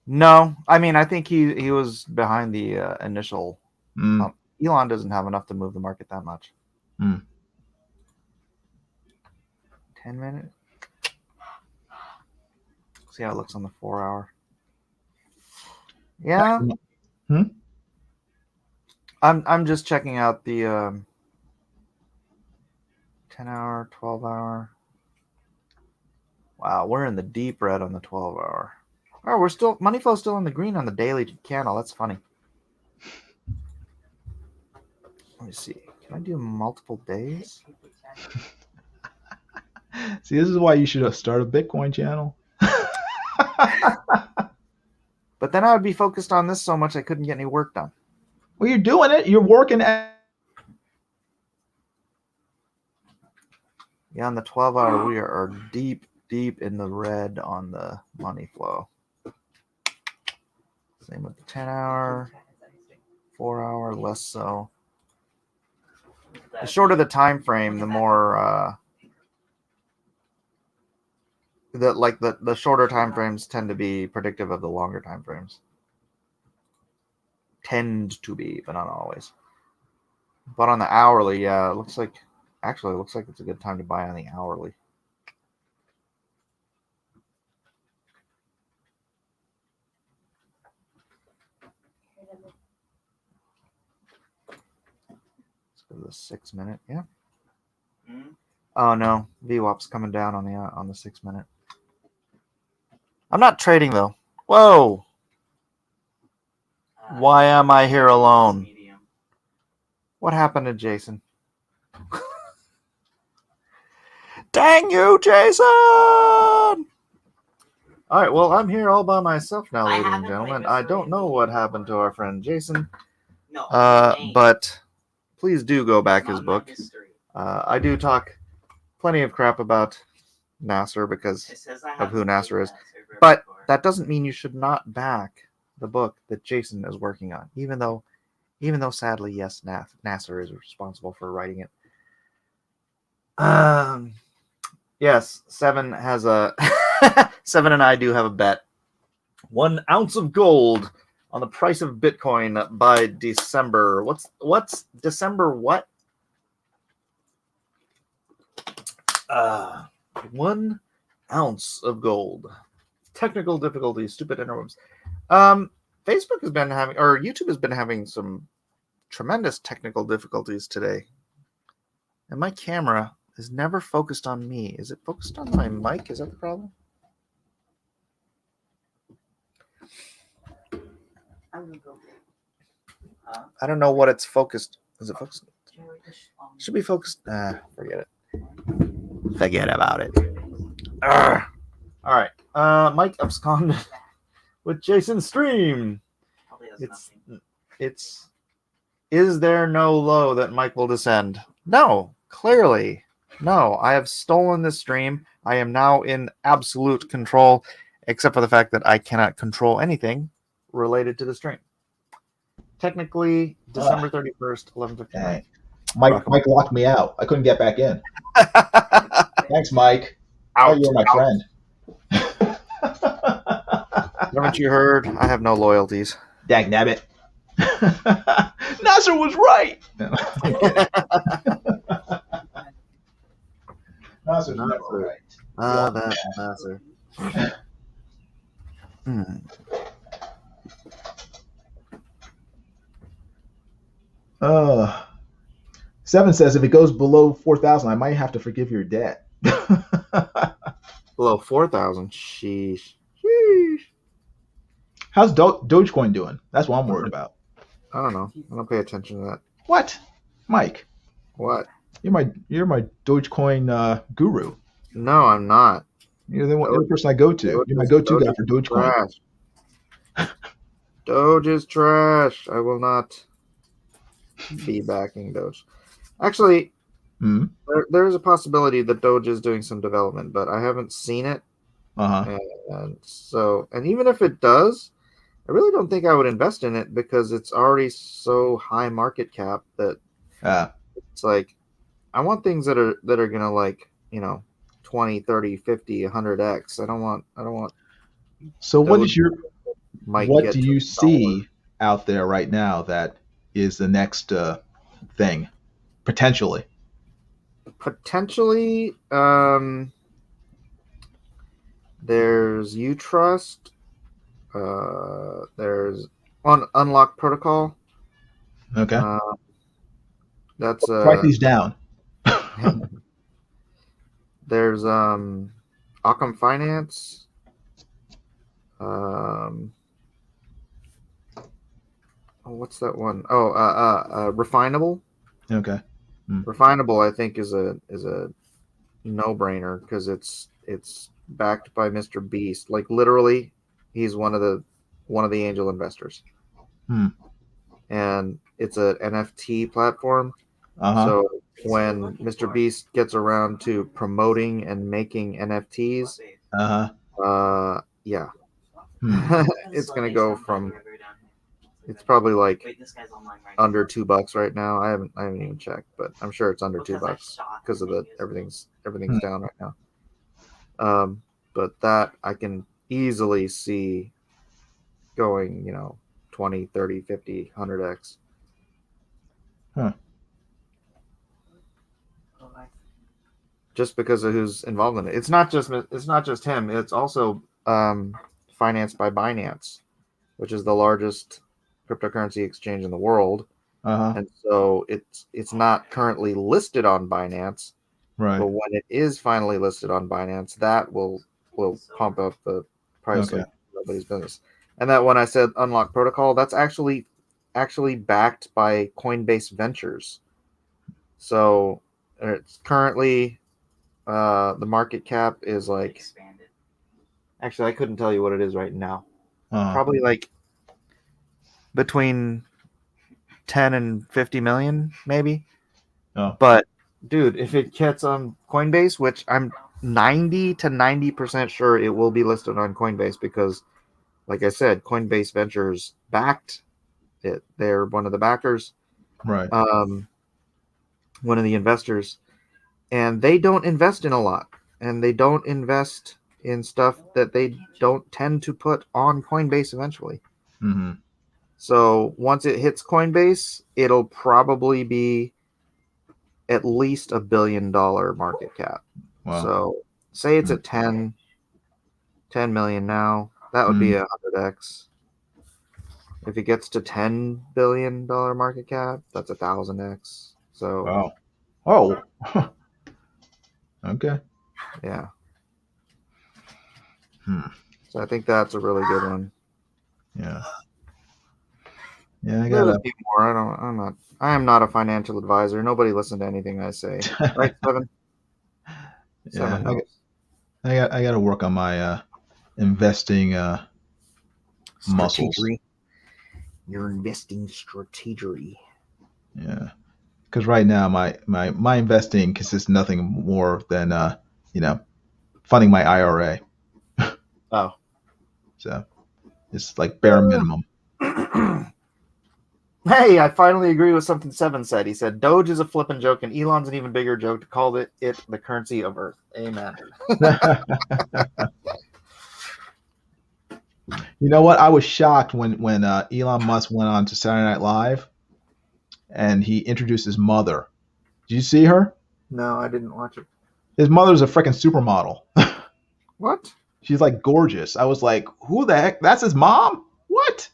No, I mean, I think he was behind the initial. Mm. Elon doesn't have enough to move the market that much. 10 minutes. See how it looks on the 4 hour. Yeah. I'm just checking out the 10 hour, 12 hour. Wow, we're in the deep red on the 12 hour. Oh, we're still money flow still in the green on the daily candle. That's funny. Let me see. Can I do multiple days? See, this is why you should start a Bitcoin channel. But then I would be focused on this so much I couldn't get any work done. Well, you're doing it. You're working at. Yeah, on the 12 hour, we are deep in the red on the money flow. Same with the 10 hour, 4 hour, less so. The shorter the time frame, the more the shorter time frames tend to be predictive of the longer time frames. Tend to be, but not always. But on the hourly, yeah, it looks like it's a good time to buy on the hourly. Let's go to the 6 minute. Yeah. Mm-hmm. Oh no, VWAP's coming down on the 6 minute. I'm not trading though. Whoa! Why am I here alone? Medium. What happened to Jason? Dang you, Jason! All right, well, I'm here all by myself now, ladies and gentlemen. I don't know what happened to our friend Jason, No, but please do go back his book. I do talk plenty of crap about Nasser because of who Nasser is, but that doesn't mean you should not back the book that Jason is working on, even though sadly, yes, Nasser is responsible for writing it. Yes, Seven has a Seven and I do have a bet. 1 ounce of gold on the price of Bitcoin by December. What's December what? 1 ounce of gold. Technical difficulties, stupid interwebs. Facebook has been having, or YouTube has been having some tremendous technical difficulties today. And my camera is never focused on me. Is it focused on my mic? Is that the problem? I don't know what it's focused. Is it focused? Should be focused. Forget it. Forget about it. All right. Mike absconded with Jason's stream. It's. Is there no low that Mike will descend? No, clearly. No, I have stolen this stream. I am now in absolute control, except for the fact that I cannot control anything related to the stream. Technically, December 31st, 11:59. Mike locked me out. I couldn't get back in. Thanks, Mike. Out, Oh, you're my friend. Haven't you heard? I have no loyalties. Dag nabbit. Nasser was right. Nasser's never right. That Nasser. Seven says if it goes below 4,000, I might have to forgive your debt. Below 4,000. Sheesh. How's Dogecoin doing? That's what I'm worried about. I don't know. I don't pay attention to that. What, Mike? What? You're my Dogecoin guru. No, I'm not. You're the person I go to. You're my go-to guy for Dogecoin. Trash. Doge is trash. I will not be backing Doge. Actually, there's a possibility that Doge is doing some development, but I haven't seen it. And even if it does, I really don't think I would invest in it because it's already so high market cap that it's like I want things that are gonna, like, 20, 30, 50, 100x. I don't want. So what do you see out there right now that is the next thing potentially? Potentially, there's Utrust. There's Unlock Protocol. Okay. That's write these down. There's Occam Finance. What's that one? Refinable. Okay. Refinable, I think, is a no-brainer because it's backed by Mr. Beast. Like, literally, he's one of the angel investors. And it's a NFT platform. So when Mr. Beast gets around to promoting and making NFTs, it's gonna go from. It's probably like under $2 right now. I haven't even checked, but I'm sure it's under $2 because of everything's down right now. But that I can easily see going, 20, 30, 50, 100x. Just because of who's involved in it. It's not just him. It's also financed by Binance, which is the largest cryptocurrency exchange in the world. And so it's not currently listed on Binance. Right. But when it is finally listed on Binance, that will pump up the price like nobody's business. And that when I said Unlock Protocol, that's actually backed by Coinbase Ventures. So it's currently the market cap is like expanded. Actually, I couldn't tell you what it is right now. Probably like between 10 and 50 million, maybe. But dude, if it gets on Coinbase, which I'm 90 to 90% sure it will be listed on Coinbase because, like I said, Coinbase Ventures backed it. They're one of the backers, right? One of the investors, and they don't invest in a lot, and they don't invest in stuff that they don't tend to put on Coinbase eventually. So once it hits Coinbase, it'll probably be at least $1 billion market cap. Wow. So say it's at 10 million now, that would be 100x. If it gets to $10 billion market cap, that's 1,000x. So Wow. Oh. Okay. yeah. So I think that's a really good one. Yeah. Yeah, I There's gotta. a few more. I am not a financial advisor. Nobody listen to anything I say. Right, Seven? Yeah, Seven. I got to work on my investing muscles. Strategery. Your investing strategery. Yeah, because right now my investing consists of nothing more than funding my IRA. Oh. So it's like bare minimum. Hey, I finally agree with something Seven said. He said Doge is a flippin' joke, and Elon's an even bigger joke to call it the currency of Earth. Amen. You know what? I was shocked when Elon Musk went on to Saturday Night Live, and he introduced his mother. Did you see her? No, I didn't watch it. His mother's a freaking supermodel. What? She's like gorgeous. I was like, who the heck? That's his mom? What?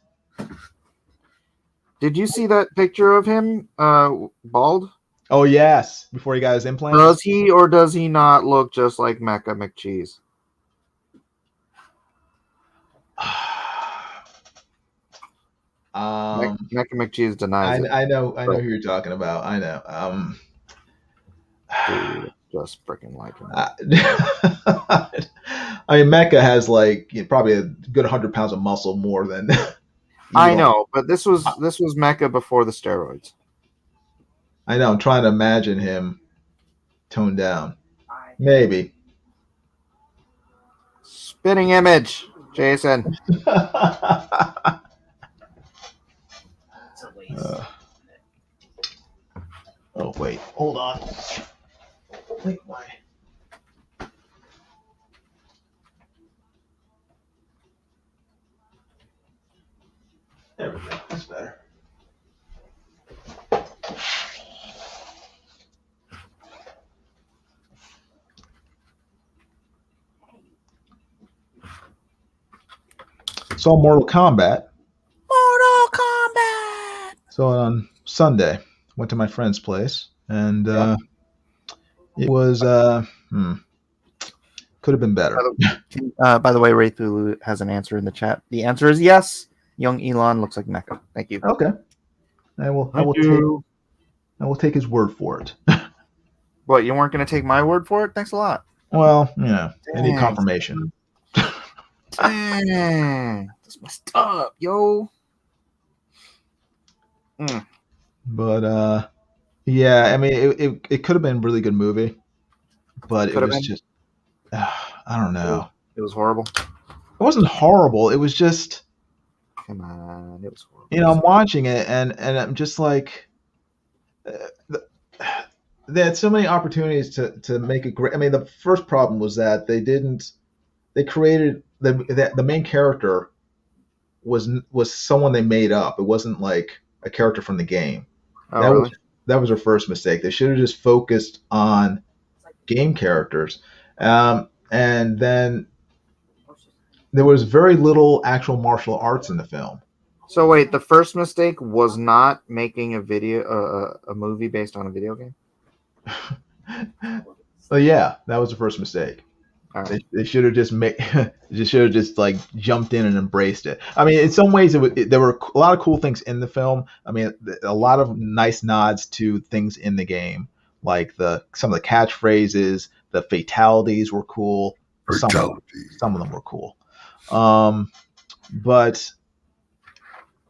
Did you see that picture of him bald? Oh yes, before he got his implants. Does he or does he not look just like Mecca McCheese? Mecca McCheese denies it. I know who you're talking about. I know. Dude, just freaking like him. I mean, Mecca has like probably a good 100 pounds of muscle more than. I know, but this was Mecca before the steroids. I know. I'm trying to imagine him toned down. Maybe. Spitting image, Jason. Oh wait, hold on. Wait, why? There we go. That's better. Saw Mortal Kombat. Mortal Kombat. So on Sunday, went to my friend's place, and it was could have been better. By the way, Raythulu has an answer in the chat. The answer is yes. Young Elon looks like Mecca. Thank you. Okay, I will take his word for it. What, you weren't going to take my word for it? Thanks a lot. Well, I need confirmation. Dang, that's messed up, yo. But yeah, I mean, it could have been a really good movie, but it was just, I don't know. It was horrible. It wasn't horrible. It was just, come on, it was horrible. I'm watching it and I'm just like, they had so many opportunities to make it great. I mean, the first problem was that they created the main character was someone they made up. It wasn't like a character from the game. Oh, that was their first mistake. They should have just focused on game characters. And then there was very little actual martial arts in the film. So wait, the first mistake was not making a movie based on a video game? So yeah, that was the first mistake. Right. They should have just like jumped in and embraced it. I mean, in some ways, there were a lot of cool things in the film. I mean, a lot of nice nods to things in the game, like some of the catchphrases, the fatalities were cool. Some of them were cool. But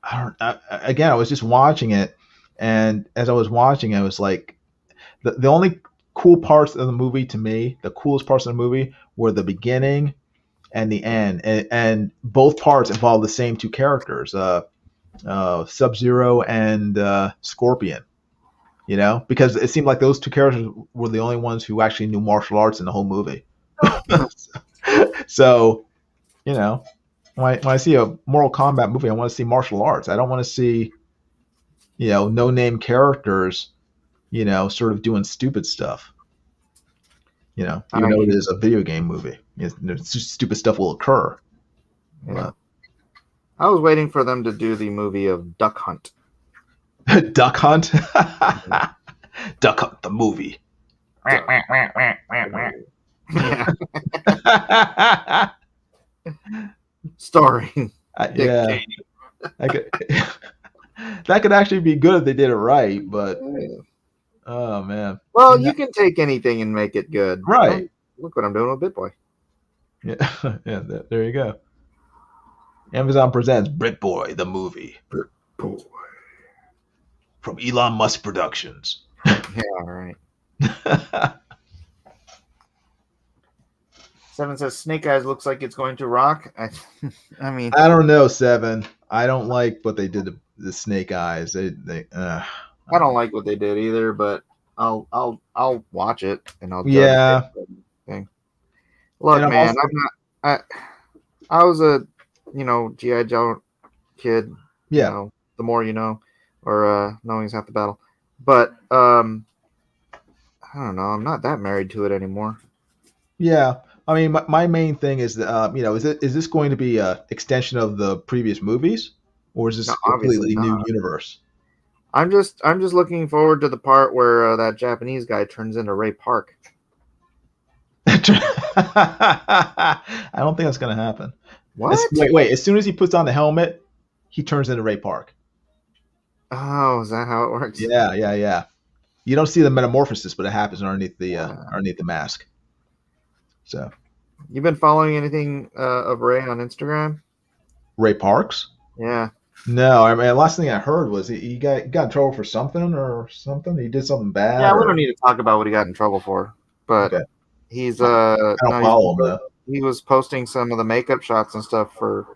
I was just watching it, and as I was watching it, I was like, the only cool parts of the movie to me, the coolest parts of the movie were the beginning and the end, and both parts involve the same two characters, Sub-Zero and Scorpion. Because it seemed like those two characters were the only ones who actually knew martial arts in the whole movie. So, when I see a Mortal Kombat movie, I want to see martial arts. I don't want to see, no name characters, sort of doing stupid stuff. Even though it is a video game movie, stupid stuff will occur. Yeah. I was waiting for them to do the movie of Duck Hunt. Duck Hunt? Duck Hunt, the movie. Yeah. Starring Dick Yeah. Cheney. That could actually be good if they did it right, but oh man. Well, you can take anything and make it good. Right. Look what I'm doing with BitBoy. Yeah, yeah. There you go. Amazon presents BritBoy, the movie. Boy. From Elon Musk Productions. Yeah, all right. 7 says Snake Eyes looks like it's going to rock. I mean, I don't know, 7. I don't like what they did to the Snake Eyes. I don't like what they did either, but I'll watch it and I'll judge Yeah. thing. Look, And I'm man, also- I was a G.I. Joe kid. Yeah. The more you know, or knowing's half the battle. But I don't know. I'm not that married to it anymore. Yeah. I mean, my main thing is that is this going to be an extension of the previous movies, or is this No, a completely obviously new not. universe? I'm just looking forward to the part where that Japanese guy turns into Ray Park. I don't think that's going to happen. What? Wait. As soon as he puts on the helmet, he turns into Ray Park. Oh, is that how it works? Yeah. You don't see the metamorphosis, but it happens underneath the mask. So, You've been following anything of Ray on Instagram? Ray Parks? Yeah. No, I mean, the last thing I heard was he got in trouble for something or something. He did something bad. Yeah, we don't need to talk about what he got in trouble for, but Okay. he's I don't follow him though. he was posting some of the makeup shots and stuff for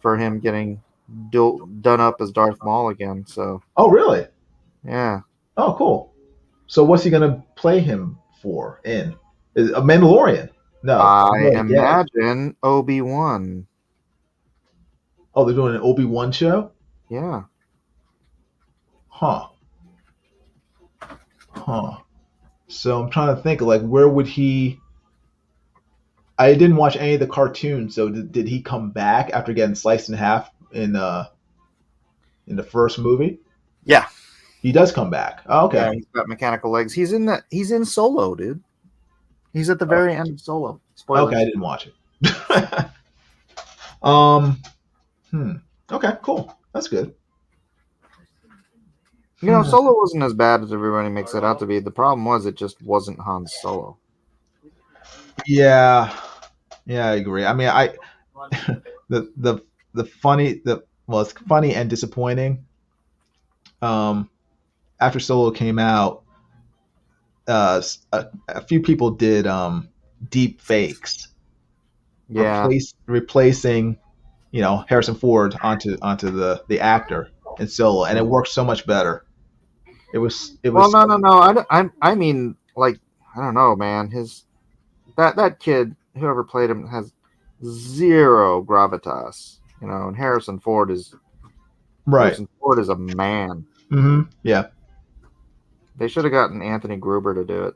him getting done up as Darth Maul again. So Oh, really? yeah, Oh, cool. So what's he gonna play him for? Is a Mandalorian? No. I Yeah. imagine Obi-Wan. Oh, they're doing an Obi-Wan show? Yeah. Huh. So I'm trying to think, like, where would he? I didn't watch any of the cartoons, so did he come back after getting sliced in half in the first movie? Yeah. He does come back. Oh, okay. Yeah, he's got mechanical legs. He's in Solo, dude. He's at the very end of Solo. Spoilers. Okay, I didn't watch it. Okay, cool. That's good. Solo wasn't as bad as everybody makes it out to be. The problem was it just wasn't Han Solo. Yeah, I agree. I mean, the funny it's funny and disappointing. After Solo came out, a few people did deep fakes, replacing Harrison Ford onto the actor in Solo, and it worked so much better. It was. Well, no. I mean, like, I don't know, man. That kid, whoever played him, has zero gravitas. And Harrison Ford is right. Harrison Ford is a man. Mm-hmm. Yeah. They should have gotten Anthony Gruber to do it.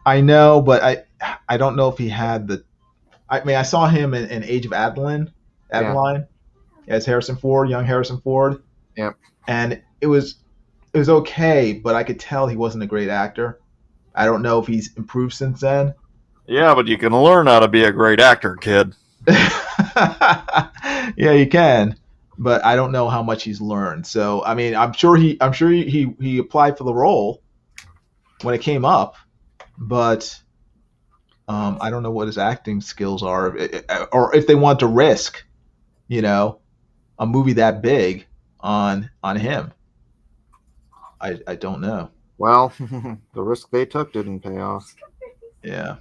I know, but I don't know if he had the. I mean, I saw him in Age of Adeline as Harrison Ford, young Harrison Ford. Yep. And it was okay, but I could tell he wasn't a great actor. I don't know if he's improved since then. Yeah, but you can learn how to be a great actor, kid. Yeah, you can, but I don't know how much he's learned. So, I mean, I'm sure he applied for the role when it came up, but I don't know what his acting skills are, or if they want to risk, a movie that big on him. I don't know. Well, the risk they took didn't pay off. Yeah.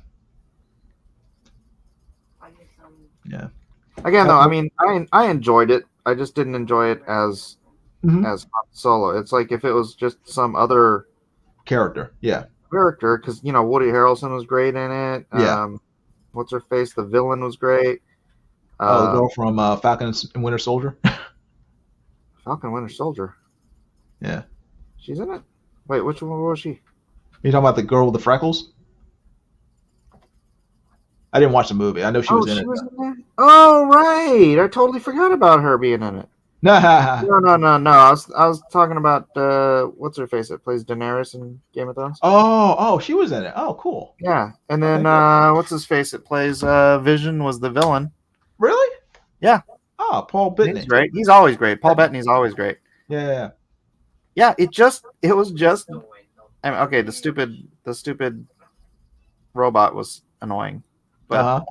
Yeah. Again, though, I mean, I enjoyed it. I just didn't enjoy it as Mhm. Han Solo. It's like if it was just some other Character. Yeah. character, because Woody Harrelson was great in it. Yeah. What's her face? The villain was great. The girl from Falcon and Winter Soldier. Falcon Winter Soldier. Yeah. She's in it. Wait, which one was she? You talking about the girl with the freckles? I didn't watch the movie. I know she was in it. In there? Oh, right. I totally forgot about her being in it. No. I was talking about what's her face that plays Daenerys in Game of Thrones. Oh, she was in it. Oh, cool. Yeah, and then what's his face that plays Vision was the villain. Really? Yeah. Oh, Paul Bettany. He's great. He's always great. Paul Bettany's always great. Yeah. Yeah. It was just. I mean, okay, the stupid robot was annoying, but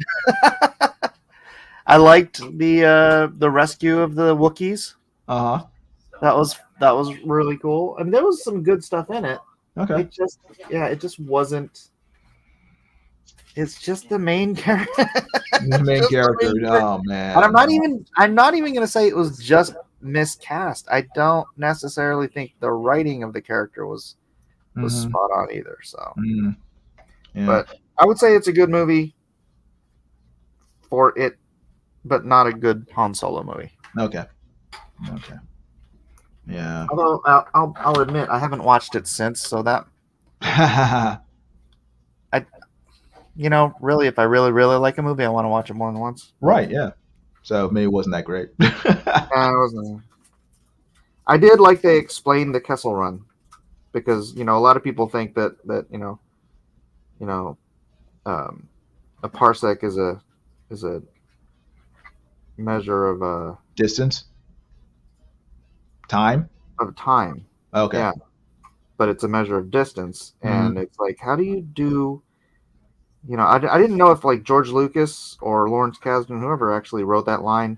I liked the rescue of the Wookiees. That was really cool. I mean, there was some good stuff in it. Okay. It just wasn't. It's just the main character. The main character. Oh man. And I'm not even gonna say it was just miscast. I don't necessarily think the writing of the character was spot on either. So, yeah. But I would say it's a good movie for it, but not a good Han Solo movie. Okay. Yeah. Although I'll admit I haven't watched it since, so that really, if I really like a movie, I want to watch it more than once. Right. Yeah. So maybe it wasn't that great. It wasn't. I did like they explained the Kessel Run, because a lot of people think that a parsec is a measure of distance, time. Okay. Yeah, but it's a measure of distance, and it's like, how do you do? I didn't know if like George Lucas or Lawrence Kasdan, whoever actually wrote that line,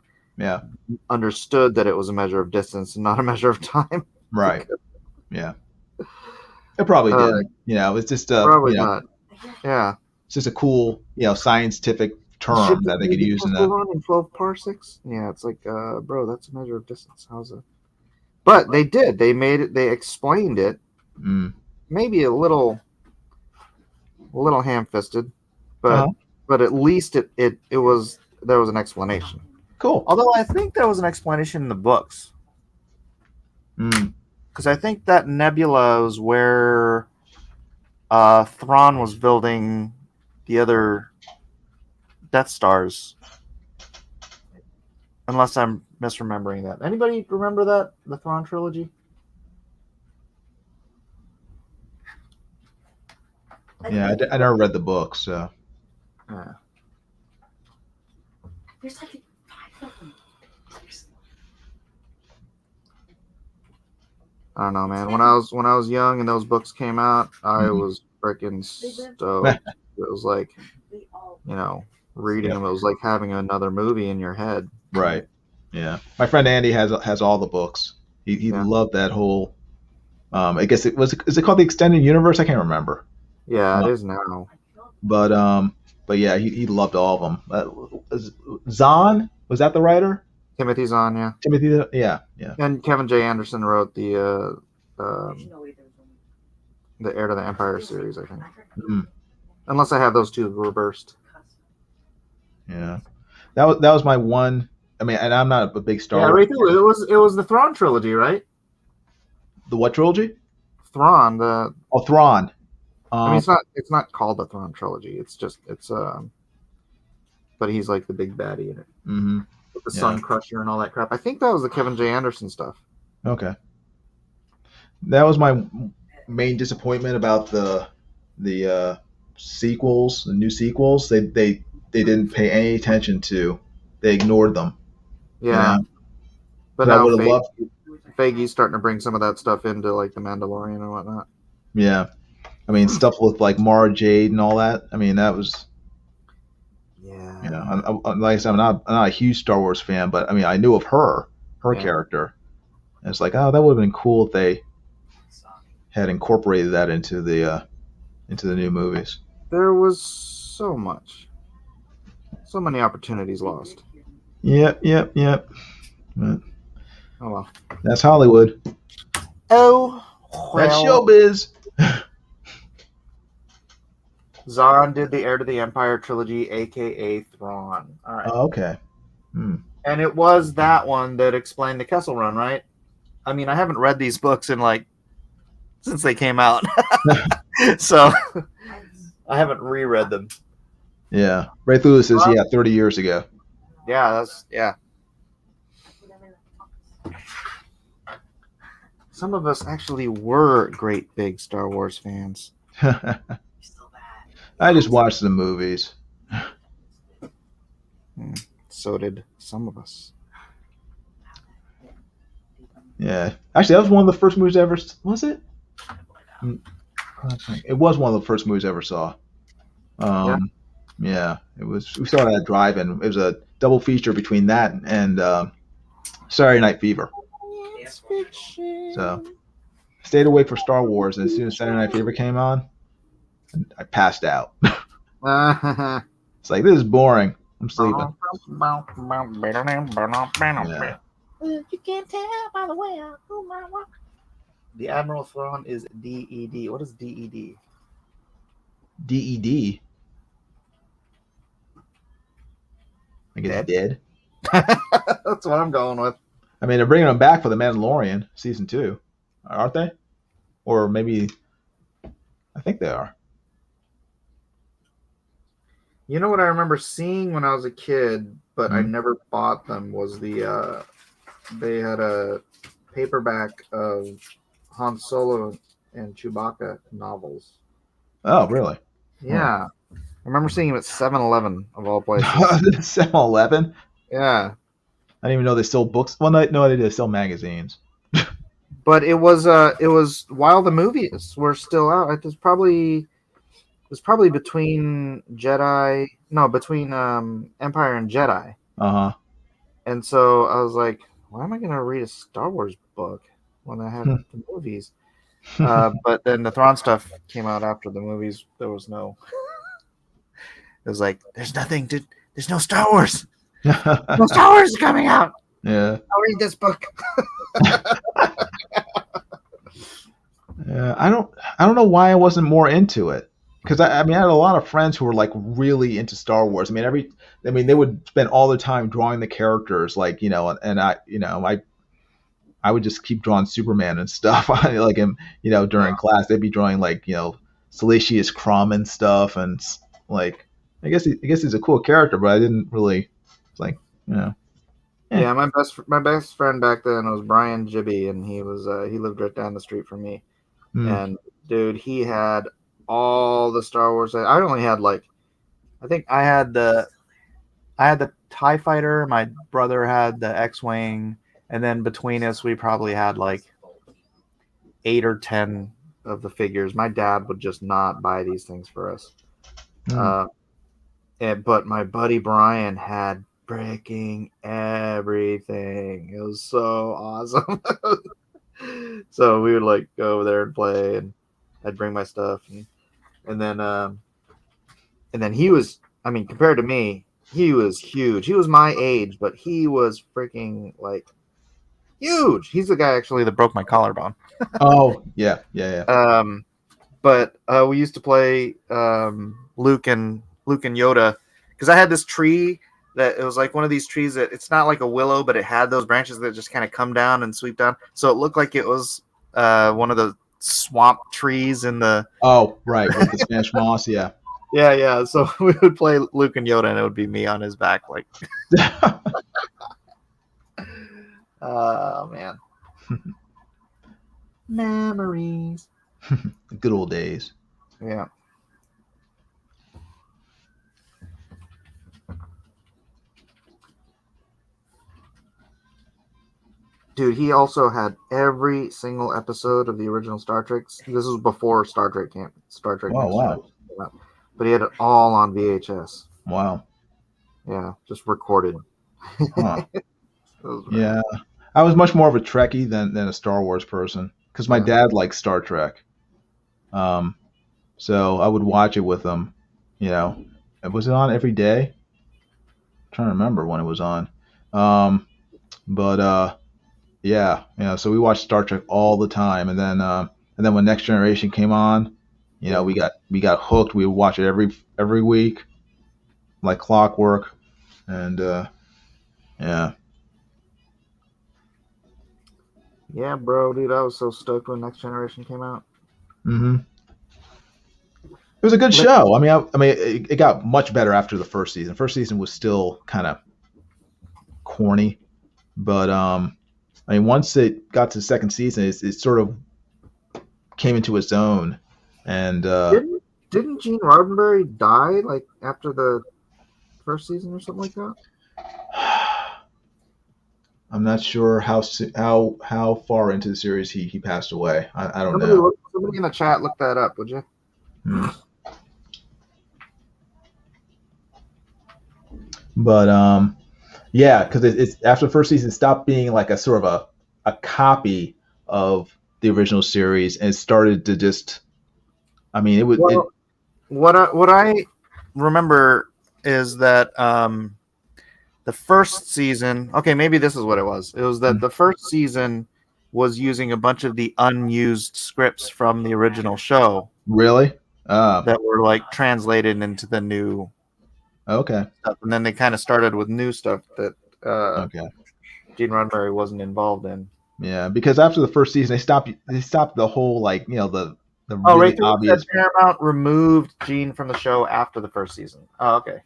understood that it was a measure of distance and not a measure of time. Right. Yeah. It probably did. It's just probably not. Yeah. It's just a cool, scientific term that they could use in that. In 12 parsecs. Yeah, it's like, bro, that's a measure of distance. How's it? But they did. They made it. They explained it. Maybe a little ham-fisted, but at least there was an explanation. Cool. Although I think there was an explanation in the books. Because I think that nebula was where Thrawn was building the other Death Stars. Unless I'm misremembering that. Anybody remember that? The Thrawn trilogy? Yeah, I never read the book, so. Yeah. There's like 5 of them. I don't know, man. When I was young and those books came out, I was freaking stoked. It was like, reading them. It was like having another movie in your head. Right. Yeah. My friend Andy has all the books. He loved that whole. I guess is it called the Extended Universe? I can't remember. Yeah, it is now. But yeah, he loved all of them. Zahn, was that the writer? Timothy Zahn, yeah. Timothy, yeah. And Kevin J. Anderson wrote the Heir to the Empire series, I think. Unless I have those two reversed. Yeah, that was my one. I mean, and I'm not a big Star Wars. Yeah, right. It was the Thrawn trilogy, right? The what trilogy? Thrawn. Thrawn. I mean, it's not called the Thrawn trilogy. But he's like the big baddie in it. With the Sun Crusher and all that crap. I think that was the Kevin J. Anderson stuff. Okay. That was my main disappointment about the sequels, the new sequels. They didn't pay any attention to. They ignored them. Yeah. But now Feige's starting to bring some of that stuff into like the Mandalorian and whatnot. Yeah. I mean, stuff with like Mara Jade and all that. I mean, that was. Yeah. Like I said, I'm not a huge Star Wars fan, but I mean, I knew of her character. And it's like, oh, that would have been cool if they had incorporated that into the new movies. There was so many opportunities lost. Yep. But oh well, that's Hollywood. Oh, well. That's showbiz. Zahn did the Heir to the Empire trilogy, aka Thrawn. All right. Oh, okay. Hmm. And it was that one that explained the Kessel Run, right? I mean, I haven't read these books in like since they came out, so I haven't reread them. Yeah. Ray Lewis is 30 years ago. Yeah, yeah. Some of us actually were great big Star Wars fans. I just watched the movies. So did some of us. Yeah. Actually, that was one of the first movies I ever. Was it? It was one of the first movies I ever saw. Yeah. It was. We saw it at drive-in. It was a double feature between that and Saturday Night Fever. So stayed away for Star Wars, and as soon as Saturday Night Fever came on, I passed out. It's like, this is boring. I'm sleeping. Yeah. You can't tell by the way I move my walk. The Admiral Thrawn is DED. What is DED? DED. I guess dead. That's what I'm going with. I mean, they're bringing him back for The Mandalorian season 2, aren't they? Or maybe, I think they are. You know what I remember seeing when I was a kid, but I never bought them, was the they had a paperback of Han Solo and Chewbacca novels. Oh, really? Yeah. I remember seeing them at 7-Eleven of all places. 7-Eleven? Yeah. I didn't even know they sold books. Well, no, they sell magazines. But it was while the movies were still out. It was probably between Empire and Jedi. Uh-huh. And so I was like, why am I going to read a Star Wars book when I have the movies? But then the Thrawn stuff came out after the movies. There was no. It was like, there's no Star Wars. No Star Wars is coming out. Yeah. I'll read this book. Yeah, I don't know why I wasn't more into it. Because I had a lot of friends who were like really into Star Wars. I mean, they would spend all their time drawing the characters, like, and I would just keep drawing Superman and stuff. Like him, during class, they'd be drawing like, Salacious Crumb and stuff, and like, I guess he's a cool character, but I didn't really, like, Yeah, my best friend back then was Brian Gibby, and he lived right down the street from me. And dude, he had all the Star Wars. I only had I think I had the TIE Fighter. My brother had the X-Wing, and then between us, we probably had like 8 or 10 of the figures. My dad would just not buy these things for us. But my buddy Brian had freaking everything. It was so awesome. So we would like go over there and play, and I'd bring my stuff, and then he was, I mean, compared to me, he was huge. He was my age, but he was freaking like huge. He's the guy actually that broke my collarbone. Oh, yeah. But we used to play Luke and Yoda, because I had this tree that it was like one of these trees that it's not like a willow, but it had those branches that just kind of come down and sweep down. So it looked like it was one of the swamp trees in the. Oh, right, with the Spanish moss, yeah. Yeah. So we would play Luke and Yoda, and it would be me on his back, like. Oh man. Memories. Good old days. Yeah. Dude, he also had every single episode of the original Star Trek. This was before Star Trek Camp. Star Trek. Oh, wow. But he had it all on VHS. Wow. Yeah, just recorded. Huh. Yeah. I was much more of a Trekkie than a Star Wars person, because my dad liked Star Trek. So I would watch it with him. Was it on every day? I'm trying to remember when it was on. So we watched Star Trek all the time, and then when Next Generation came on, we got hooked. We would watch it every week, like clockwork, and Yeah. Yeah, bro, dude, I was so stoked when Next Generation came out. Mm-hmm. It was a good show. I mean, it got much better after the first season. First season was still kind of corny, but I mean, once it got to the second season, it sort of came into its own, and Didn't Gene Roddenberry die like after the first season or something like that? I'm not sure how far into the series he passed away. I don't Somebody know. somebody in the chat look that up, would you? Hmm. But yeah, because it's after the first season, it stopped being like a sort of a copy of the original series, and it started to just. I mean, it was. Well, what I remember is that the first season. Okay, maybe this is what it was. It was that the first season was using a bunch of the unused scripts from the original show. Really? That were like translated into the new. Okay. Stuff. And then they kind of started with new stuff that Okay. Gene Roddenberry wasn't involved in. Yeah, because after the first season, they stopped the whole like the Oh, really right. obvious. Paramount removed Gene from the show after the first season. Oh, okay.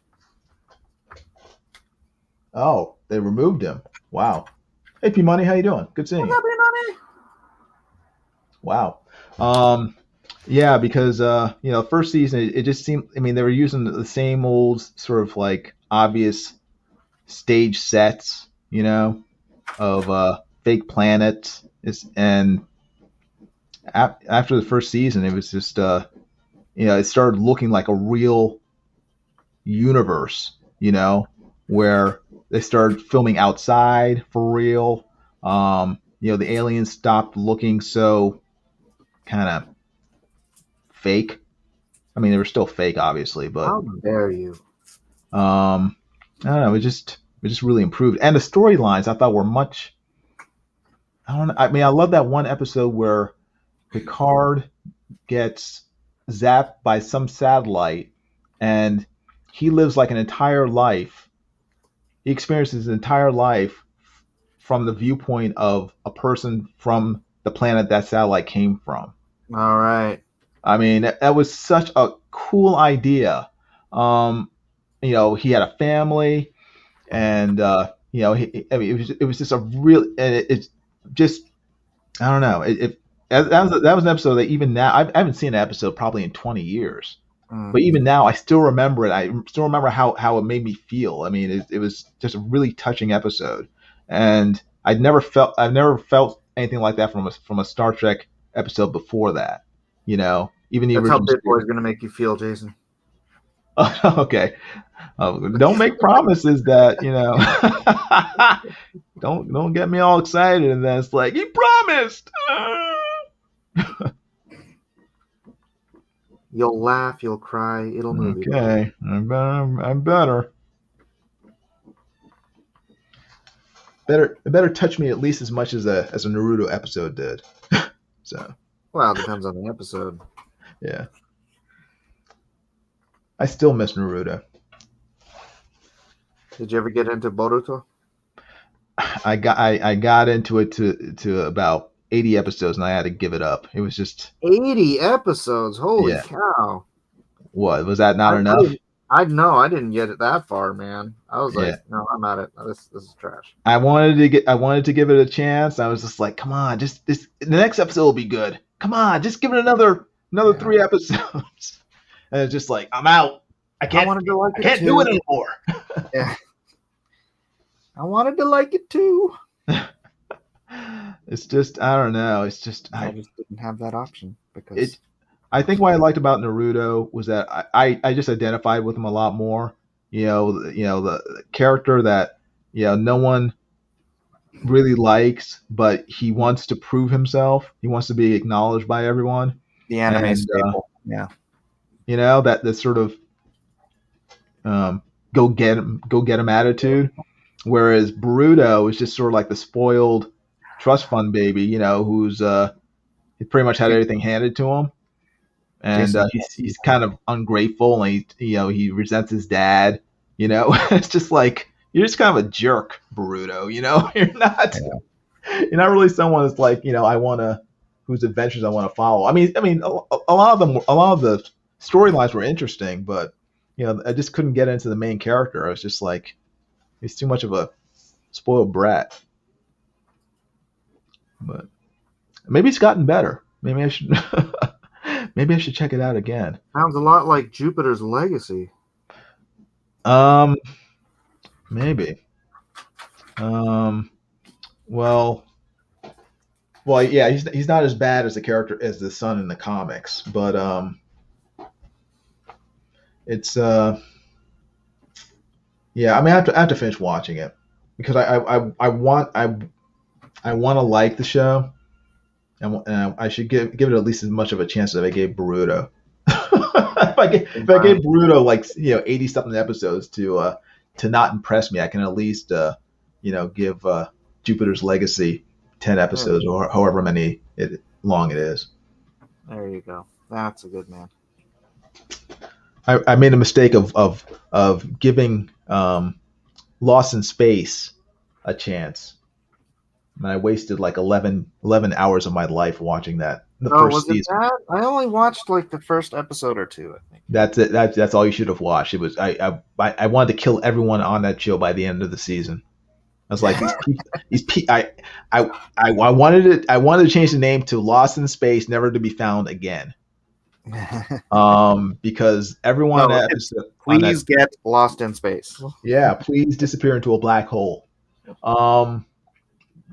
Oh, they removed him. Wow. Hey, P Money, how you doing? Good seeing you. Money? Wow. Yeah, because first season it just seemed. I mean, they were using the same old sort of like obvious stage sets, of fake planets. And after the first season, it was just it started looking like a real universe, where they started filming outside for real. The aliens stopped looking so kind of fake. I mean, they were still fake, obviously, but How dare you? I don't know. It just really improved, and the storylines I thought were much. I don't know. I mean, I love that one episode where Picard gets zapped by some satellite, and he lives like an entire life. He experiences his entire life from the viewpoint of a person from the planet that satellite came from. All right. I mean, that was such a cool idea. He had a family, and I mean, it was just a real, and it's just, I don't know. That was an episode that even now I haven't seen an episode probably in 20 years. But even now, I still remember it. I still remember how it made me feel. I mean, it was just a really touching episode, and I've never felt anything like that from a Star Trek episode before that. Even the That's how original. Big Boy is going to make you feel, Jason. Okay, don't make promises that don't get me all excited, and then it's like he promised. You'll laugh, you'll cry, it'll move you. Okay, I'm better. It better touch me at least as much as a Naruto episode did. So. Well, it depends on the episode. Yeah. I still miss Naruto. Did you ever get into Boruto? I got into it to about 80 episodes, and I had to give it up. It was just 80 episodes. Holy cow! What was that not enough? I didn't get it that far, man. I was like, no, I'm at it. This is trash. I wanted to give it a chance. I was just like, come on, just the next episode will be good. Come on, just give it another 3 episodes. And it's just like, I'm out. I can't do it anymore. Yeah. I wanted to like it too. It's just, I don't know. It's just I just didn't have that option because I think what I liked about Naruto was that I just identified with him a lot more. The character that no one really likes, but he wants to prove himself. He wants to be acknowledged by everyone. The anime staple, yeah. That sort of go get him attitude. Whereas Boruto is just sort of like the spoiled trust fund baby, who's he pretty much had everything handed to him, and he's kind of ungrateful, and he resents his dad. It's just like you're just kind of a jerk, Boruto. You're not really someone that's like, whose adventures I want to follow. I mean, a lot of the storylines were interesting, but I just couldn't get into the main character. I was just like, he's too much of a spoiled brat. But maybe it's gotten better. Maybe I should check it out again. Sounds a lot like Jupiter's Legacy. Maybe. Well, yeah, he's not as bad as the character as the son in the comics, but it's yeah. I mean, I have to finish watching it because I want to like the show, and I should give it at least as much of a chance as I gave Boruto. if I gave Boruto like 80 something episodes to not impress me, I can at least give Jupiter's Legacy 10 episodes or however many long it is. There you go. That's a good man. I made a mistake of giving Lost in Space a chance. And I wasted like 11 hours of my life watching that. The first season. That? I only watched like the first episode or two, I think. That's it. That's all you should have watched. It was I wanted to kill everyone on that show by the end of the season. I was like, I wanted to change the name to Lost in Space, Never to Be Found Again. Because everyone on that episode, please get lost in space. Yeah, please disappear into a black hole.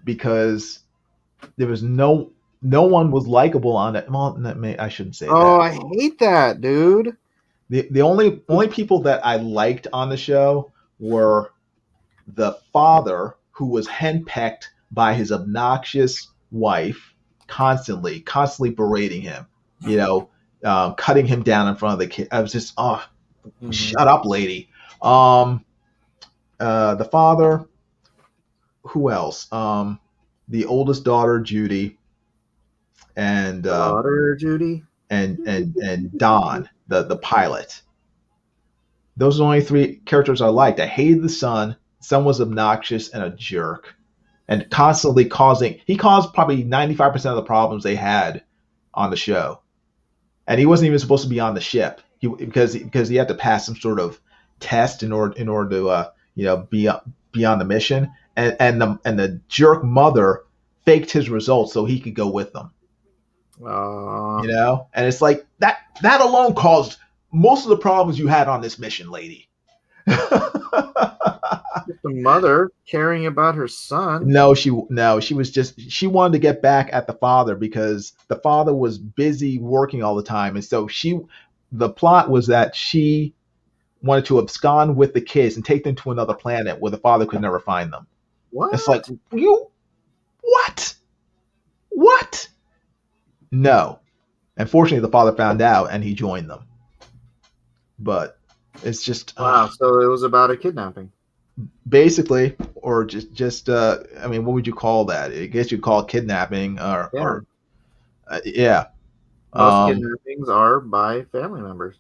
Because there was no one was likable on it. Well, I shouldn't say that. Oh, I hate that, dude. The only people that I liked on the show were the father, who was henpecked by his obnoxious wife, constantly berating him, cutting him down in front of the kid. I was just, shut up, lady. The father, who else? The oldest daughter, Judy, and and Don, the pilot. Those are the only three characters I liked. I hated the son. Son was obnoxious and a jerk, and constantly he caused probably 95% of the problems they had on the show. And he wasn't even supposed to be on the ship because he had to pass some sort of test in order to be on the mission. And the jerk mother faked his results so he could go with them. And it's like that alone caused most of the problems you had on this mission, lady. The mother caring about her son. No, she wanted to get back at the father because the father was busy working all the time, and so the plot was that she wanted to abscond with the kids and take them to another planet where the father could never find them. What? It's like, what? No. Unfortunately, the father found out and he joined them. But it's just wow. So it was about a kidnapping, basically, or just I mean, what would you call that? I guess you'd call it kidnapping, or yeah. Most kidnappings are by family members.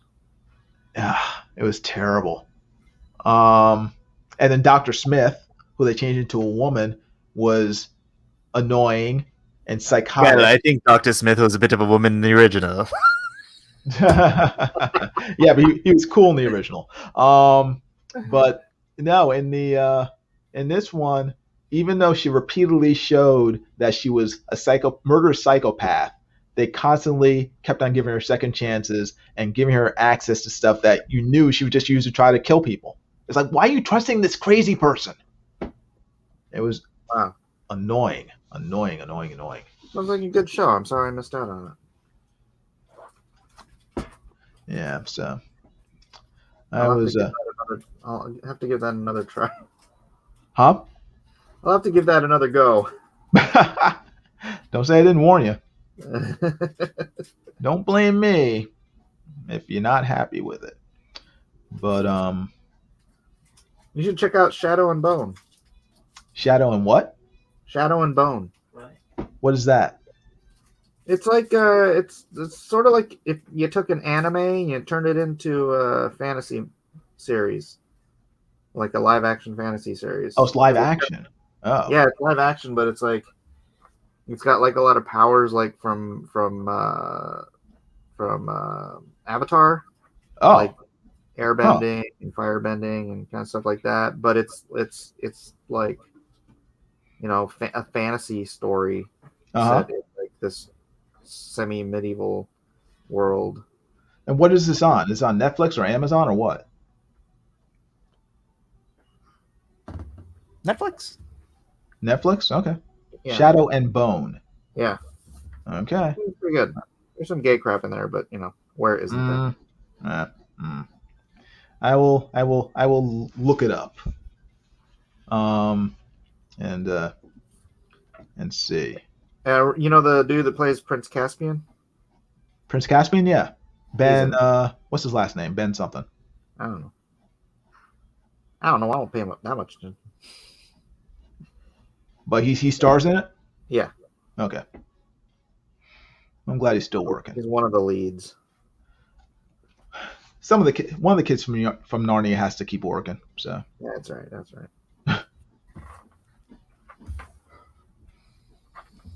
It was terrible. And then Dr. Smith, who they changed into a woman, was annoying and psychotic. Yeah, I think Dr. Smith was a bit of a woman in the original. Yeah, but he was cool in the original. But no, in this one, even though she repeatedly showed that she was a murderous psychopath, they constantly kept on giving her second chances and giving her access to stuff that you knew she would just use to try to kill people. It's like, why are you trusting this crazy person? It was annoying. Sounds like a good show. I'm sorry I missed out on it. Yeah, so I'll have to give that another try. Huh? I'll have to give that another go. Don't say I didn't warn you. Don't blame me if you're not happy with it. But you should check out Shadow and Bone. Shadow and what? Shadow and Bone. What is that? It's like it's sort of like if you took an anime and you turned it into a fantasy series. like a live action fantasy series. Oh, it's live action. Oh. Yeah, it's live action, but it's like it's got like a lot of powers like from Avatar, Oh. like airbending and firebending and kind of stuff like that. But it's like, you know, a fantasy story set in like this semi-medieval world. And what is this on? Is it on Netflix or Amazon or what? Netflix. Netflix? Okay. Yeah. Shadow and Bone. Yeah. Okay. It's pretty good. There's some gay crap in there, but you know, where isn't there? I will look it up. And see. You know the dude that plays Prince Caspian? Prince Caspian, yeah. Ben, what's his last name? Ben something. I don't know. I won't pay him that much. But he stars in it? Yeah. Okay. I'm glad he's still working. He's one of the leads. One of the kids from Narnia has to keep working. So. Yeah, that's right. That's right.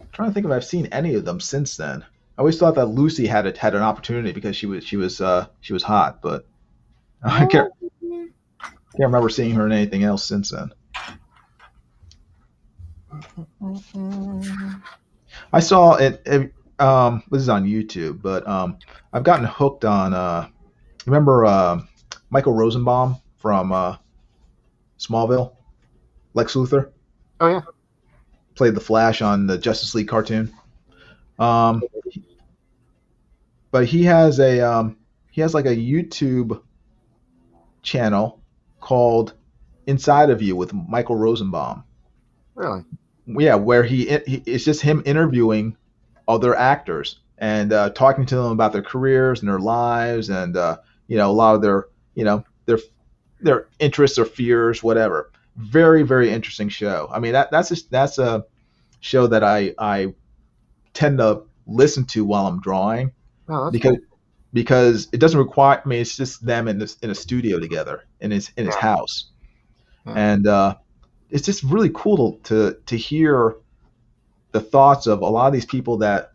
I'm trying to think if I've seen any of them since then. I always thought that Lucy had an opportunity because she was hot, but I can't remember seeing her in anything else since then. I saw it. This is on YouTube, but I've gotten hooked on. Remember Michael Rosenbaum from Smallville, Lex Luthor? Oh yeah, played the Flash on the Justice League cartoon. But he has like a YouTube channel called Inside of You with Michael Rosenbaum. Really? Yeah, where it's just him interviewing other actors and talking to them about their careers and their lives and a lot of their interests or fears, whatever. Very, very interesting show. I mean, that's a show that I tend to listen to while I'm drawing. Oh, that's because it doesn't require. I mean, it's just them in a studio together in his house, and it's just really cool to hear the thoughts of a lot of these people that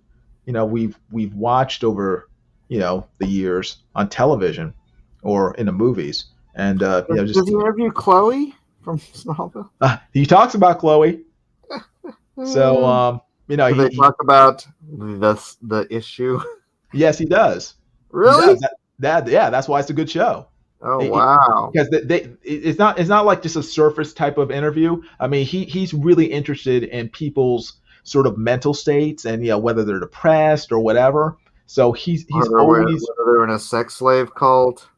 we've watched over the years on television or in the movies, and Does he interview Chloe from Smallville? He talks about Chloe. So do they talk about the issue? Yes, he does. Really? He does. That's why it's a good show. Oh wow! Because it's not like just a surface type of interview. I mean, he's really interested in people's sort of mental states and whether they're depressed or whatever. So he's always whether they're in a sex slave cult.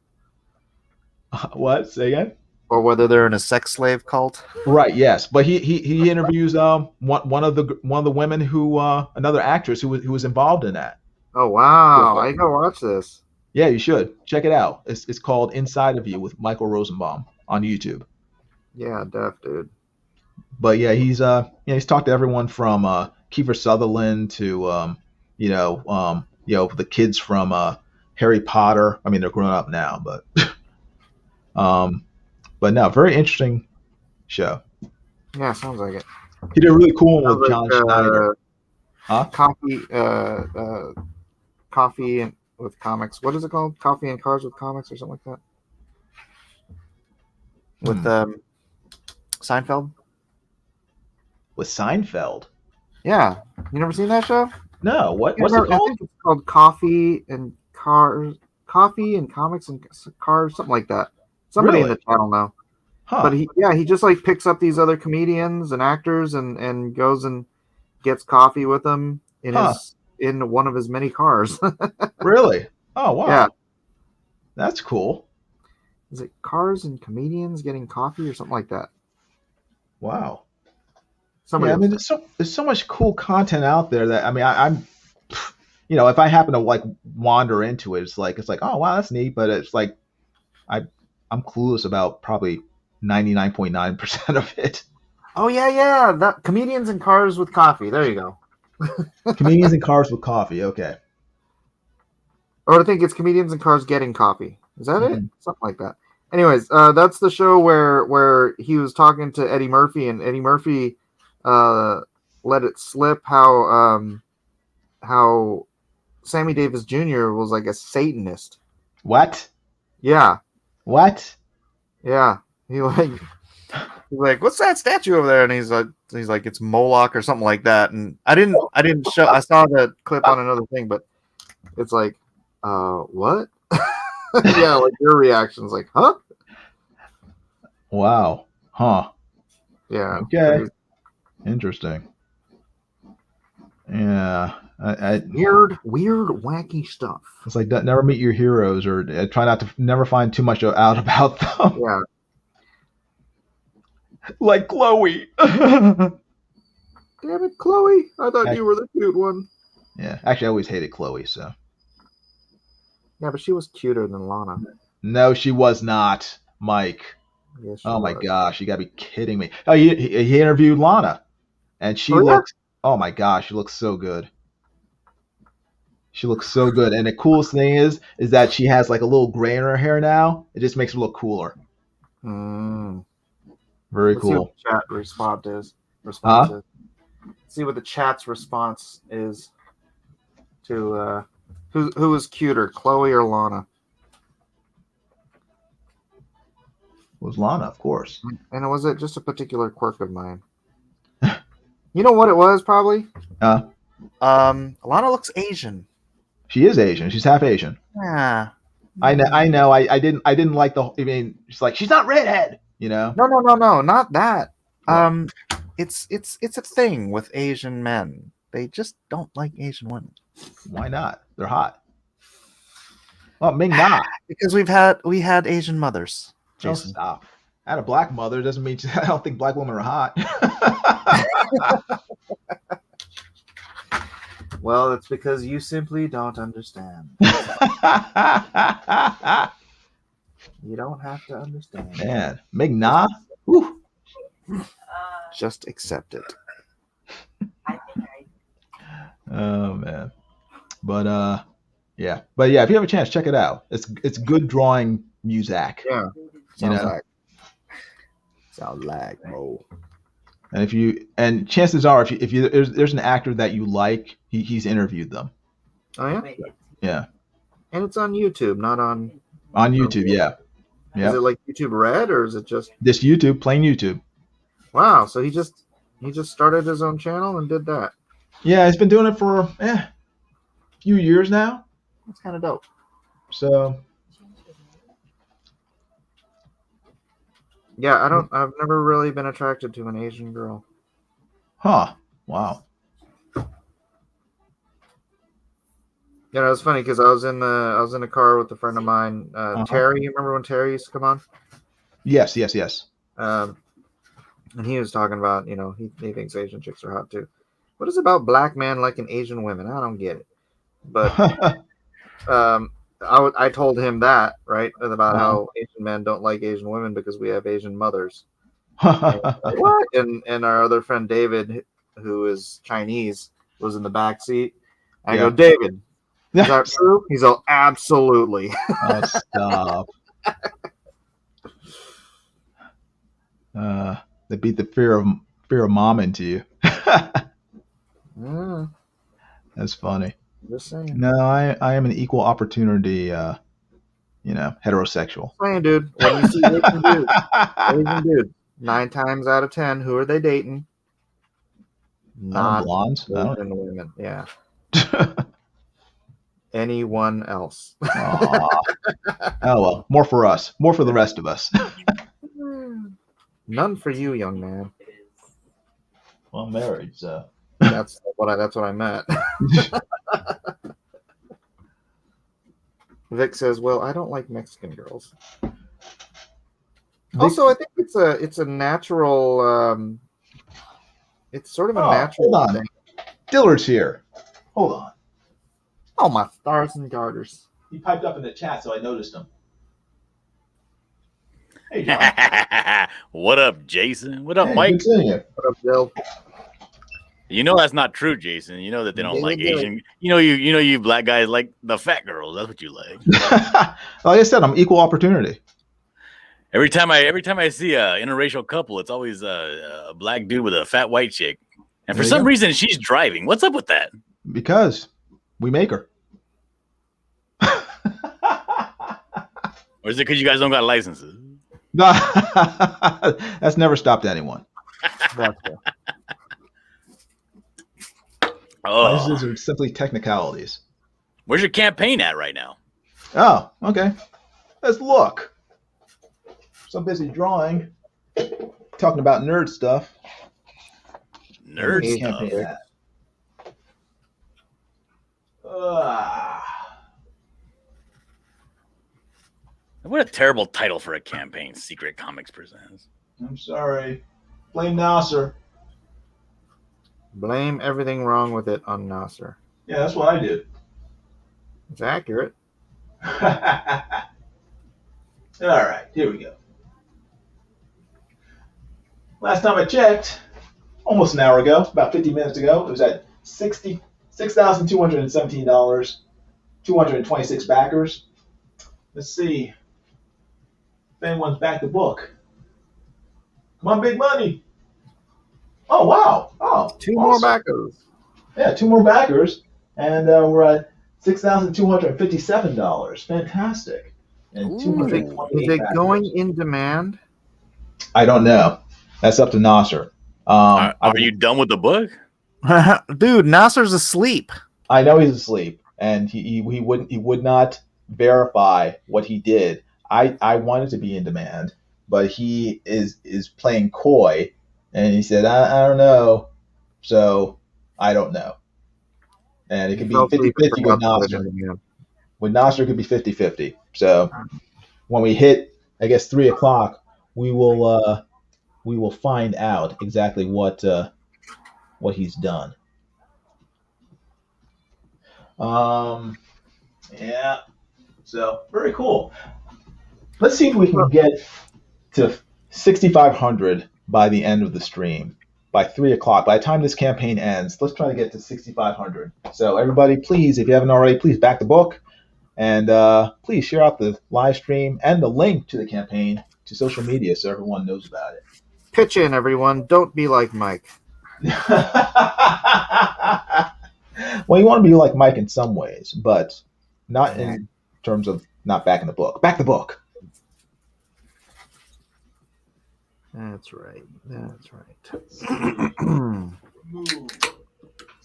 What? Say again? Or whether they're in a sex slave cult. Right. Yes, but he interviews one of the women who another actress who was involved in that. Oh wow! I gotta watch this. Yeah, you should check it out. It's called Inside of You with Michael Rosenbaum on YouTube. Yeah, def, dude. But yeah, he's talked to everyone from Kiefer Sutherland to the kids from Harry Potter. I mean, they're grown up now, but no, very interesting show. Yeah, sounds like it. He did a really cool one with John like, Schneider. Coffee and with comics. What is it called? Coffee and Cars with Comics or something like that. With Seinfeld. With Seinfeld. Yeah, you never seen that show? No. What's it I called? think it's called Coffee and Cars, Coffee and Comics and Cars, something like that. Somebody in the channel now. Huh. But he just like picks up these other comedians and actors and goes and gets coffee with them in one of his many cars. Really? Oh wow. Yeah. That's cool. Is it Cars and Comedians Getting Coffee or something like that? Wow. Somebody I mean, there's so much cool content out there that I'm if I happen to like wander into it, it's like oh wow, that's neat, but it's like I'm clueless about probably 99.9% of it. Oh yeah. That Comedians and Cars with Coffee. There you go. Comedians and Cars with Coffee. Okay. Or I think it's Comedians and Cars Getting Coffee. Is that it? Something like that. Anyways, that's the show where he was talking to Eddie Murphy, and Eddie Murphy let it slip how Sammy Davis Jr. was like a Satanist. What? Yeah, What? yeah. He's like, what's that statue over there? And he's like, it's Moloch or something like that. And I didn't show. I saw the clip on another thing, but it's like, what? Yeah, like your reaction's like, huh? Wow. Huh. Yeah. Okay. Interesting. Yeah. Weird, wacky stuff. It's like never meet your heroes, or try not to never find too much out about them. Yeah. Like Chloe. Damn it, Chloe! I thought you were the cute one. Yeah. Actually, I always hated Chloe. So. Yeah, but she was cuter than Lana. No, she was not, Mike. Yes, she Oh my was. gosh, you gotta be kidding me. Oh, he interviewed Lana, and she looks. Oh my gosh, she looks so good. She looks so good, and the coolest thing is that she has like a little gray in her hair now. It just makes her look cooler. Mm. Very Let's see cool. what the chat response is. See what the chat's response is to who is cuter, Chloe or Lana? It was Lana, of course. And was it just a particular quirk of mine? You know what it was, probably? Lana looks Asian. She is Asian. She's half Asian. Yeah. I know. I didn't like the. I mean, she's like, she's not redhead. You know? No, not that. It's a thing with Asian men. They just don't like Asian women. Why not? They're hot. Well, Ming Na. Because we had Asian mothers. Don't Jason. stop. I had a black mother doesn't mean I don't think black women are hot. Well, it's because you simply don't understand. You don't have to understand. Man, Ming Na. Whew. Just accept it. Oh man. But yeah. But yeah, if you have a chance, check it out. It's good drawing music. Yeah. Sounds like Mo. And chances are if you there's an actor that you like, he's interviewed them. Oh yeah? Yeah. And it's on YouTube, not on YouTube, yeah. Yeah. Is it like YouTube Red or is it just this YouTube, plain YouTube? Wow, so he just started his own channel and did that. Yeah, he's been doing it for a few years now. That's kind of dope. So yeah, I've never really been attracted to an Asian girl. Huh. Wow. Yeah, it was funny because I was in a car with a friend of mine, Terry. You remember when Terry used to come on? Yes. And he was talking about, he thinks Asian chicks are hot too. What is it about black men liking Asian women? I don't get it. But I told him that, right, about how Asian men don't like Asian women because we have Asian mothers. What? And our other friend David, who is Chinese, was in the back seat. I go, David, is that true? He's all, absolutely. Oh, stop. They beat the fear of mom into you. That's funny. Just saying. No, I am an equal opportunity, heterosexual. Saying, dude. When you see Asian dude, 9 times out of 10, who are they dating? Not blondes. Asian women. Yeah. Anyone else? Oh well, more for us, more for the rest of us. None for you, young man. Well, I'm married, so that's what I meant. Vic says, "Well, I don't like Mexican girls." Also, I think it's a natural. It's sort of a natural hold on. thing. Dillard's here. Hold on. Oh, my stars and garters. He piped up in the chat, so I noticed him. Hey, John. What up, Jason? What up, Mike? Good seeing you. What up, Bill? You know that's not true, Jason. You know that they don't like Asian. You black guys like the fat girls. That's what you like. Like I said, I'm equal opportunity. Every time I see a interracial couple, it's always a black dude with a fat white chick, and for There you some go. reason she's driving. What's up with that? Because we make her. Or is it because you guys don't got licenses? No, that's never stopped anyone. Oh, Licenses are simply technicalities. where's your campaign at right now? Oh, okay. Let's look. So busy drawing, talking about nerd stuff. Nerd Where's the stuff. campaign at? What a terrible title for a campaign. Secret Comics presents. I'm sorry. Blame Nasser. Blame everything wrong with it on Nasser. Yeah, that's what I did. It's accurate. All right, here we go. Last time I checked, almost an hour ago, about 50 minutes ago, it was at $66,217, 226 backers. Let's see if anyone's backed the book. Come on, big money. Oh, wow. Oh, Two more awesome. backers. Yeah, 2 more backers. And we're at $6,257. Fantastic. And Ooh. 228 Is it backers. going in demand? I don't know. That's up to Nasser. Are you done with the book? Dude, Nasser's asleep. I know he's asleep, and he would not verify what he did. I wanted to be in demand, but he is playing coy, and he said I don't know, so I don't know. And it could be 50-50 with Nasser. With Nasser, it could be 50-50. So when we hit, I guess 3 o'clock, we will find out exactly what he's done. Yeah. So very cool. Let's see if we can get to 6,500 by the end of the stream. By 3 o'clock. By the time this campaign ends, let's try to get to 6,500. So everybody, please, if you haven't already, please back the book, and please share out the live stream and the link to the campaign to social media so everyone knows about it. Pitch in, everyone. Don't be like Mike. Well, you want to be like Mike in some ways, but not in terms of not backing the book. Back the book. That's right. That's right.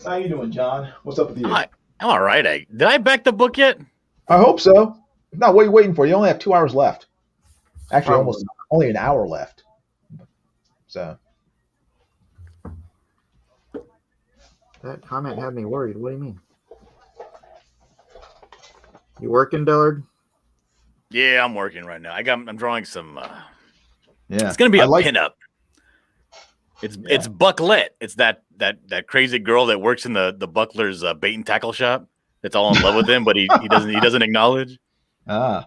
How you doing, John? What's up with you? I'm all right. Did I back the book yet? I hope so. No, what are you waiting for? You only have 2 hours left. Actually, only an hour left. So That comment had me worried. What do you mean? You working, Dillard? Yeah, I'm working right now. I'm drawing some. yeah, It's gonna be a pinup. It's Bucklet. It's that crazy girl that works in the Buckler's bait and tackle shop. That's all in love with him, but he doesn't acknowledge. So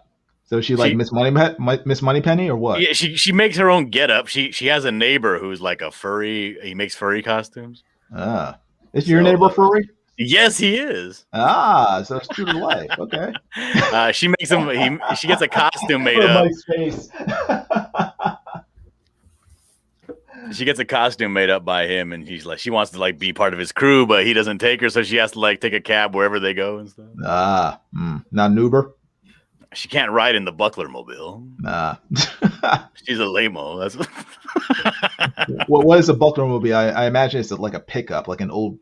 she Miss Moneypenny or what? Yeah, she makes her own getup. She has a neighbor who's like a furry. He makes furry costumes. Is your neighbor furry? Yes, he is. So it's true to life. Okay. She makes him. She gets a costume made up. Mike's face. She gets a costume made up by him, and she wants to be part of his crew, but he doesn't take her, so she has to take a cab wherever they go and stuff. Not an Uber. She can't ride in the Buckler mobile. She's a lame-o. That's what is a Buckler mobile? I imagine it's like a pickup, like an old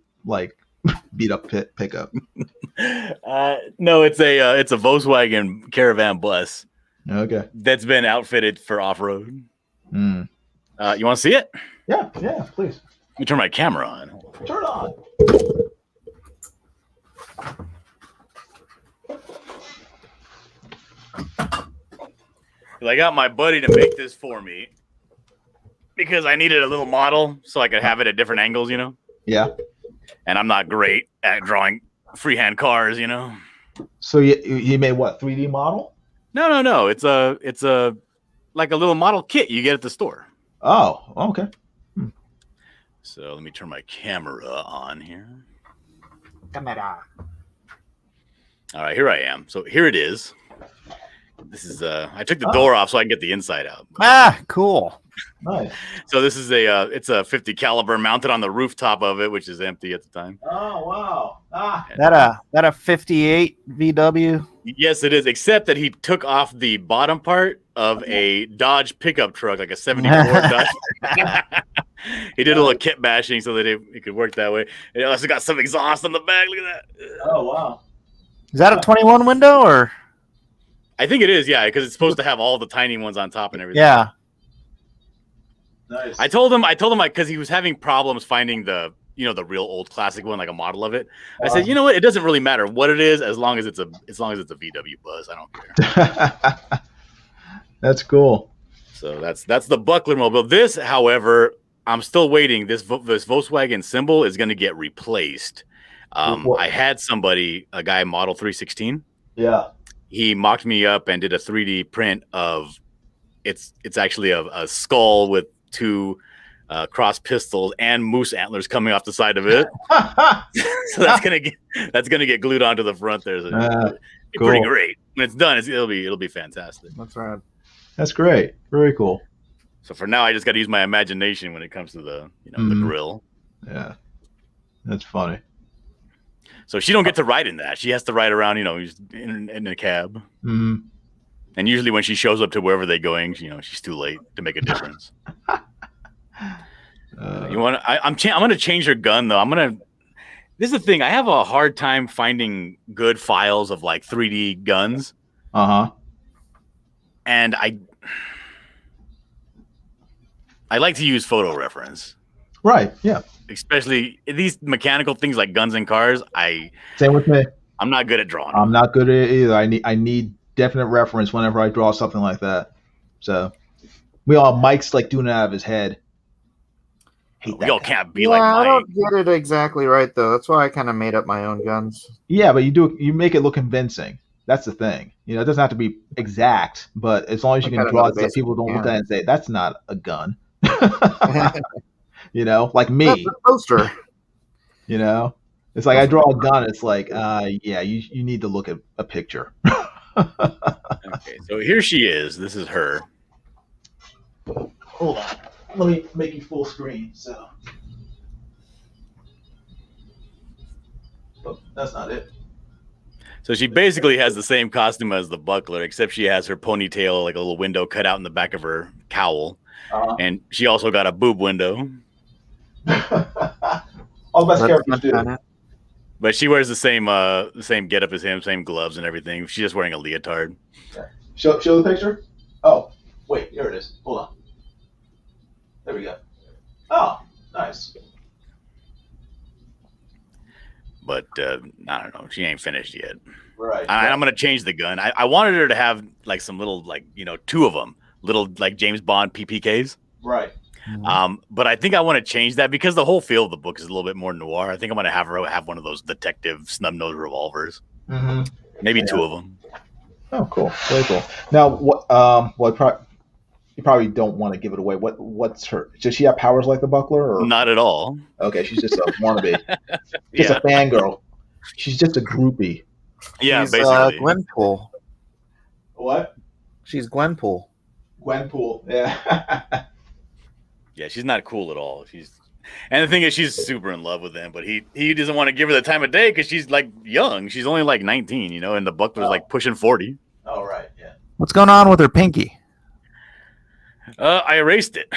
beat up pickup. No, it's a Volkswagen Caravan bus. Okay. That's been outfitted for off-road. You want to see it? Yeah, please. Let me turn my camera on. Turn on. I got my buddy to make this for me because I needed a little model so I could have it at different angles, Yeah. And I'm not great at drawing freehand cars, So you made what, 3D model? No. It's a like a little model kit you get at the store. Oh, okay. So let me turn my camera on here. Camera. All right, here I am. So here it is. this is I took the door off so I can get the inside out. Ah, cool. Nice. So this is it's a 50 caliber mounted on the rooftop of it, which is empty at the time. Oh wow. That a 58 VW? Yes, it is, except that he took off the bottom part of a Dodge pickup truck, like a 74 Dodge. He did a little kit bashing so that it could work that way. It also got some exhaust on the back. Look at that. Oh wow. Is that a 21 window or? I think it is, yeah, because it's supposed to have all the tiny ones on top and everything. Yeah. Nice. I told him because he was having problems finding the real old classic one, like a model of it. I said, you know what? It doesn't really matter what it is as long as it's a VW Buzz. I don't care. That's cool. So that's the Buckler mobile. This, however, I'm still waiting. This Volkswagen symbol is going to get replaced. I had a guy model 316. Yeah. He mocked me up and did a 3D print of it's actually a skull with two cross pistols and moose antlers coming off the side of it. So that's gonna get glued onto the front there. So it'll be pretty great when it's done. It'll be fantastic. That's right. That's great. Very cool. So for now, I just got to use my imagination when it comes to the the grill. Yeah, that's funny. So she don't get to ride in that. She has to ride around, in a cab. Mm-hmm. And usually when she shows up to wherever they're going, she's too late to make a difference. I'm going to change her gun though. This is the thing. I have a hard time finding good files of like 3D guns. And I like to use photo reference. Right. Yeah. Especially these mechanical things like guns and cars. Same with me. I'm not good at drawing. I'm not good at it either. I need definite reference whenever I draw something like that. So Mike's like doing it out of his head. We all can't be Yeah, like I Mike. don't get it exactly right though. That's why I kind of made up my own guns. Yeah, but you make it look convincing. That's the thing. It doesn't have to be exact, but as long as you can draw it so people don't look at it and say, that's not a gun. Like me. That's a poster. It's like I draw a gun. It's like, yeah, you need to look at a picture. Okay, so here she is. This is her. Hold on. Let me make you full screen. So, but that's not it. So she basically has the same costume as the Buckler, except she has her ponytail, like a little window cut out in the back of her cowl. And she also got a boob window. All the best characters do. But she wears the same getup as him, same gloves and everything. She's just wearing a leotard. Okay. Show the picture. Oh, wait, here it is. Hold on. There we go. Oh, nice. But I don't know. She ain't finished yet. Right. I'm gonna change the gun. I wanted her to have like some little two of them, little like James Bond PPKs. Right. But I think I want to change that because the whole feel of the book is a little bit more noir. I think I'm gonna have her have one of those detective snub nose revolvers. Mm-hmm. Maybe two of them. Oh, cool. Very cool. Now, what? You probably don't want to give it away. What's her? Does she have powers like the Buckler? Or? Not at all. Okay, she's just a wannabe. Just a fangirl. She's just a groupie. Yeah, She's, basically. Gwenpool. What? She's Gwenpool. Gwenpool. Yeah. Yeah, she's not cool at all. And the thing is, she's super in love with him, but he doesn't want to give her the time of day because she's like young. She's only like 19, and the Buckler's like pushing 40. Oh, right. Yeah. What's going on with her pinky? I erased it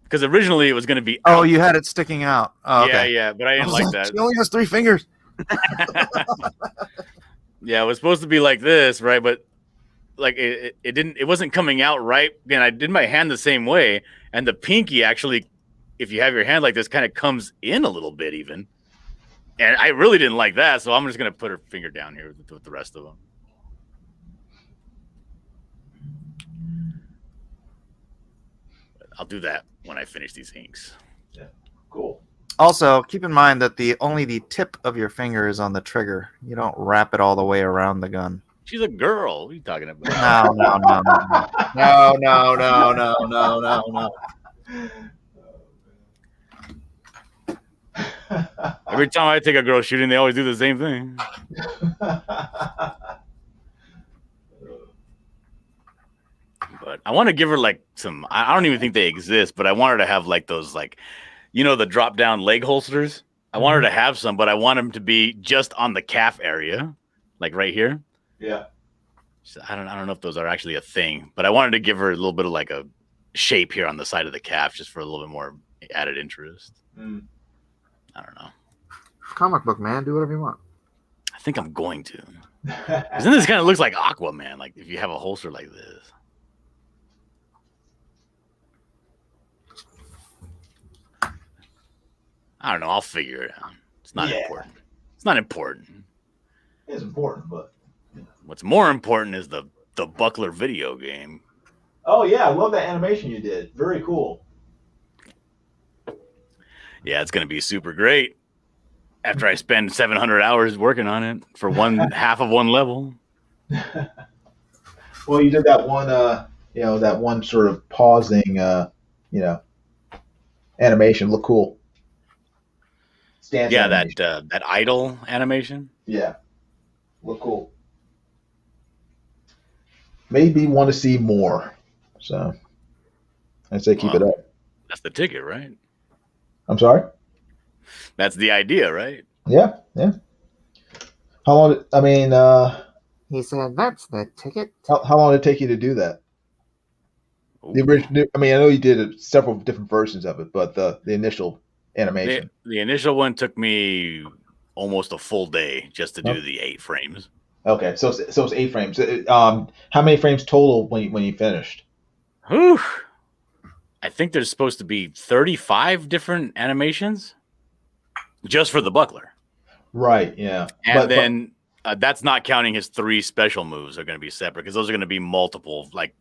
because originally it was going to be. Oh, you had it sticking out. Oh, okay. Yeah, but I didn't like that. She only has 3 fingers. Yeah, it was supposed to be like this, right? But like it didn't. It wasn't coming out right. And I did my hand the same way, and the pinky actually, if you have your hand like this, kind of comes in a little bit even. And I really didn't like that, so I'm just going to put her finger down here with the rest of them. I'll do that when I finish these inks. Yeah, cool. Also, keep in mind that only the tip of your finger is on the trigger. You don't wrap it all the way around the gun. She's a girl. What are you talking about? No. Every time I take a girl shooting, they always do the same thing. But I want to give her like some. I don't even think they exist, but I want her to have like those like, the drop down leg holsters. I want her to have some, but I want them to be just on the calf area, like right here. Yeah. So I don't know if those are actually a thing, but I wanted to give her a little bit of like a shape here on the side of the calf, just for a little bit more added interest. I don't know. Comic book, man. Do whatever you want. I think I'm going to. Because then this kind of looks like Aquaman, like if you have a holster like this. I don't know. I'll figure it out. It's not important. It's not important. It's important, but What's more important is the Buckler video game. oh yeah, I love that animation you did. Very cool. Yeah, it's going to be super great after I spend 700 hours working on it for one half of one level. Well, you did that one, that one sort of pausing, animation. Look cool. Stance Yeah, animation. that idle animation. Yeah, look cool. Maybe want to see more. So I'd say keep it up. That's the ticket, right? I'm sorry? That's the idea, right? Yeah. How long? He said, "That's the ticket." How long did it take you to do that? The original. I know you did several different versions of it, but the initial animation. The initial one took me almost a full day just to do the 8 frames. Okay, so it's 8 frames. How many frames total when you finished? Whew. I think there's supposed to be 35 different animations just for the Buckler. Right, yeah. And that's not counting his 3 special moves are going to be separate, because those are going to be multiple, like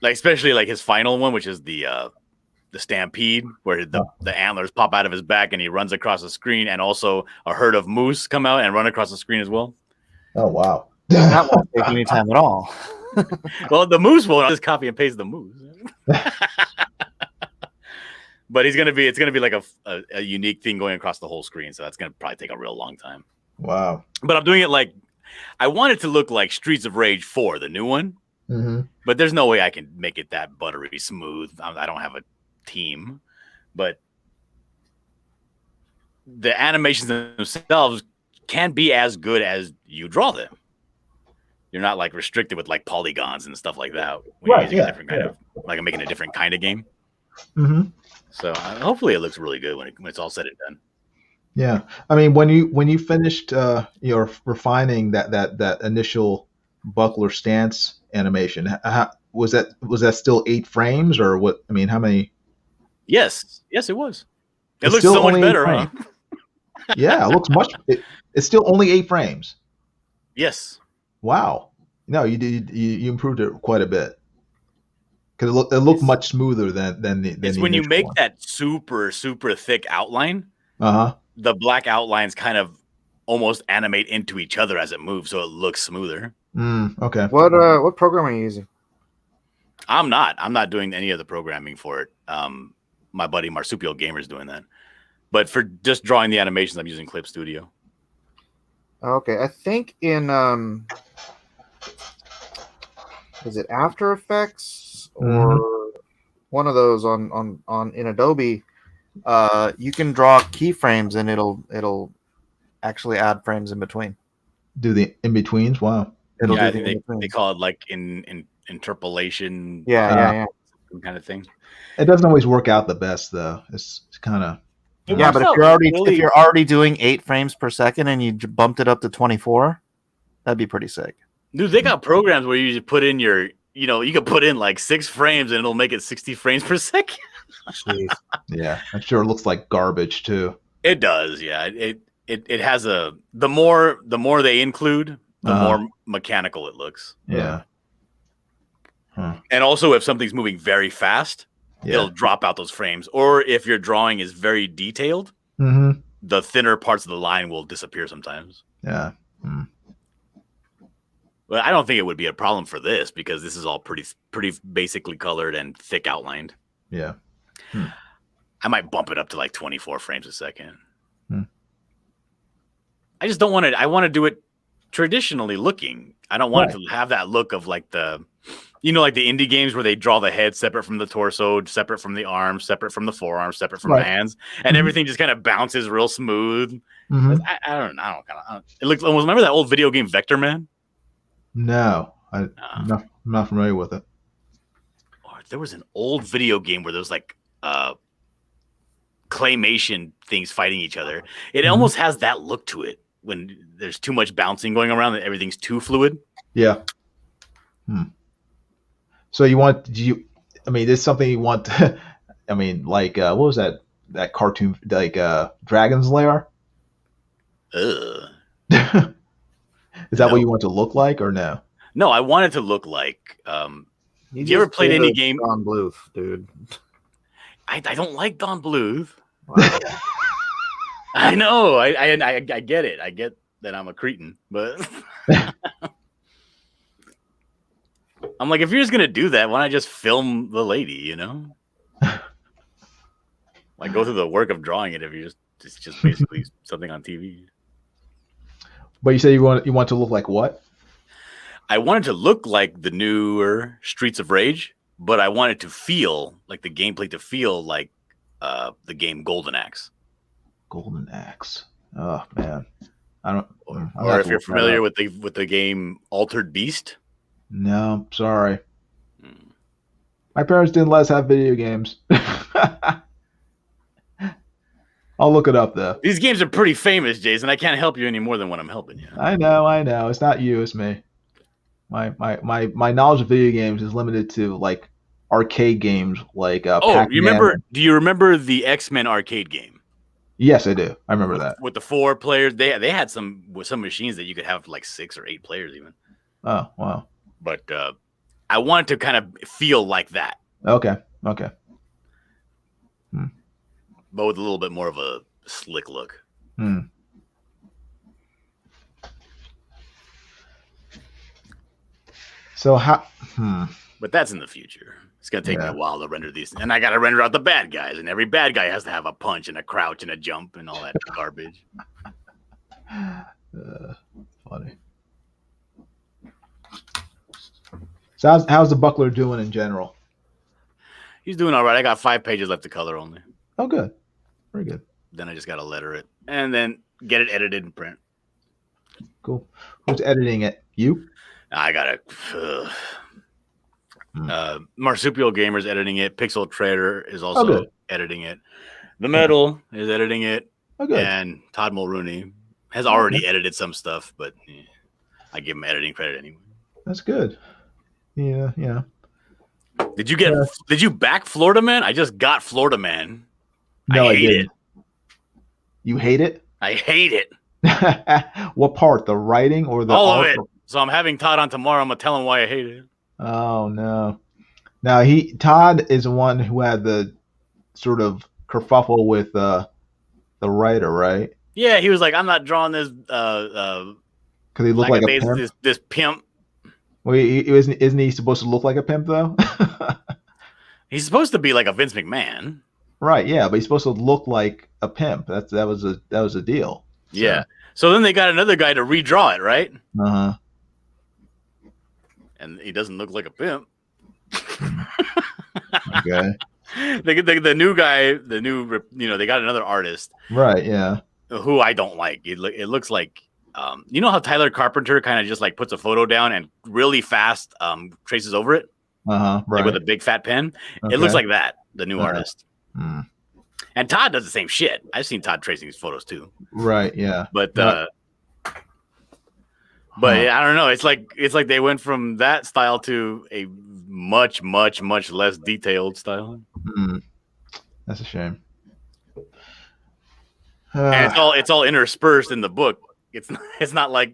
especially like his final one, which is the stampede, where the antlers pop out of his back and he runs across the screen, and also a herd of moose come out and run across the screen as well. Oh, wow. That won't take any time at all. Well, the moose will just copy and paste the moose. But it's gonna be like a unique thing going across the whole screen, so that's gonna probably take a real long time. Wow. But I'm doing it like I want it to look like Streets of Rage 4, the new one. But there's no way I can make it that buttery smooth. I don't have a team, but the animations themselves can be as good as you draw them. You're not like restricted with like polygons and stuff like that. When Right, you're using yeah, a different kind of, like I'm making a different kind of game. Mm-hmm. So hopefully it looks really good when it's all said and done. Yeah, when you finished your refining that initial buckler stance animation, was that still 8 frames or what? How many? Yes, it was. It It's looks still so much only 8 better, huh? frames. Yeah, it looks much. It's still only 8 frames. Yes. Wow. No, you improved it quite a bit. Because it looked much smoother than the. It's the when you initial make one. that super, super thick outline, Uh-huh. the black outlines kind of almost animate into each other as it moves, so it looks smoother. Okay. What program are you using? I'm not doing any of the programming for it. My buddy Marsupial Gamer is doing that. But for just drawing the animations, I'm using Clip Studio. Okay, I think in is it After Effects or one of those on in Adobe? You can draw keyframes and it'll actually add frames in between. Do the in betweens? Wow. I think they call it like in interpolation. Yeah. Kind of thing. It doesn't always work out the best though. It's kind of. Yeah, but if you're already doing 8 frames per second and you bumped it up to 24, that'd be pretty sick. Dude, they got programs where you just put in you can put in like 6 frames and it'll make it 60 frames per second. Jeez. Yeah, I'm sure it looks like garbage too. It does, yeah. It has the more they include, the more mechanical it looks. Yeah. And also, if something's moving very fast, it'll drop out those frames. Or if your drawing is very detailed, the thinner parts of the line will disappear sometimes. Yeah. But I don't think it would be a problem for this because this is all pretty basically colored and thick outlined. Yeah. I might bump it up to like 24 frames a second. I just don't want it. I want to do it traditionally looking. I don't want it to have that look of like the You know, like the indie games where they draw the head separate from the torso, separate from the arms, separate from the forearms, separate from the Right. hands, and everything just kind of bounces real smooth. Mhm. I don't it looks almost. Remember that old video game Vector Man? No, I'm not familiar with it. Or there was an old video game where there was like claymation things fighting each other. It almost has that look to it when there's too much bouncing going around and everything's too fluid. Yeah. So I mean, this is something you want to, I mean, like, what was that cartoon, like, Dragon's Lair? Ugh. Is that what you want to look like or no? No, I want it to look like. You ever played any game? Don Bluth, dude. I don't like Don Bluth. Wow. I know. I get it. I get that I'm a cretin, but I'm like, if you're just gonna do that, why not just film the lady? You know, like go through the work of drawing it. If you it's just basically something on TV. But you say you want to look like what? I wanted to look like the newer Streets of Rage, but I wanted to feel like the gameplay to feel like the game Golden Axe. Golden Axe. Oh man, Or if you're familiar with the game Altered Beast. No, sorry. My parents didn't let us have video games. I'll look it up though. These games are pretty famous, Jason. I can't help you any more than when I'm helping you. I know. It's not you, it's me. My knowledge of video games is limited to like arcade games, like Pac-Man. You remember? Do you remember the X-Men arcade game? Yes, I do. I remember that. With the 4 players, they had some machines that you could have like 6 or 8 players even. Oh wow. But I wanted to kind of feel like that. Okay. But with a little bit more of a slick look. So how? But that's in the future. It's gonna take me a while to render these, and I gotta render out the bad guys, and every bad guy has to have a punch and a crouch and a jump and all that garbage. Funny. So how's the Buckler doing in general? He's doing all right. I got 5 pages left to color only. Oh, good. Very good. Then I just gotta letter it and then get it edited and print. Cool. Who's editing it? You? I gotta. Marsupial Gamer's editing it. Pixel Trader is also editing it. The Metal is editing it. Oh, good. And Todd Mulrooney has already edited some stuff, but I give him editing credit anyway. That's good. Yeah. Did you back Florida Man? I just got Florida Man. No, I hate it. You hate it? I hate it. What part? The writing or the all art? of it? So I'm having Todd on tomorrow. I'm gonna tell him why I hate it. Oh no. Now Todd is the one who had the sort of kerfuffle with the writer, right? Yeah, he was like, I'm not drawing this Because he looked like a pimp. This pimp. Well, isn't he supposed to look like a pimp though? He's supposed to be like a Vince McMahon. Right, yeah, but he's supposed to look like a pimp. That was a deal. So. Yeah. So then they got another guy to redraw it, right? Uh-huh. And he doesn't look like a pimp. Okay. The new guy, they got another artist. Right, yeah. Who I don't like. It looks like, you know how Tyler Carpenter kind of just like puts a photo down and really fast traces over it? Uh-huh, right. Like with a big fat pen. Okay. It looks like that, the new artist. Mm. And Todd does the same shit. I've seen Todd tracing his photos too. Right, yeah. But I don't know. It's like they went from that style to a much, much, much less detailed style. Mm. That's a shame. And it's all interspersed in the book. It's not like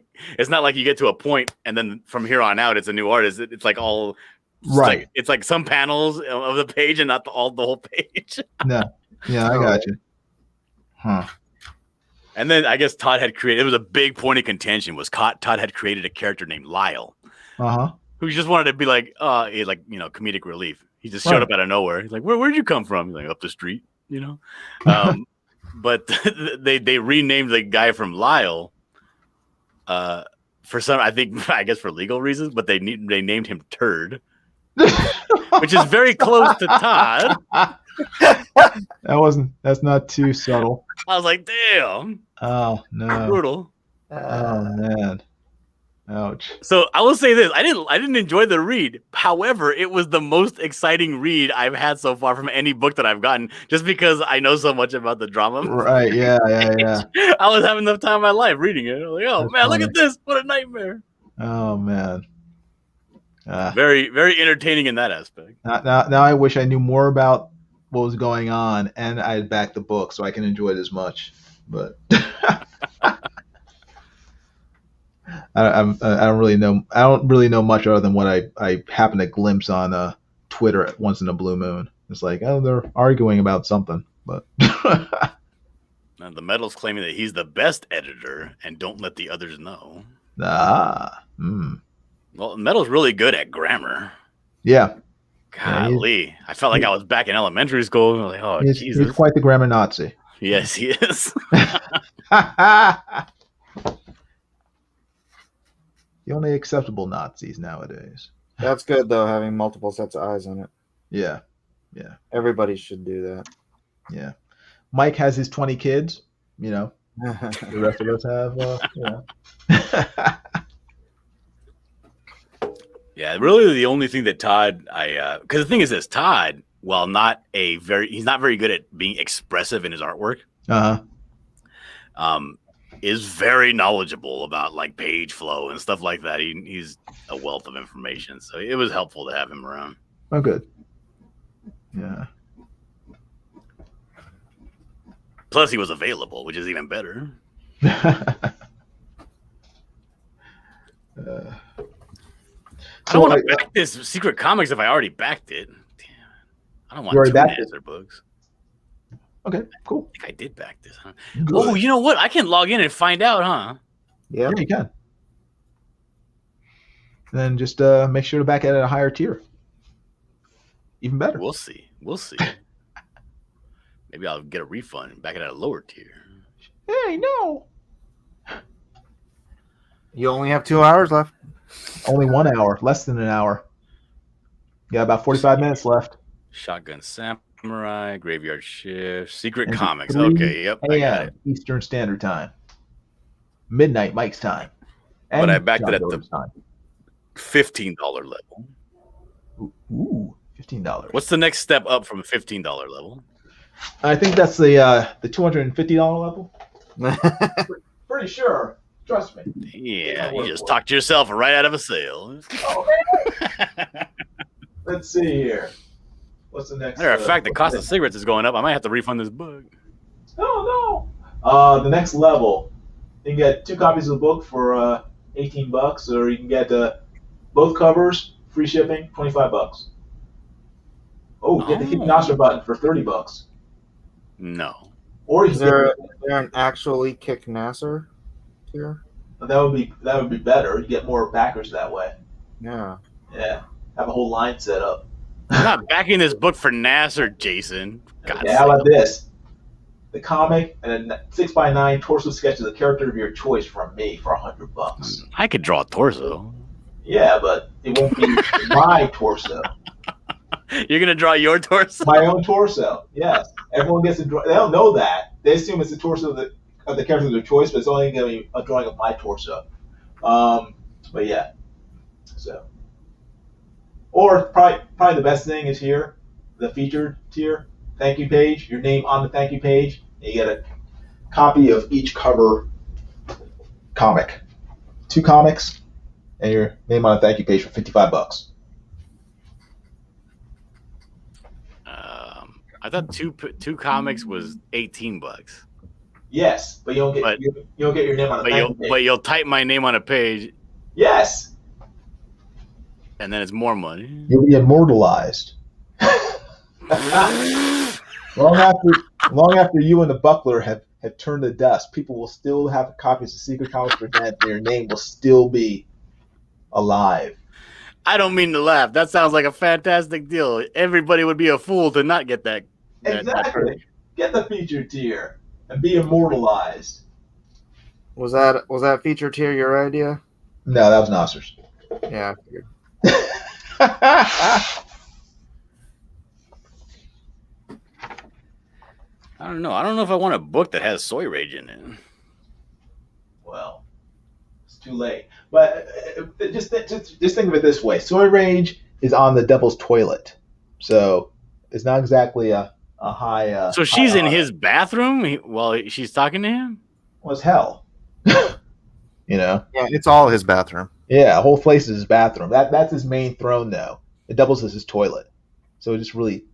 you get to a point and then from here on out it's a new artist. It's like all right. It's like some panels of the page and not the whole page. No. Yeah, I got you. Huh. And then I guess Todd had created. It was a big point of contention. Todd had created a character named Lyle, who just wanted to be like, comedic relief. He just showed up out of nowhere. He's like, where'd you come from? He's like, up the street, But they renamed the guy from Lyle, for some, I guess for legal reasons. But they named him Turd. which is very close to Todd. That's not too subtle. I was like, damn, Oh no. brutal. Oh man. Ouch. So I will say this: I didn't enjoy the read. However, it was the most exciting read I've had so far from any book that I've gotten, just because I know so much about the drama. Right, yeah. I was having enough time in my life reading it. I was like, oh That's man, funny. look at this! What a nightmare! Oh man. Very, very entertaining in that aspect. Now I wish I knew more about what was going on and I had backed the book so I can enjoy it as much. But I don't really know much other than what I happened to glimpse on Twitter once in a blue moon. It's like, oh, they're arguing about something, but And the Metal's claiming that he's the best editor and don't let the others know. Well, Metal's really good at grammar. Yeah. Golly, I felt like I was back in elementary school. Like, oh, Jesus. He's quite the grammar Nazi. Yes, he is. The only acceptable Nazis nowadays. That's good though, having multiple sets of eyes on it. Yeah. Everybody should do that. Yeah. Mike has his 20 kids, you know. The rest of us have, Yeah, really the only thing that Todd, because the thing is this, Todd, while he's not very good at being expressive in his artwork. Is very knowledgeable about like page flow and stuff like that. He's a wealth of information, so it was helpful to have him around. Oh, good. Yeah. Plus, he was available, which is even better. I don't want to back this Secret Comics if I already backed it. Damn. I don't want two answer books. Okay, cool. I think I did back this, huh? Good. Oh, you know what? I can log in and find out, huh? Yeah, you can. Then just make sure to back it at a higher tier. Even better. We'll see. Maybe I'll get a refund and back it at a lower tier. Hey, no. You only have 2 hours left. Only 1 hour, less than an hour. You got about 45 minutes left. Shotgun Samurai, Graveyard Shift, Secret Comics. Okay, yep, I got it. Eastern Standard Time. Midnight Mike's time. But I backed it at the time. $15 level. Ooh, $15. What's the next step up from $15 level? I think that's the $250 level. Pretty sure. Trust me. Yeah, you just talked yourself right out of a sale. Oh, man. Let's see here. What's the next? Matter of fact, the cost of cigarettes is going up. I might have to refund this book. No. The next level, you can get 2 copies of the book for $18, or you can get both covers, free shipping, $25. Oh, get the Hidden Nostra button for $30. No. Or you Is can there an actually Kick Nasser here? that would be better. You get more backers that way. Yeah. Yeah, have a whole line set up. I'm not backing this book for Nasser, Jason. Yeah, how about this? The comic and a 6x9 torso sketch of the character of your choice from me for $100. I could draw a torso. Yeah, but it won't be my torso. You're gonna draw your torso? My own torso. Yes, everyone gets to draw. They don't know that. They assume it's the torso of the character of their choice, but it's only going to be a drawing of my torso. But yeah, so. Or probably the best thing is here, the featured tier, thank you page, your name on the thank you page, and you get a copy of each cover comic. 2 comics, and your name on the thank you page for $55. I thought two comics was $18. Yes, but you don't get you don't get your name on the thank you page. But you'll type my name on a page. Yes. And then it's more money. You'll be immortalized. long after you and the Buckler have turned to dust, people will still have copies of Secret Comics Present, and your name will still be alive. I don't mean to laugh. That sounds like a fantastic deal. Everybody would be a fool to not get that. Exactly. Get the featured tier and be immortalized. Was that feature tier your idea? No, that was Nasser's. Yeah, I figured. I don't know. I don't know if I want a book that has soy rage in it. Well, it's too late. But just think of it this way: soy rage is on the devil's toilet, so it's not exactly a high. So she's high in honor. his bathroom while she's talking to him. Well, it's hell. You know. Yeah, it's all his bathroom. Yeah, the whole place is his bathroom. That's his main throne, though. The devil's is his toilet, so it just really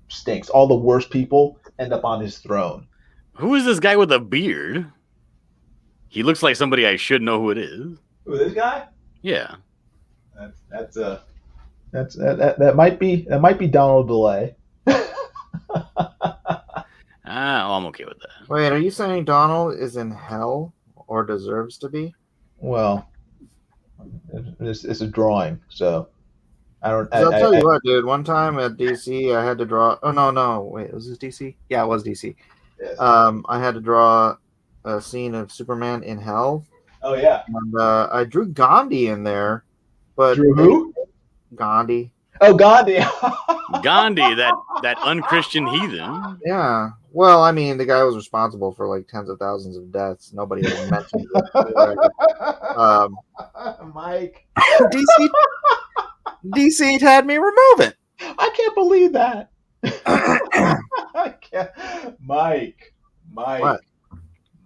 stinks. All the worst people end up on his throne. Who is this guy with a beard? He looks like somebody I should know who it is. Who, this guy? Yeah. That might be Donald DeLay. I'm okay with that. Wait, are you saying Donald is in hell or deserves to be? Well, it's a drawing, so I don't. 'Cause I'll tell you what, dude. One time at DC, I had to draw. Oh no! Wait, was this DC? Yeah, it was DC. Yes. I had to draw a scene of Superman in hell, Oh yeah. and I drew Gandhi in there. But Drew who? Gandhi. Oh, Gandhi. Gandhi, that unchristian heathen. Yeah. Well, I mean, the guy was responsible for like tens of thousands of deaths. Nobody ever mentioned it. Mike. DC had me remove it. I can't believe that. I can't. Mike. What?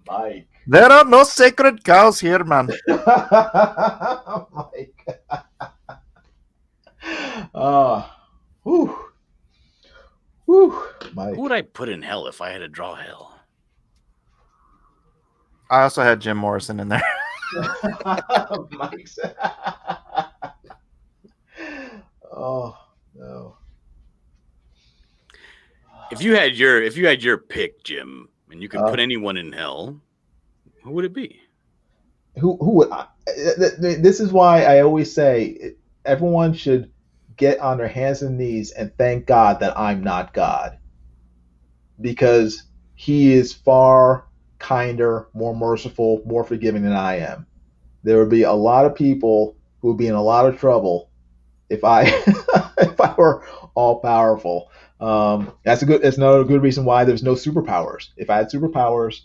Mike. There are no sacred cows here, man. Mike. Whew. Mike. Who would I put in hell if I had to draw hell? I also had Jim Morrison in there. Mike's. Oh no. If you had your pick, Jim, and you could put anyone in hell, who would it be? Who would? This is why I always say everyone should get on their hands and knees and thank God that I'm not God, because He is far kinder, more merciful, more forgiving than I am. There would be a lot of people who would be in a lot of trouble if I if I were all powerful. That's another good reason why there's no superpowers. If I had superpowers,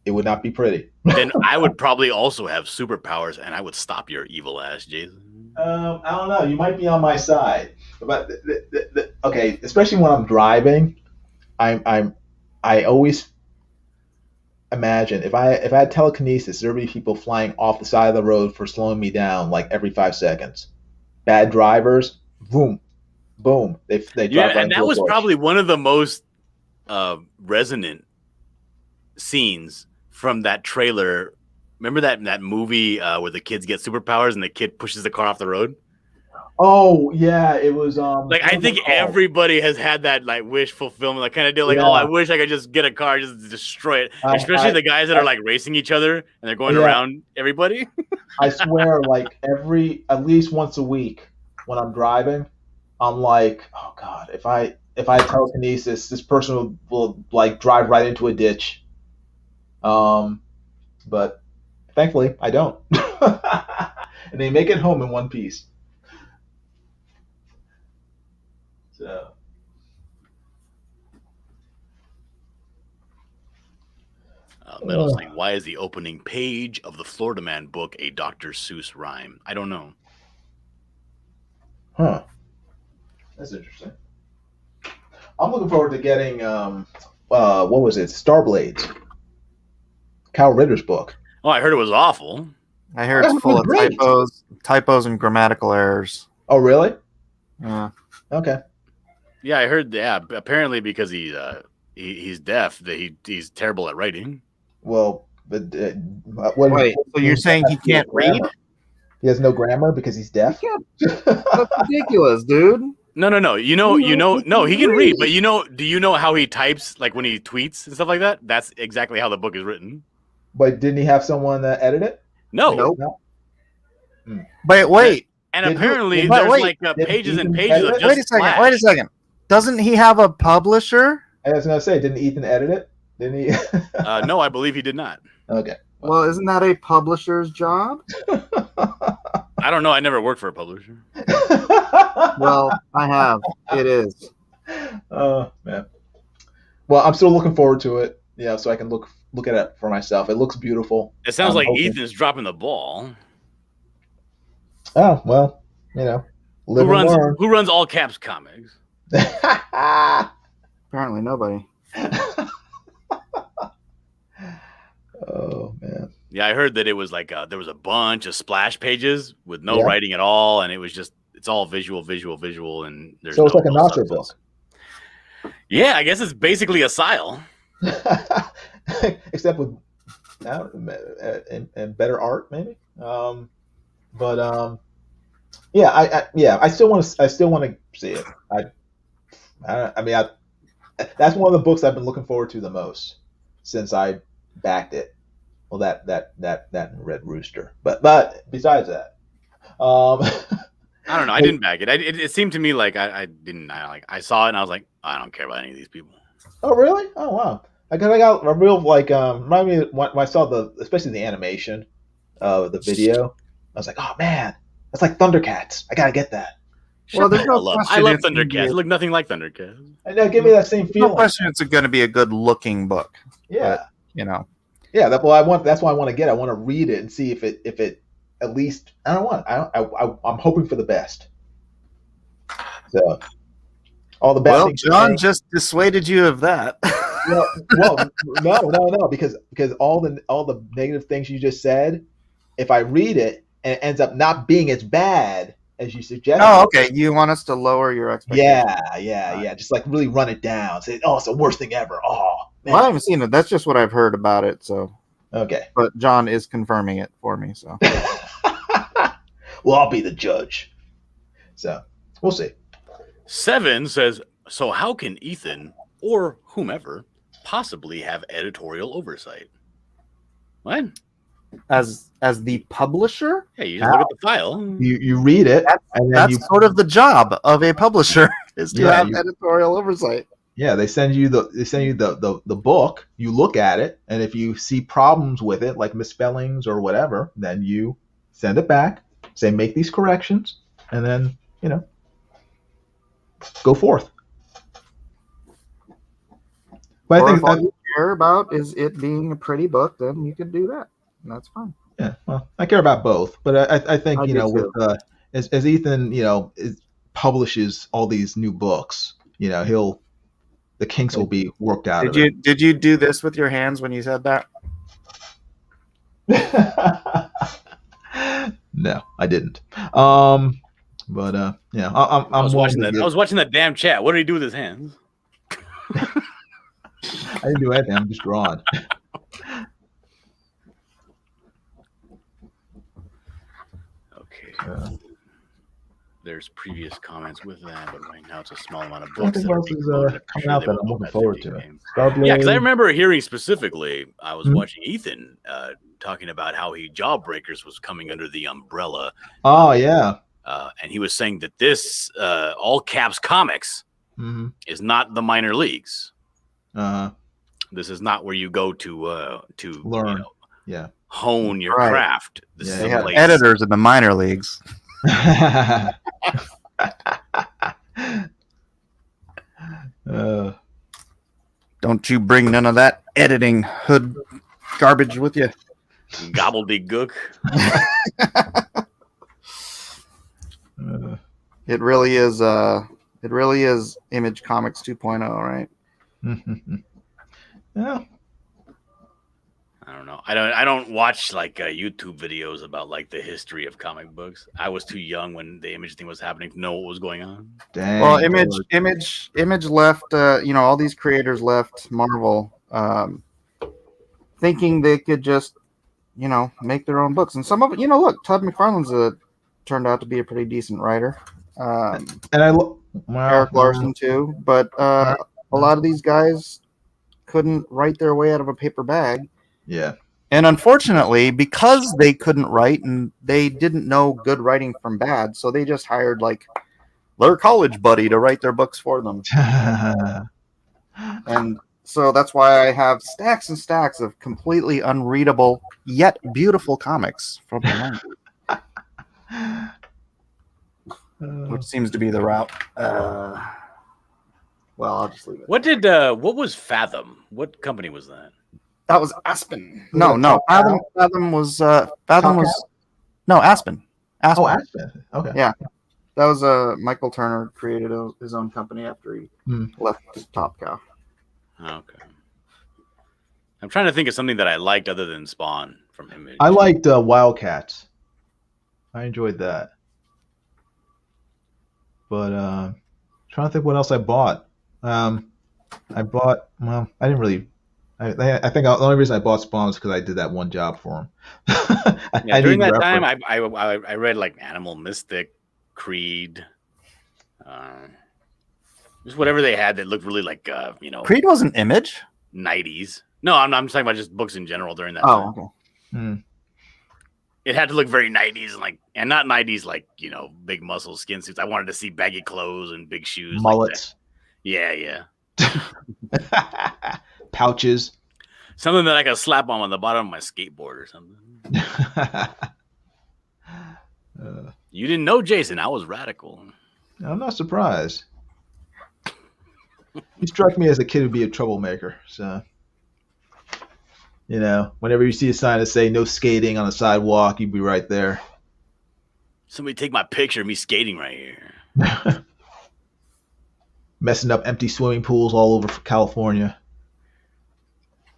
it would not be pretty. Then I would probably also have superpowers, and I would stop your evil ass, Jason. I don't know. You might be on my side, but okay. Especially when I'm driving, I always imagine if I had telekinesis, there would be people flying off the side of the road for slowing me down like every 5 seconds. Bad drivers, boom, boom. They drive right and that into a was bush. probably one of the most resonant scenes from that trailer. Remember that movie where the kids get superpowers and the kid pushes the car off the road? Oh yeah, it was like I think everybody has had that like wish fulfillment, like kind of deal. Like, oh, I wish I could just get a car, just destroy it. Especially the guys that are like racing each other and they're going around everybody. I swear, like at least once a week when I'm driving, I'm like, oh God, if I had telekinesis, this person will like drive right into a ditch. But thankfully I don't. And they make it home in one piece. So. Metal's saying, why is the opening page of the Florida Man book a Dr. Seuss rhyme? I don't know. Huh. That's interesting. I'm looking forward to getting what was it? Starblades. Kyle Ritter's book. Oh, I heard it was awful. I hear it's full of Great. typos and grammatical errors. Oh really? Yeah. Okay. Yeah, I heard. Yeah, apparently because he's deaf, that he's terrible at writing. Well, but Wait, so you're saying he can't read? He has no grammar because he's deaf? That's ridiculous, dude. No. You know. No, he can read, but do you know how he types, like when he tweets and stuff like that? That's exactly how the book is written. But didn't he have someone edit it? No. Nope. No? Wait. And Did apparently you- there's wait, like did pages and Ethan pages edit of it? just Wait a second. Flash. Wait a second. Doesn't he have a publisher? I was gonna say, didn't Ethan edit it? Didn't he? No, I believe he did not. Okay. Well, isn't that a publisher's job? I don't know. I never worked for a publisher. Well, I have. It is. Oh man. Well, I'm still looking forward to it. Yeah, so I can look at it for myself. It looks beautiful. It sounds I'm like hoping- Ethan's dropping the ball. Oh well, live Who and runs learn. Who runs All Caps Comics? Apparently nobody. Oh man. Yeah, I heard that it was like there was a bunch of splash pages with no Yeah. writing at all, and it's all visual, and there's So it's no like a real Nasser substance. book. Yeah, I guess it's basically a Sile. Except with and better art, maybe. Yeah, I still want to see it. That's one of the books I've been looking forward to the most since I backed it. Well, that Red Rooster, but besides that, I don't know. I didn't back it. It seemed to me like I didn't. I saw it and I was like, I don't care about any of these people. Oh really? Oh wow! I got a real remind me when I saw especially the animation of the video. I was like, oh man, that's like Thundercats. I gotta get that. Well, there's no I question love it's gonna be Thundercats. It looked nothing like Thundercats. I know, give me that same No feeling. question, it's going to be a good looking book. Yeah, You know, yeah. That's why I want to get it. I want to read it and see if it at least I don't want. I'm hoping for the best. So all the bad well, things. John just dissuaded you of that. well, no, because all the negative things you just said, if I read it and it ends up not being as bad as you suggested. Oh, okay. You want us to lower your expectations? Yeah. Just like really run it down. Say, oh, it's the worst thing ever. Oh, man. Well, I haven't seen it. That's just what I've heard about it. So, Okay. but John is confirming it for me. So, Well, I'll be the judge. So we'll see. 7 says, so how can Ethan or whomever possibly have editorial oversight? What? as the publisher, Yeah, you just look at the file. You read it, and then that's sort of the job of a publisher is to have you- editorial oversight. yeah, they send you the book. You look at it, and if you see problems with it, like misspellings or whatever, then you send it back. Say make these corrections, and then go forth. But Or I if all think you care about is it being a pretty book, then you can do that. And that's fine. yeah, well, I care about both, but I think I do with too. as Ethan publishes all these new books, the kinks will be worked out. Did you do this with your hands when you said that? No, I didn't. But yeah, I'm I was watching willing that. to I was watching that damn chat. What did he do with his hands? I didn't do anything. I'm just drawing. Okay. There's previous comments with that, but right now it's a small amount of What books. that are else being is promoted. I'm coming sure out they that will I'm go looking past forward 15 to? games. Starblade. Yeah, because I remember hearing specifically, I was Mhm. watching Ethan talking about how Jawbreakers was coming under the umbrella, Oh yeah. and he was saying that this all caps comics Mm-hmm. is not the minor leagues. Uh-huh. This is not where you go to Learn. Yeah. hone your Right. craft. This Yeah, is They a have place. editors in the minor leagues. uh, Don't you bring none of that editing hood garbage with you. Gobbledygook. It really is Image Comics 2.0, right? yeah. I don't know. I don't watch like YouTube videos about like the history of comic books. I was too young when the Image thing was happening to know what was going on. Dang. Well, Lord. Image left. All these creators left Marvel, thinking they could just, make their own books. And some of it, look, Todd McFarlane's turned out to be a pretty decent writer. And I Eric Larson too, but a lot of these guys couldn't write their way out of a paper bag. Yeah. And unfortunately, because they couldn't write and they didn't know good writing from bad, so they just hired like their college buddy to write their books for them. And so that's why I have stacks and stacks of completely unreadable yet beautiful comics from the 90s. which seems to be the route. Well, I'll just leave it. What was Fathom? What company was that? That was Aspen. Was No, it no. Top Fathom was Top no Aspen. Oh, Aspen. Okay. Yeah. That was Michael Turner created his own company after he left Top Cow. Okay. I'm trying to think of something that I liked other than Spawn from Image. I liked Wildcats. I enjoyed that. But trying to think what else I bought. I bought. Well, I didn't really. I think the only reason I bought Spawn was because I did that one job for him. Yeah, during that time, I read like Animal Mystic, Creed, just whatever they had that looked really like Creed was an Image. 90s. No, I'm talking about just books in general during that time. Okay. It had to look very 90s and not 90s like big muscle skin suits. I wanted to see baggy clothes and big shoes, mullets. Yeah. Pouches. Something that I could slap on the bottom of my skateboard or something. You didn't know, Jason. I was radical. I'm not surprised. You struck me as a kid who'd be a troublemaker. So, whenever you see a sign that say no skating on the sidewalk, you'd be right there. Somebody take my picture of me skating right here. Messing up empty swimming pools all over California.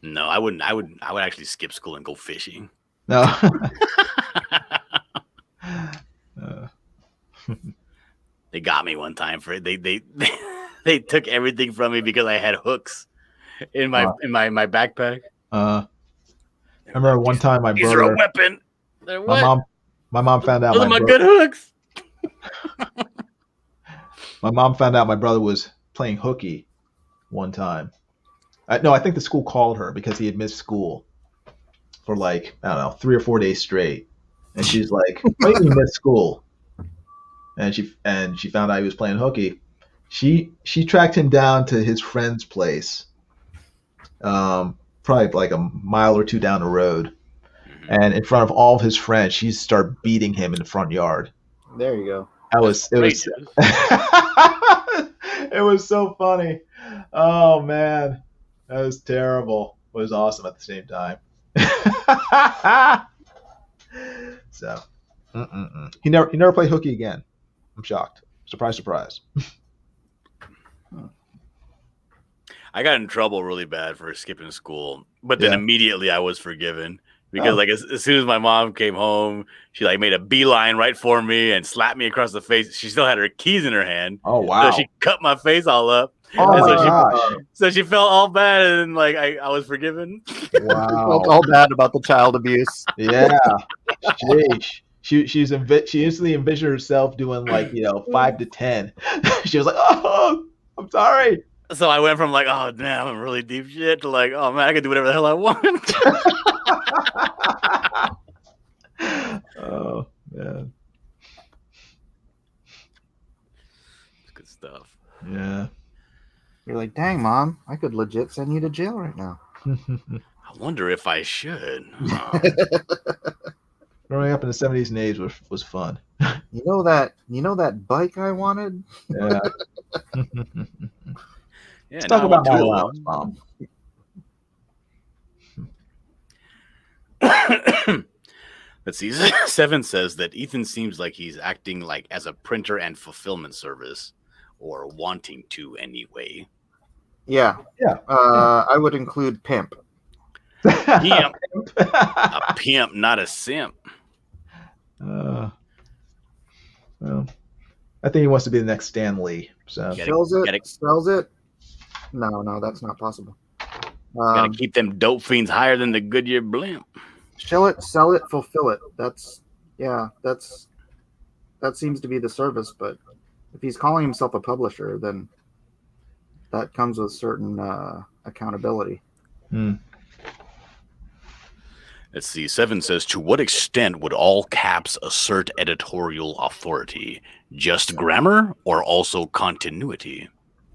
No, I wouldn't. I would actually skip school and go fishing. No. They got me one time for it. They took everything from me because I had hooks in my backpack. I remember one time my These brother. are a weapon. They're what? My mom found out. Those are my good hooks. My mom found out my brother was playing hooky one time. I think the school called her because he had missed school for 3 or 4 days straight, and she's like, "Why did you miss school?" And she found out he was playing hooky. She tracked him down to his friend's place, probably like a mile or two down the road, and in front of all of his friends, she started beating him in the front yard. There you go. It was it was so funny. Oh man, that was terrible. It was awesome at the same time. So, he never played hooky again. I'm shocked. Surprise, surprise. I got in trouble really bad for skipping school, but then immediately I was forgiven because as soon as my mom came home, she made a beeline right for me and slapped me across the face. She still had her keys in her hand. Oh wow! So she cut my face all up. Oh my gosh! So she felt all bad, and I was forgiven. Wow! Felt all bad about the child abuse. Yeah. Sheesh. She instantly envisioned herself doing 5 to 10. She was like, "Oh, I'm sorry." So I went from oh damn, I'm really deep shit to oh man, I can do whatever the hell I want. Oh man, It's good stuff. yeah. You're like, dang, Mom, I could legit send you to jail right now. I wonder if I should. Growing up in the 70s and 80s was fun. You know that bike I wanted? Yeah. Yeah, Let's talk about my allowance, Mom. Let's see. 7 says that Ethan seems like he's acting as a printer and fulfillment service, or wanting to anyway. Yeah. Yeah. I would include pimp. Pimp. A pimp, not a simp. Well, I think he wants to be the next Stan Lee. So Sells it. No, that's not possible. Gotta keep them dope fiends higher than the Goodyear blimp. Sell it, fulfill it. That seems to be the service. But if he's calling himself a publisher, then that comes with certain accountability. Let's see. 7 says, to what extent would all caps assert editorial authority? Just grammar or also continuity?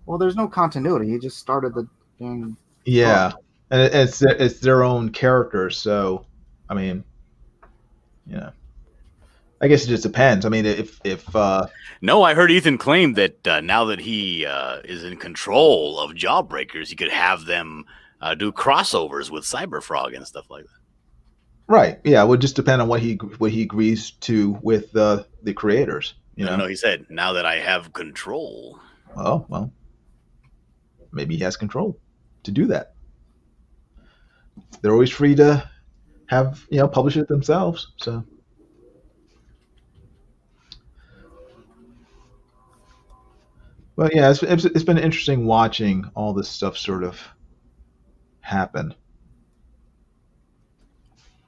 Well, there's no continuity. He just started the thing. Yeah, and it's their own characters. So, I mean, I guess it just depends. I mean, if No, I heard Ethan claim that now that he is in control of Jawbreakers, he could have them do crossovers with Cyberfrog and stuff like that. right, yeah, it would just depend on what he agrees to with the creators. You know, No, he said, now that I have control. well, maybe he has control to do that. They're always free to have publish it themselves. So. But yeah, it's been interesting watching all this stuff sort of happen.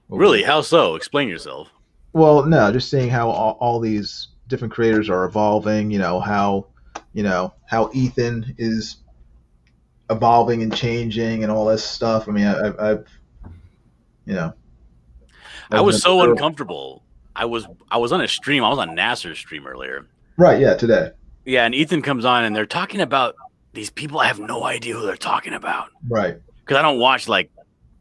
Really? How so? Explain yourself. Well, no, just seeing how all these different creators are evolving. How Ethan is evolving and changing and all this stuff. I mean, I've I was so uncomfortable. I was on a stream. I was on Nasser's stream earlier. Right. Yeah. Today. Yeah, and Ethan comes on and they're talking about these people. I have no idea who they're talking about. Right. Because I don't watch like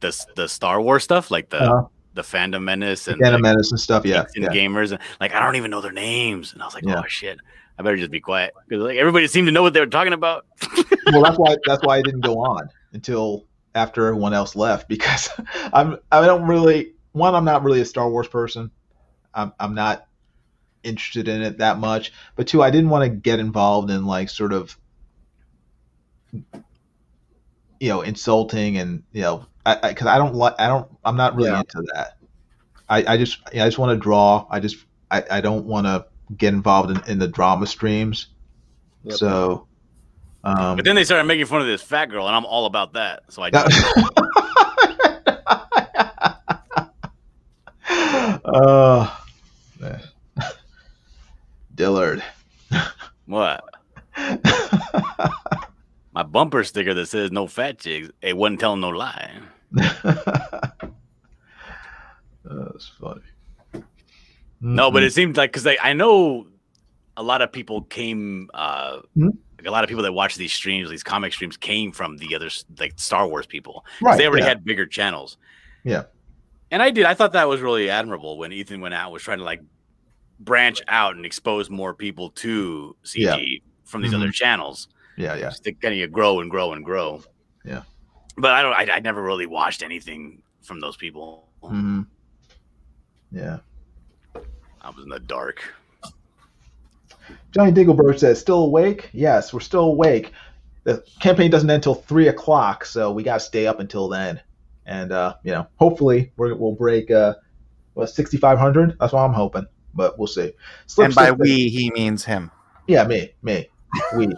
the Star Wars stuff, like the Fandom Menace and Fandom Menace and stuff. Yeah. Gamers, and like I don't even know their names. And I was like, oh shit, I better just be quiet because like everybody seemed to know what they were talking about. Well, that's why I didn't go on until after everyone else left, because I'm not really a Star Wars person. I'm not interested in it that much, but two, I didn't want to get involved in like sort of insulting and because I'm not really into that. I just want to draw. I don't want to get involved in the drama streams. Yep. So but then they started making fun of this fat girl, and I'm all about that. So I man. Dillard. What? My bumper sticker that says "No fat chicks." It wasn't telling no lie. That's funny. No, but it seemed like because I know a lot of people came. Like a lot of people that watch these streams, these comic streams, came from the other like Star Wars people. Right. They already had bigger channels. Yeah. And I thought that was really admirable when Ethan went out, was trying to like branch out and expose more people to CG from these other channels. Yeah, yeah. Just to kind of grow and grow and grow. Yeah. But I never really watched anything from those people. Mm-hmm. Yeah. I was in the dark. Johnny Dingleberg says, still awake? Yes, we're still awake. The campaign doesn't end until 3 o'clock, so we got to stay up until then. And, hopefully we'll break 6,500. That's what I'm hoping, but we'll see. And by we, he means him. Yeah, me. We.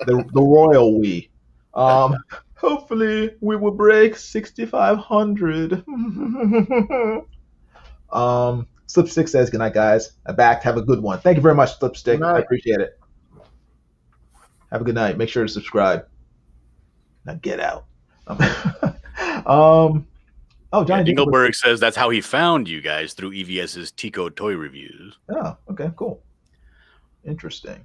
the royal we. Hopefully we will break 6,500. Slipstick says, good night, guys. I'm back. Have a good one. Thank you very much, Slipstick. I appreciate it. Have a good night. Make sure to subscribe. Now get out. Johnny Dingleberg says that's how he found you guys, through EVS's Tico toy reviews. Oh, okay, cool. Interesting.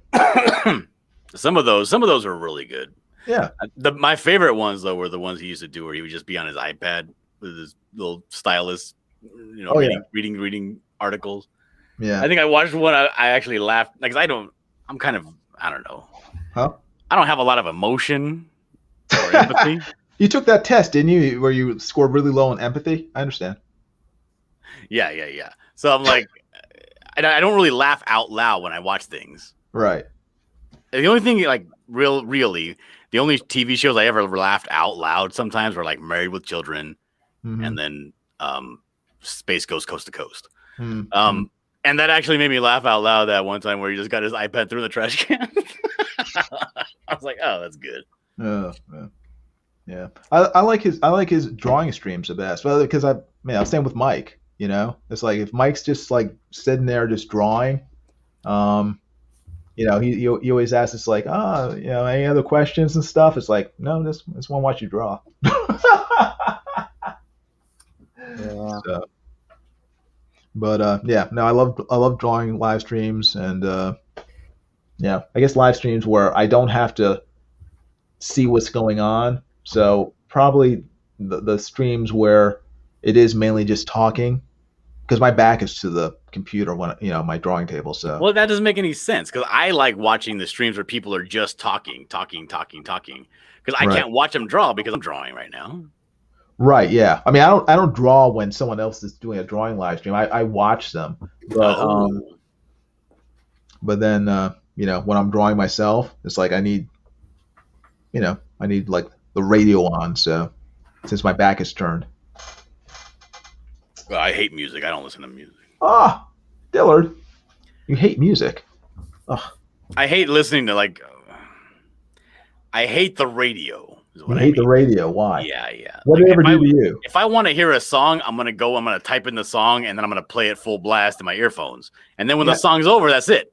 Some of those are really good. Yeah. My favorite ones though were the ones he used to do where he would just be on his iPad with his little stylus, reading articles. Yeah. I think I watched one. I actually laughed because I don't know. Huh? I don't have a lot of emotion or empathy. You took that test, didn't you, where you scored really low on empathy? I understand. Yeah. So I'm like, I don't really laugh out loud when I watch things. Right. The only thing, like, really, the only TV shows I ever laughed out loud sometimes were like Married with Children, and then Space Ghost Coast to Coast. Mm-hmm. And that actually made me laugh out loud that one time where he just got his iPad through the trash can. I was like, oh, that's good. Yeah. I like his drawing streams the best. Well, because I was staying with Mike. It's like if Mike's just like sitting there just drawing, he always asks us like, any other questions and stuff. It's like, no, just want to watch you draw. Yeah. So, but I love drawing live streams, and I guess live streams where I don't have to see what's going on. So probably the streams where it is mainly just talking because my back is to the computer when my drawing table. So Well, that doesn't make any sense because I like watching the streams where people are just talking. Because I Right. can't watch them draw because I'm drawing right now. right, yeah. I mean, I don't draw when someone else is doing a drawing live stream. I watch them, but then when I'm drawing myself, it's like I need like the radio on. So since my back is turned. Well, I hate music. I don't listen to music. Ah, Dillard, you hate music. I hate listening to I hate the radio. Is what You I hate the mean. radio. Why? Yeah. What did Like, it ever if do I- to you? If I want to hear a song, I'm gonna type in the song, and then I'm gonna play it full blast in my earphones. And then when Yeah. the song's over, that's it.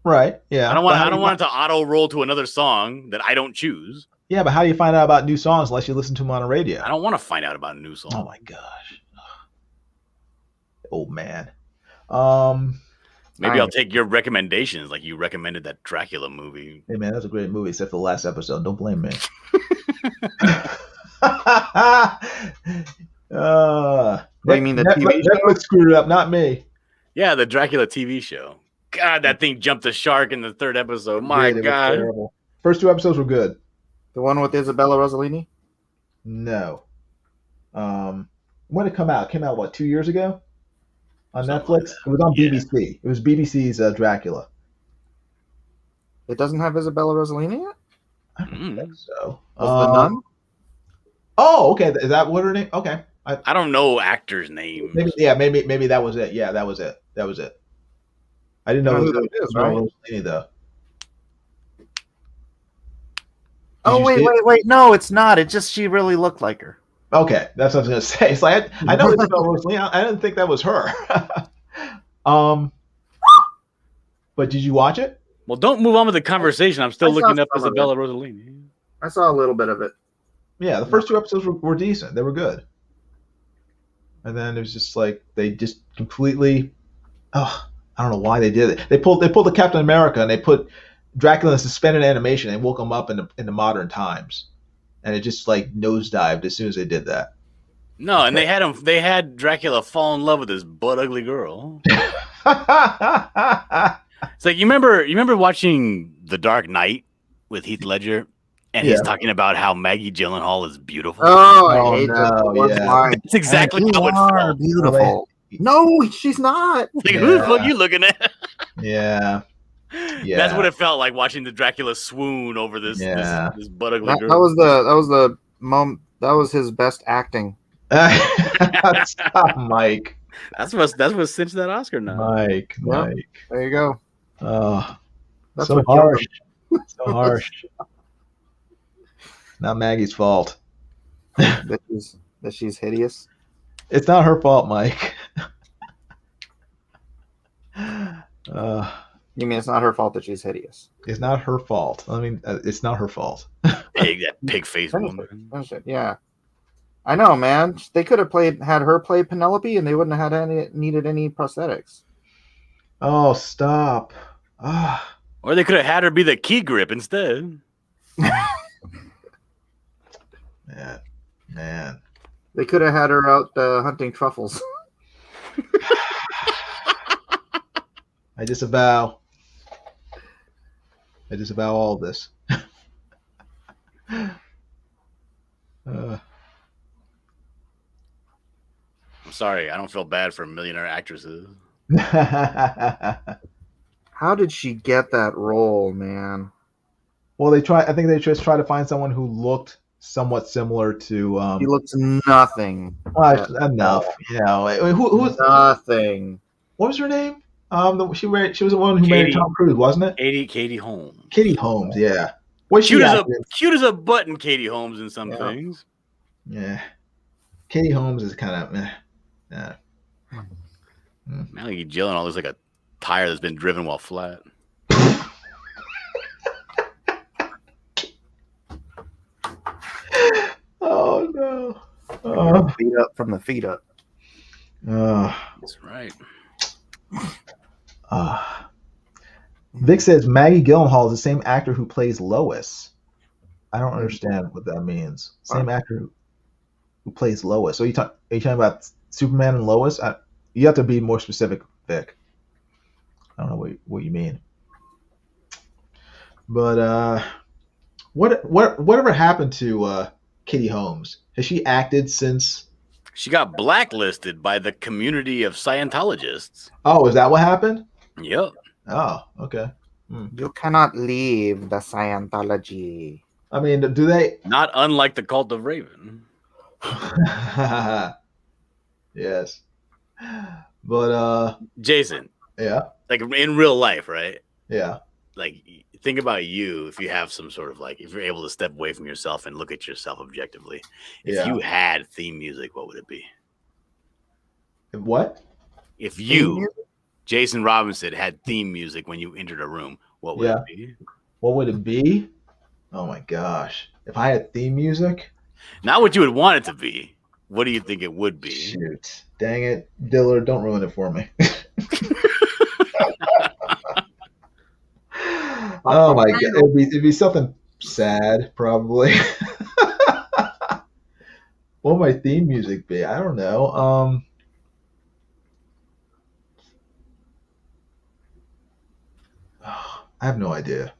Right. Yeah. I don't But how do want you it to auto roll to another song that I don't choose. Yeah, but how do you find out about new songs unless you listen to them on the radio? I don't want to find out about a new song. Oh my gosh, old man. Maybe I'll take your recommendations, like you recommended that Dracula movie. Hey man, that's a great movie, except for the last episode. Don't blame me. What do you mean, the TV show? Netflix screwed it up, not me. Yeah, the Dracula TV show. God, that thing jumped the shark in the third episode. My It was God. terrible. First 2 episodes were good. The one with Isabella Rossellini? No. When did it come out? It came out what, 2 years ago? On Something like Netflix? that. It was on Yeah. BBC. It was BBC's Dracula. It doesn't have Isabella Rossellini yet? I don't think so. Was the Nun? Oh, okay. Is that what her name? Okay. I don't know actors' names. Maybe that was it. Yeah, that was it. I didn't know You it know was who that is, Isabella right? Rossellini, though. Oh, you see wait. No, it's not. It's just she really looked like her. Okay, that's what I was gonna say. It's like I know it's Isabella Rossellini. I didn't think that was her. But did you watch it? Well, don't move on with the conversation. I'm still I saw looking up some of it. Isabella Rossellini. I saw a little bit of it. Yeah, the first 2 episodes were decent. They were good. And then it was just like they just completely. Oh, I don't know why they did it. They pulled the Captain America and they put Dracula in suspended animation and woke him up in the modern times, and it just like nosedived as soon as they did that. No, and they had Dracula fall in love with this butt ugly girl. It's like you remember watching The Dark Knight with Heath Ledger, and he's Yeah. talking about how Maggie Gyllenhaal is beautiful. Oh, I Oh, hate no, that one yeah. line. That's exactly You how it are felt. beautiful. No, she's not. Like, who the fuck Yeah. you looking at? Yeah. Yeah. That's what it felt like watching the Dracula swoon over this butt ugly That girl. was the moment. That was his best acting. Stop, Mike. That's what cinched that Oscar now. Mike. There you go. Oh, That's so what killed harsh. him. So harsh. Not Maggie's fault. that she's hideous. It's not her fault, Mike. You mean it's not her fault that she's hideous? It's not her fault. I mean, it's not her fault. Pig, that pig face woman. Finish it. Yeah, I know, man. They could have had her play Penelope, and they wouldn't have needed any prosthetics. Oh, stop. Ah. Or they could have had her be the key grip instead. Man. They could have had her out hunting truffles. I disavow all this. I'm sorry, I don't feel bad for millionaire actresses. How did she get that role, man? Well, I think they just try to find someone who looked somewhat similar to. He looks nothing. Enough, you know. Who was Nothing. what was her name? She was the one who married Katie. Tom Cruise, wasn't it? Katie Holmes. Katie Holmes, yeah. What's she Cute as acting? cute as a button, Katie Holmes in some Yeah. things. Yeah. Katie Holmes is kind of yeah. Maggie Gyllenhaal looks like a tire that's been driven while flat. Oh no. Feet up from the feet up. That's right. Vic says Maggie Gyllenhaal is the same actor who plays Lois. I don't understand what that means. Same actor who plays Lois. So are you talking about Superman and Lois? You have to be more specific, Vic. I don't know what you mean. But whatever happened to Kitty Holmes? Has she acted since? She got blacklisted by the community of Scientologists. Oh, is that what happened? Yep. Oh, okay. You cannot leave the Scientology. I mean, do they? Not unlike the cult of Raven. Yes. But Jason, yeah, like in real life, right? yeah. Like think about you if you have some sort of like if you're able to step away from yourself and look at yourself objectively. If Yeah. you had theme music, what would it be? What? If you, Jason Robinson, had theme music when you entered a room, what would it be? What would it be? Oh my gosh! If I had theme music, Not what you would want it to be. What do you think it would be? shoot, dang it, Dillard, don't ruin it for me. Oh my god, it'd be something sad, probably. What would my theme music be? I don't know. I have no idea.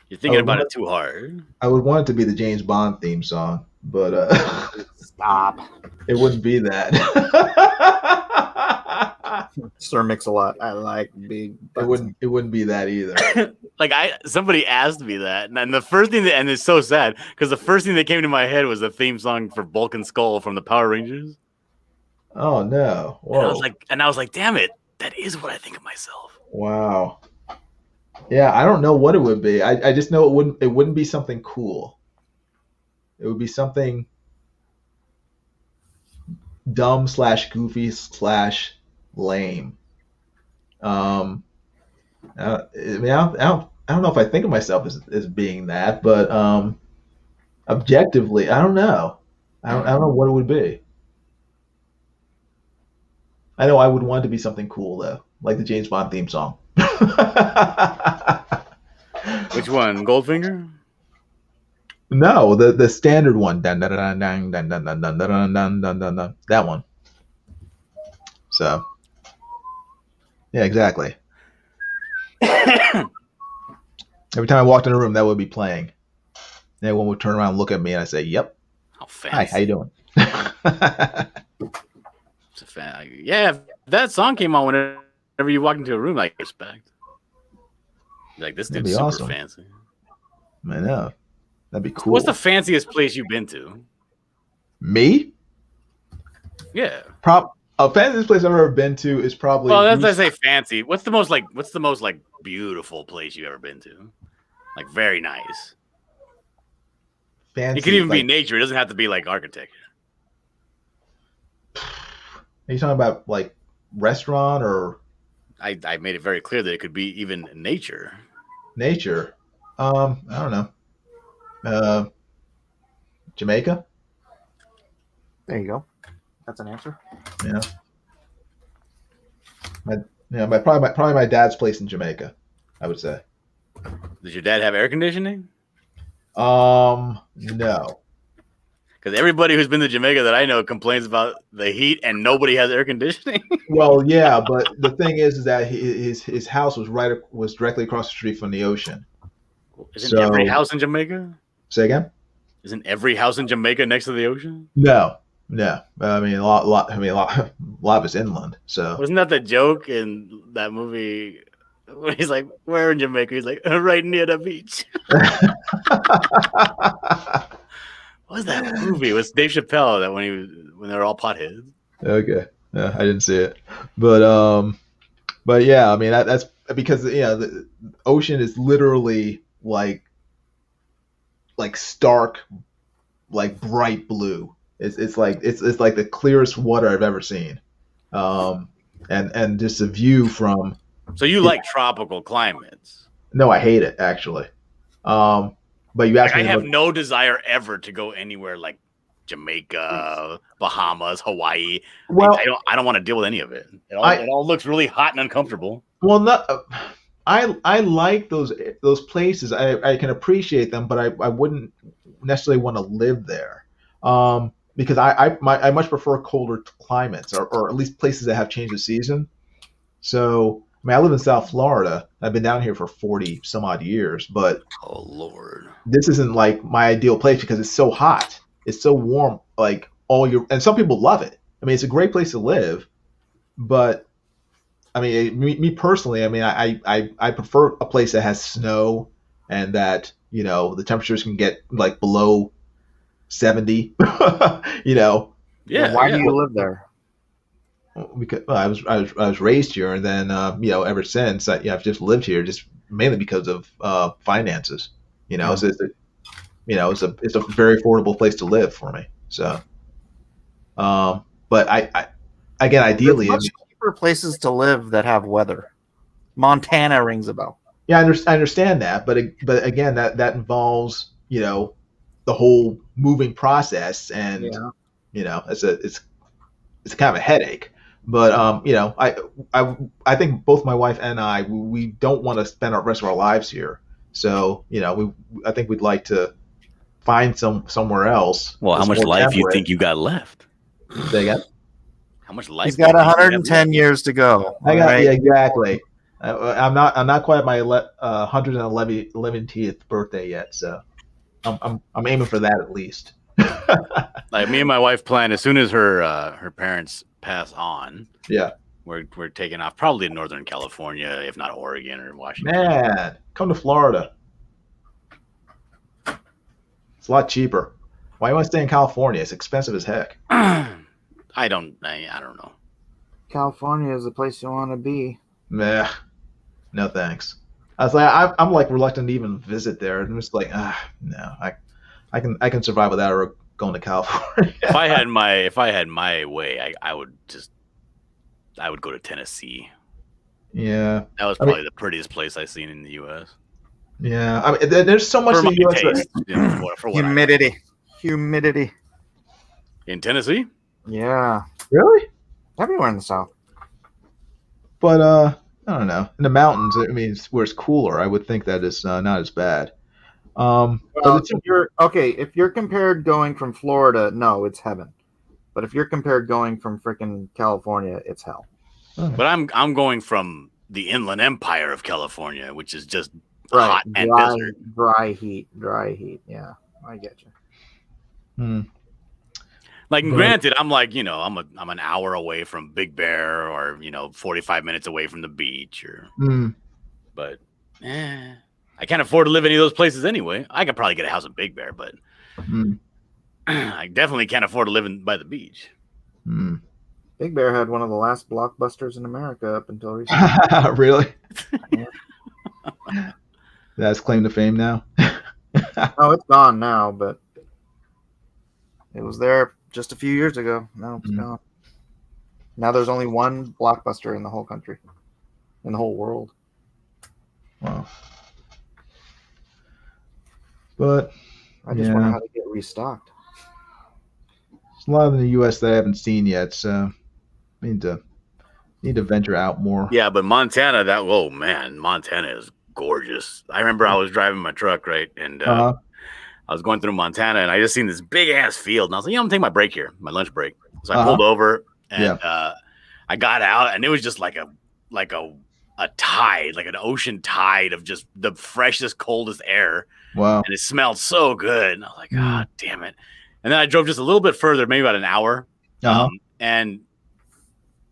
You're thinking about it too hard. I would want it to be the James Bond theme song, but Stop. it wouldn't be that. Sir Mix-a-Lot. I like big. It wouldn't be that either. Like somebody asked me that, and the first thing and it's so sad because the first thing that came to my head was the theme song for Bulk and Skull from the Power Rangers. Oh no! Whoa! And I was like, damn it, that is what I think of myself. Wow. Yeah, I don't know what it would be. I just know it wouldn't be something cool. It would be something dumb / goofy / lame. I mean, I don't know if I think of myself as being that, but objectively, I don't know. I don't know what it would be. I know I would want it to be something cool though, like the James Bond theme song. Which one, Goldfinger? No, the standard one. Dun, dun, dun, dun, dun, dun, dun, dun, dun, dun, dun, dun, dun. That one. So, yeah, exactly. Every time I walked in a room, that would be playing. And everyone would turn around and look at me, and I say, "Yep, How hi, fancy. how you doing?" It's a yeah, if that song came on whenever you walk into a room, like respect. Like this That'd dude's be super awesome. fancy. I know. That'd be cool. What's the fanciest place you've been to? Me? Yeah. Fanciest place I've ever been to is probably. Well, that's I say fancy. What's the most beautiful place you've ever been to? Like very nice. Fancy. It could even be like, nature. It doesn't have to be like architecture. Are you talking about like restaurant or I made it very clear that it could be even nature. nature? I don't know. Jamaica? There you go. That's an answer. Yeah. Probably my dad's place in Jamaica, I would say. Does your dad have air conditioning? No. Because everybody who's been to Jamaica that I know complains about the heat, and nobody has air conditioning. Well, yeah, but the thing is that his house was directly across the street from the ocean. Isn't every house in Jamaica? Say again? Isn't every house in Jamaica next to the ocean? No. I mean, a lot of it's inland. So Wasn't that the joke in that movie when he's like, "Where in Jamaica?" He's like, "Right near the beach." What was that movie? It was Dave Chappelle that when they were all potheads. Okay, I didn't see it, but yeah, I mean that's because the ocean is literally like stark, like bright blue. It's like the clearest water I've ever seen, and just a view from. So you like tropical climates? No, I hate it actually. But you asked I me. have no desire ever to go anywhere like Jamaica, Bahamas, Hawaii. Well, I don't want to deal with any of it. It all looks really hot and uncomfortable. Well, I like those places. I can appreciate them, but I wouldn't necessarily want to live there. because I much prefer colder climates, or at least places that have change of season. So I mean, I live in South Florida. I've been down here for 40 some odd years, but Oh Lord. this isn't like my ideal place because it's so hot. It's so warm, like all year, and some people love it. I mean, it's a great place to live, but I mean, me personally, I mean, I prefer a place that has snow and that the temperatures can get like below 70. Yeah. Why yeah. do you live there? Because I was raised here, and then ever since I've just lived here, just mainly because of finances. Yeah. So it's a very affordable place to live for me. So, but I again, ideally, There's much cheaper places to live that have weather. Montana rings a bell. yeah, I understand that, but again, that involves the whole moving process, and it's kind of a headache. But I think both my wife and we don't want to spend the rest of our lives here. So I think we'd like to find somewhere else. Well, how that's much more life you temperate. think you got left? Say again? How much life? He's do you got think you have 110 left? years to go. I got all right? yeah, exactly. I'm not quite at my 111th birthday yet, so I'm aiming for that at least. Like me and my wife plan as soon as her parents pass on. Yeah. We're taking off probably in Northern California, if not Oregon or Washington. Man, come to Florida. It's a lot cheaper. Why you want to stay in California? It's expensive as heck. I don't know. California is the place you want to be. Meh. No thanks. I was like, I'm like reluctant to even visit there. I'm just like, no, I can survive without going to California. If I had my way, I would go to Tennessee. Yeah. That was probably the prettiest place I've seen in the U.S. Yeah. I mean, there's so much For in my the U.S. taste, for what I like. Humidity. In Tennessee. Yeah. Really? Everywhere in the South. But I don't know. In the mountains, I mean, where it's cooler, I would think that is not as bad. Well, if you're compared going from Florida, no, it's heaven. But if you're compared going from freaking California, it's hell. But I'm going from the Inland Empire of California, which is just Right. hot and Dry, desert. dry heat. Yeah, I get you. Like, But- granted, I'm like, I'm an hour away from Big Bear, or 45 minutes away from the beach, but I can't afford to live in any of those places anyway. I could probably get a house in Big Bear, but I definitely can't afford to live by the beach. Big Bear had one of the last blockbusters in America up until recently. Really? Yeah. That's claim to fame now. Oh, it's gone now, but it was there just a few years ago. Now it's gone. Now there's only one blockbuster in the whole country, in the whole world. Wow. But I just wonder how to get restocked. there's a lot in the U.S. that I haven't seen yet, so I need to venture out more. Yeah, but Montana, Montana is gorgeous. I remember I was driving my truck, right, and I was going through Montana, and I just seen this big ass field, and I was like, I'm gonna take my break here, my lunch break. So I pulled over, and I got out, and it was just like a tide, like an ocean tide of just the freshest, coldest air. Wow. And it smelled so good. And I was like, God damn it. And then I drove just a little bit further, maybe about an hour. And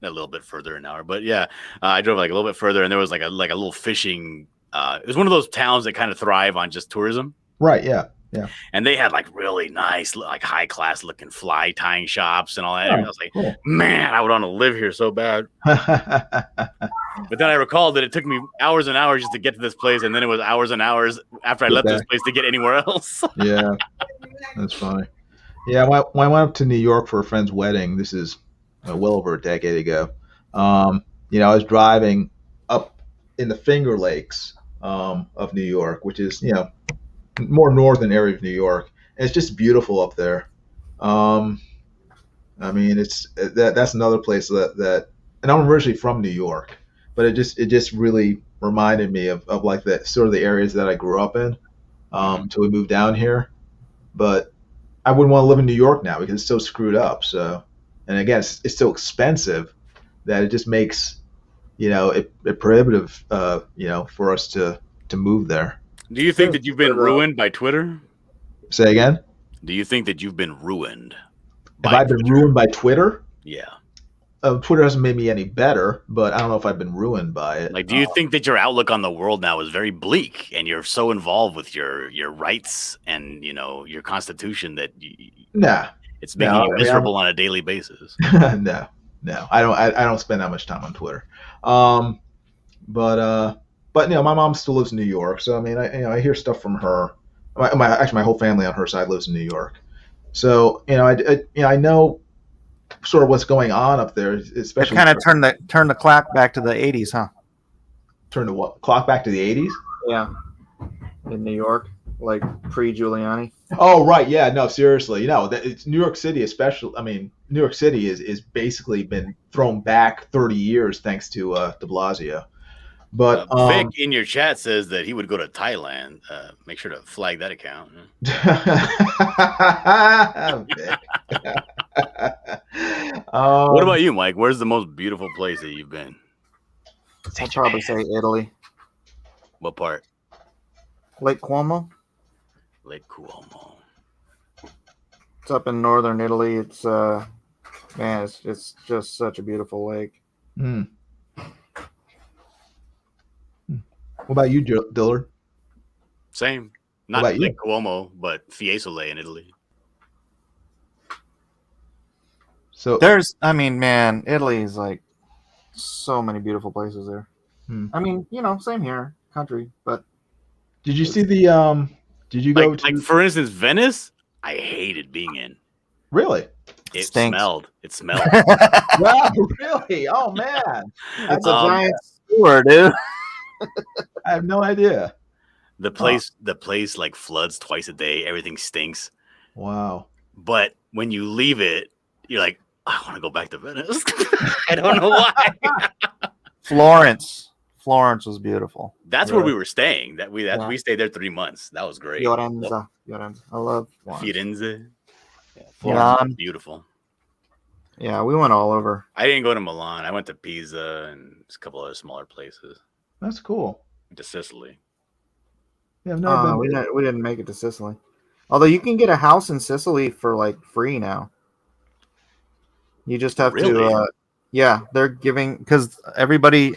a little bit further an hour. But yeah, I drove like a little bit further, and there was like a little fishing. It was one of those towns that kind of thrive on just tourism. Right, yeah. Yeah. And they had like really nice, like high class looking fly tying shops and all that. Oh, and I was like, cool. man, I would want to live here so bad. But then I recalled that it took me hours and hours just to get to this place, and then it was hours and hours after I left this place to get anywhere else. Yeah, that's funny. Yeah, when I went up to New York for a friend's wedding, this is well over a decade ago. I was driving up in the Finger Lakes of New York, which is more northern area of New York, and it's just beautiful up there. I mean, that's another place that, and I'm originally from New York, but it just really reminded me of like the sort of the areas that I grew up in, till we moved down here. But I wouldn't want to live in New York now because it's so screwed up. So, and again, it's so expensive that it just makes it prohibitive for us to move there. Do you think that you've been ruined by Twitter? Say again? Do you think that you've been ruined? Have I been ruined by Twitter? Yeah. Twitter hasn't made me any better, but I don't know if I've been ruined by it. Like, do you think that your outlook on the world now is very bleak, and you're so involved with your rights and your constitution that it's making you miserable on a daily basis? No, I don't spend that much time on Twitter. But my mom still lives in New York, so I mean, I hear stuff from her. My whole family on her side lives in New York, so I know sort of what's going on up there, especially. Kind of turn the clock back to the 80s, huh? Turn the clock back to the 80s? Yeah, in New York, like pre-Giuliani. Oh right, yeah, no, seriously, it's New York City, especially. I mean, New York City is basically been thrown back 30 years thanks to De Blasio. But Vic in your chat says that he would go to Thailand. Make sure to flag that account. What about you, Mike? Where's the most beautiful place that you've been? I'd probably say Italy. What part? Lake Como. Lake Como. It's up in northern Italy. It's it's just such a beautiful lake. Mm. What about you, Dillard? Same. Not Lake Como, but Fiesole in Italy. So Italy is like so many beautiful places there. I mean, same here, country. But did you see the? Did you go like for instance, Venice? I hated being in. Really? It stinks. smelled. It smelled. Wow, really? Oh man, that's a giant sewer, dude. I have no idea. The place like floods twice a day. Everything stinks. Wow. But when you leave it, you're like, I want to go back to Venice. I don't know why. Florence was beautiful. That's where we were staying. We stayed there 3 months. That was great. Fiorenza. I love Firenze. Yeah, Florence was beautiful. Yeah, we went all over. I didn't go to Milan. I went to Pisa and a couple other smaller places. That's cool. Went to Sicily. Yeah, we didn't make it to Sicily. Although you can get a house in Sicily for like free now. You just have to. They're giving because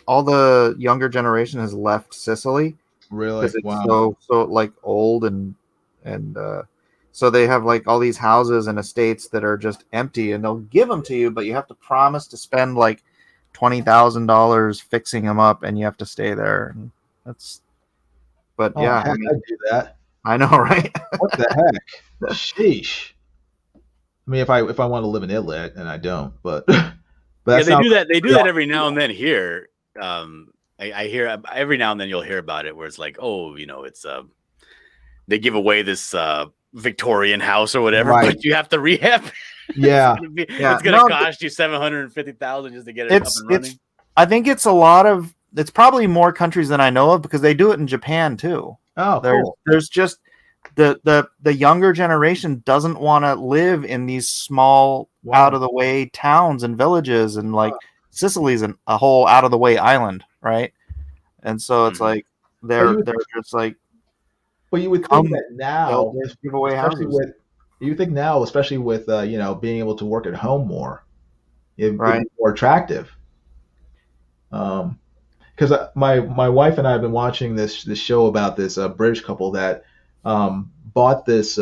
all the younger generation has left Sicily. Really? Wow. So like old and so they have like all these houses and estates that are just empty, and they'll give them to you, but you have to promise to spend like $20,000 fixing them up, and you have to stay there. And that's. But yeah, I'd do that. I know, right? What the heck? Sheesh. I mean, if I want to live in Italy, and I don't, but yeah, they do that. They do that every now and then here. I hear every now and then you'll hear about it where it's like, it's they give away this Victorian house or whatever, but you have to rehab. Yeah, it's gonna cost you $750,000 just to get it up and running. I think it's it's probably more countries than I know of because they do it in Japan too. Oh, cool. There's just the younger generation doesn't want to live in these small out of the way towns and villages, and like Sicily's a whole out of the way island, right? And so it's like they're just like. But you would think that now, give away houses. Especially with being able to work at home more, it'd be more attractive. Because my wife and I have been watching this show about this British couple that bought this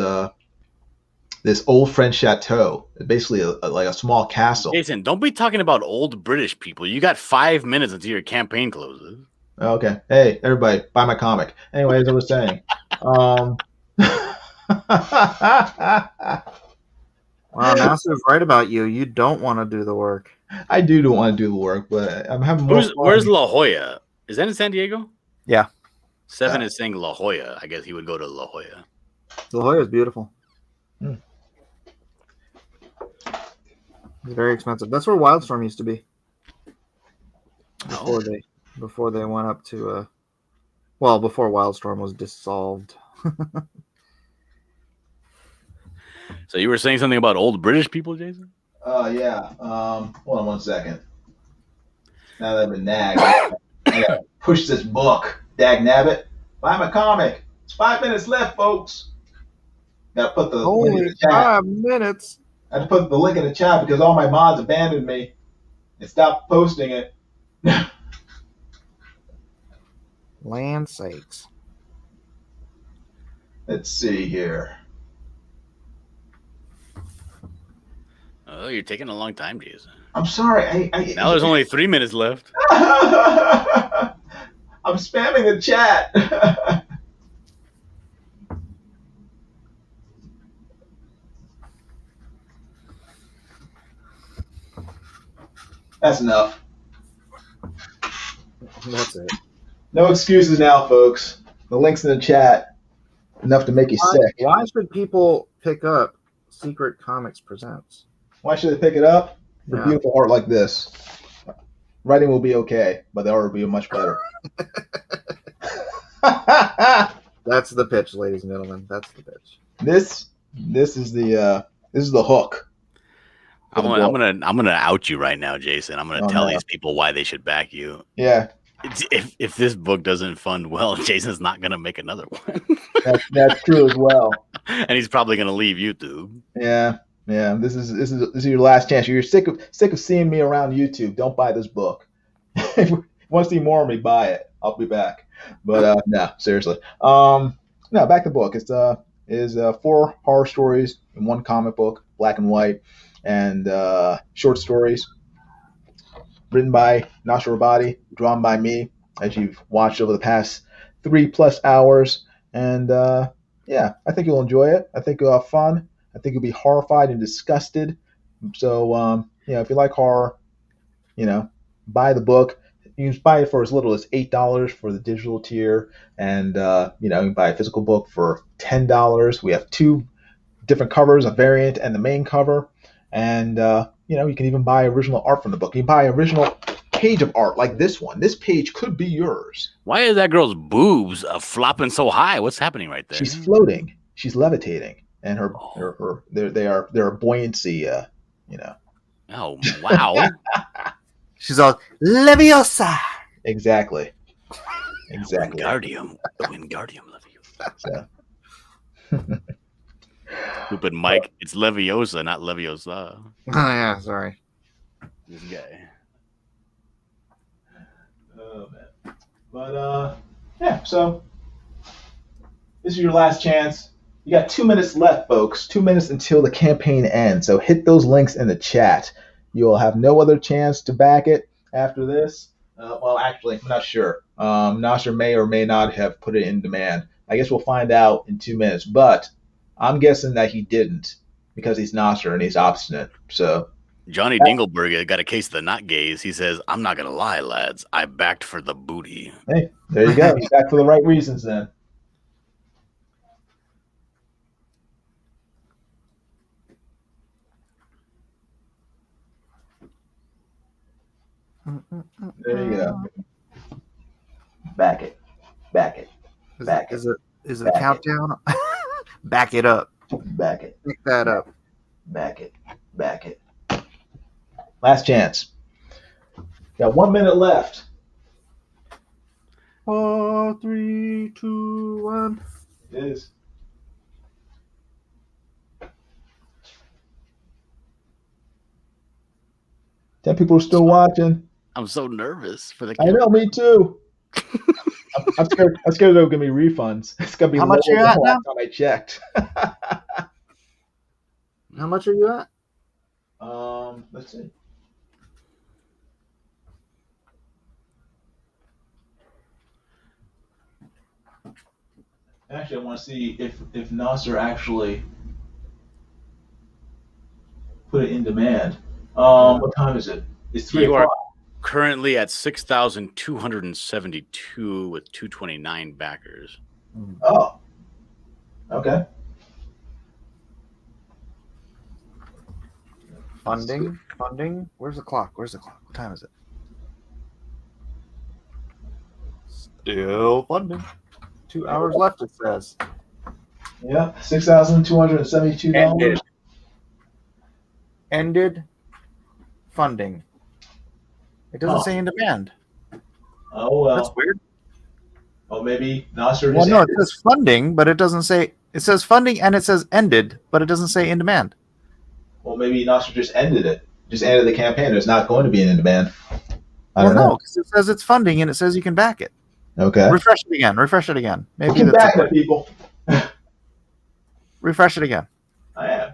old French chateau, basically like a small castle. Jason, don't be talking about old British people. You got 5 minutes until your campaign closes. Okay. Hey, everybody, buy my comic. Anyway, as I was saying. Wow, Nasser's right about you. You don't want to do the work. I do want to do the work, but I'm having more fun. Where's La Jolla? Is that in San Diego? Yeah. Seven is saying La Jolla. I guess he would go to La Jolla. La Jolla is beautiful. It's very expensive. That's where Wildstorm used to be. Before they went up to before Wildstorm was dissolved. So you were saying something about old British people, Jason? Yeah. Hold on one second. Now that I've been nagged, I gotta push this book. Dag nabbit. Buy my comic. It's 5 minutes left, folks. Gotta put the link in Only the chat. 5 minutes. I had to put the link in the chat because all my mods abandoned me and stopped posting it. Land sakes. Let's see here. Oh, you're taking a long time, Jason. I'm sorry. Now there's only 3 minutes left. I'm spamming the chat. That's enough. That's it. No excuses now, folks. The link's in the chat. Enough to make you sick. Why should people pick up Secret Comics Presents? Why should they pick it up? For Yeah. beautiful art like this. Writing will be okay, but the art will be much better. That's the pitch, ladies and gentlemen. That's the pitch. This is the hook. I'm gonna out you right now, Jason. I'm gonna tell these people why they should back you. Yeah. If this book doesn't fund well, Jason's not gonna make another one. That's true as well. And he's probably gonna leave YouTube. Yeah. This is your last chance. You're sick of seeing me around YouTube. Don't buy this book. If you want to see more of me, buy it. I'll be back. But no, seriously. No, back to the book. It's 4 horror stories in one comic book, black and white, and short stories written by Nasser Rabadi, drawn by me, as you've watched over the past 3+ hours. And yeah, I think you'll enjoy it. I think you'll have fun. I think you'll be horrified and disgusted. So, if you like horror, buy the book. You can buy it for as little as $8 for the digital tier, and you can buy a physical book for $10. We have 2 different covers, a variant and the main cover, and you can even buy original art from the book. You can buy original page of art like this one. This page could be yours. Why is that girl's boobs flopping so high? What's happening right there? She's floating. She's levitating, and they're a buoyancy. Oh wow! She's all Leviosa. Exactly. Exactly. Wingardium Leviosa. So. Stupid Mike. It's Leviosa, not Leviosa. Oh yeah, sorry. This guy. Oh man. But yeah. So this is your last chance. You got 2 minutes left, folks. 2 minutes until the campaign ends. So hit those links in the chat. You'll have no other chance to back it after this. Well, actually, I'm not sure. Nasser may or may not have put it in demand. I guess we'll find out in 2 minutes. But I'm guessing that he didn't because he's Nasser and he's obstinate. So Johnny Dingleberg got a case of the not gays. He says, "I'm not gonna lie, lads. I backed for the booty." hey, there you go. He's back for the right reasons then. There you go. Back it. Back it. Back it. Is it a countdown? Back it up. Back it. Pick that up. Back it. Back it. Last chance. Got 1 minute left. 4, 3, 2, 1. It is. Ten people are still watching. I'm so nervous for the. I know, me too. I'm scared. I'm scared they'll give me refunds. It's gonna be How much lower you than at the now? last time I checked. How much are you at? Let's see. Actually, I want to see if Nasser actually put it in demand. What time is it? It's 3 You are o'clock. currently at 6,272 with 229 backers. Oh. Okay. Funding. Where's the clock? What time is it? Still funding. 2 hours left, it says. Yeah, $6,272. ended funding. It doesn't say in demand. Oh That's well. weird. Oh, maybe Nasser Well, just no, it ended. says funding, but it doesn't say. It says funding and it says ended, but it doesn't say in demand. Well, maybe Nasser just ended it. Just ended the campaign. There's not going to be an in demand. I Well, don't know. no, because it says it's funding and it says you can back it. Okay. Refresh it again. Refresh it again. Maybe Keep that's backing it, people. refresh it again. I am.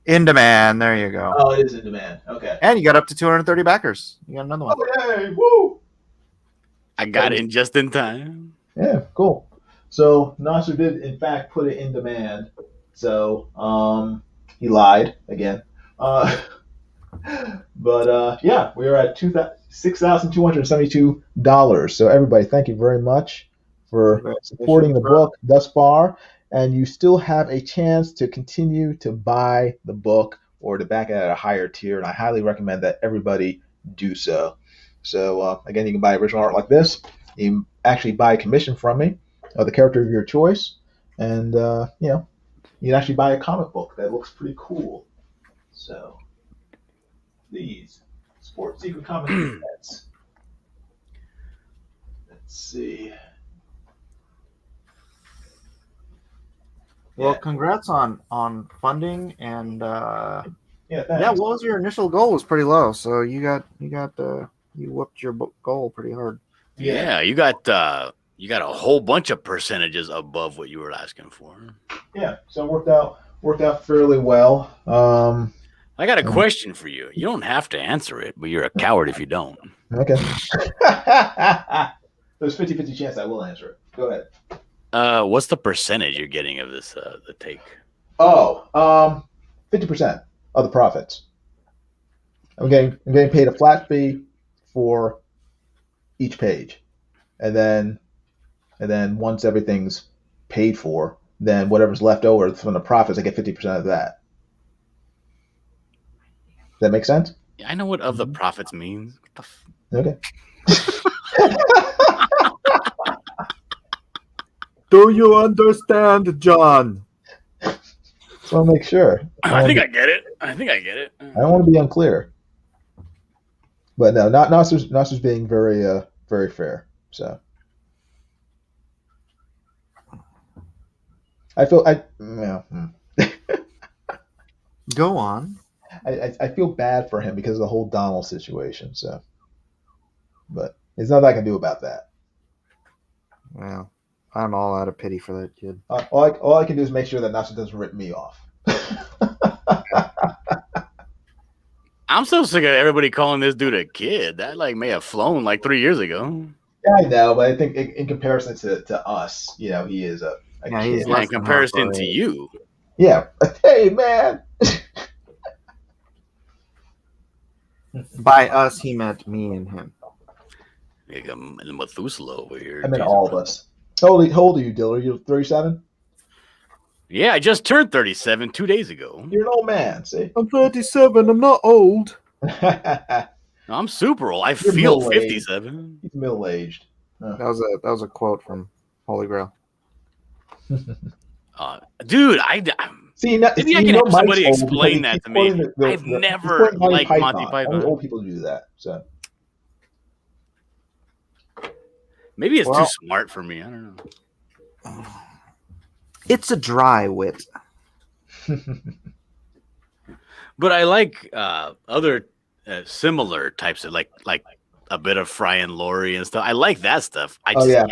In demand. There you go. Oh, it is in demand. Okay. And you got up to 230 backers. You got another one. Oh, yay! Woo! I got in just in time. Yeah, cool. So Nasser did in fact put it in demand. So he lied again. But yeah, we are at $6,272. So everybody, thank you very much for supporting the book thus far. And you still have a chance to continue to buy the book or to back it at a higher tier. And I highly recommend that everybody do so. So again, you can buy original art like this. You can actually buy a commission from me of the character of your choice. And, you can actually buy a comic book that looks pretty cool. So please support Secret Comics Presents. Let's see. Well, congrats on funding and Yeah, thanks. yeah. What was your initial goal? Was pretty low, so you whooped your goal pretty hard. Yeah, you got a whole bunch of percentages above what you were asking for. Yeah, so it worked out fairly well. I got a question for you. You don't have to answer it, but you're a coward if you don't. Okay. There's 50-50 chance I will answer it. Go ahead. What's the percentage you're getting of this the take? 50% of the profits. I'm getting paid a flat fee for each page, and then once everything's paid for, then whatever's left over from the profits, I get 50% of that. Does that make sense? Yeah, I know what of the profits means. What the Okay. Do you understand, John? Just want to make sure. I think I get it. I think I get it. I don't want to be unclear. But no, not Nasser's being very very fair. So I feel Go on. I feel bad for him because of the whole Donald situation. So, but there's nothing I can do about that. Well, I'm all out of pity for that kid. All I can do is make sure that Nasser doesn't rip me off. I'm so sick of everybody calling this dude a kid. That may have flown 3 years ago. Yeah, I know, but I think in comparison to us, he is a Yeah, kid. he's In comparison to you. Yeah. Hey, man. By us, he meant me and him. Like a Methuselah over here. I mean, Jason all of us. How old are you, Diller? You're 37? Yeah, I just turned 37 2 days ago. You're an old man, see? I'm 37. I'm not old. I'm super old. I You're feel middle-aged. 57. He's middle-aged. That was a quote from Holy Grail. Dude, maybe I can have somebody explain that to me. I've never liked Monty Python. Only old people do that. So Maybe it's too smart for me. I don't know. It's a dry wit. But I like other similar types of like a bit of Fry and Laurie and stuff. I like that stuff. I just can't.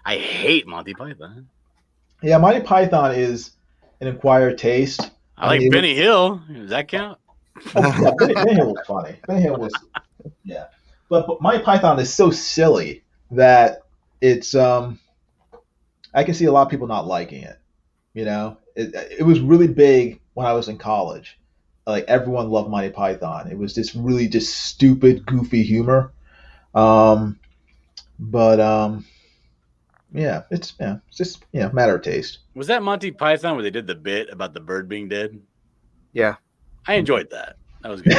I hate Monty Python. Yeah, Monty Python is an acquired taste. I like Benny Hill. Does that count? Oh, yeah, Benny Hill was funny. Benny Hill was, yeah. But Monty Python is so silly that it's I can see a lot of people not liking it. It was really big when I was in college. Like everyone loved Monty Python. It was this really just stupid, goofy humor. Yeah, it's just a matter of taste. Was that Monty Python where they did the bit about the bird being dead? Yeah, I enjoyed that. That was good.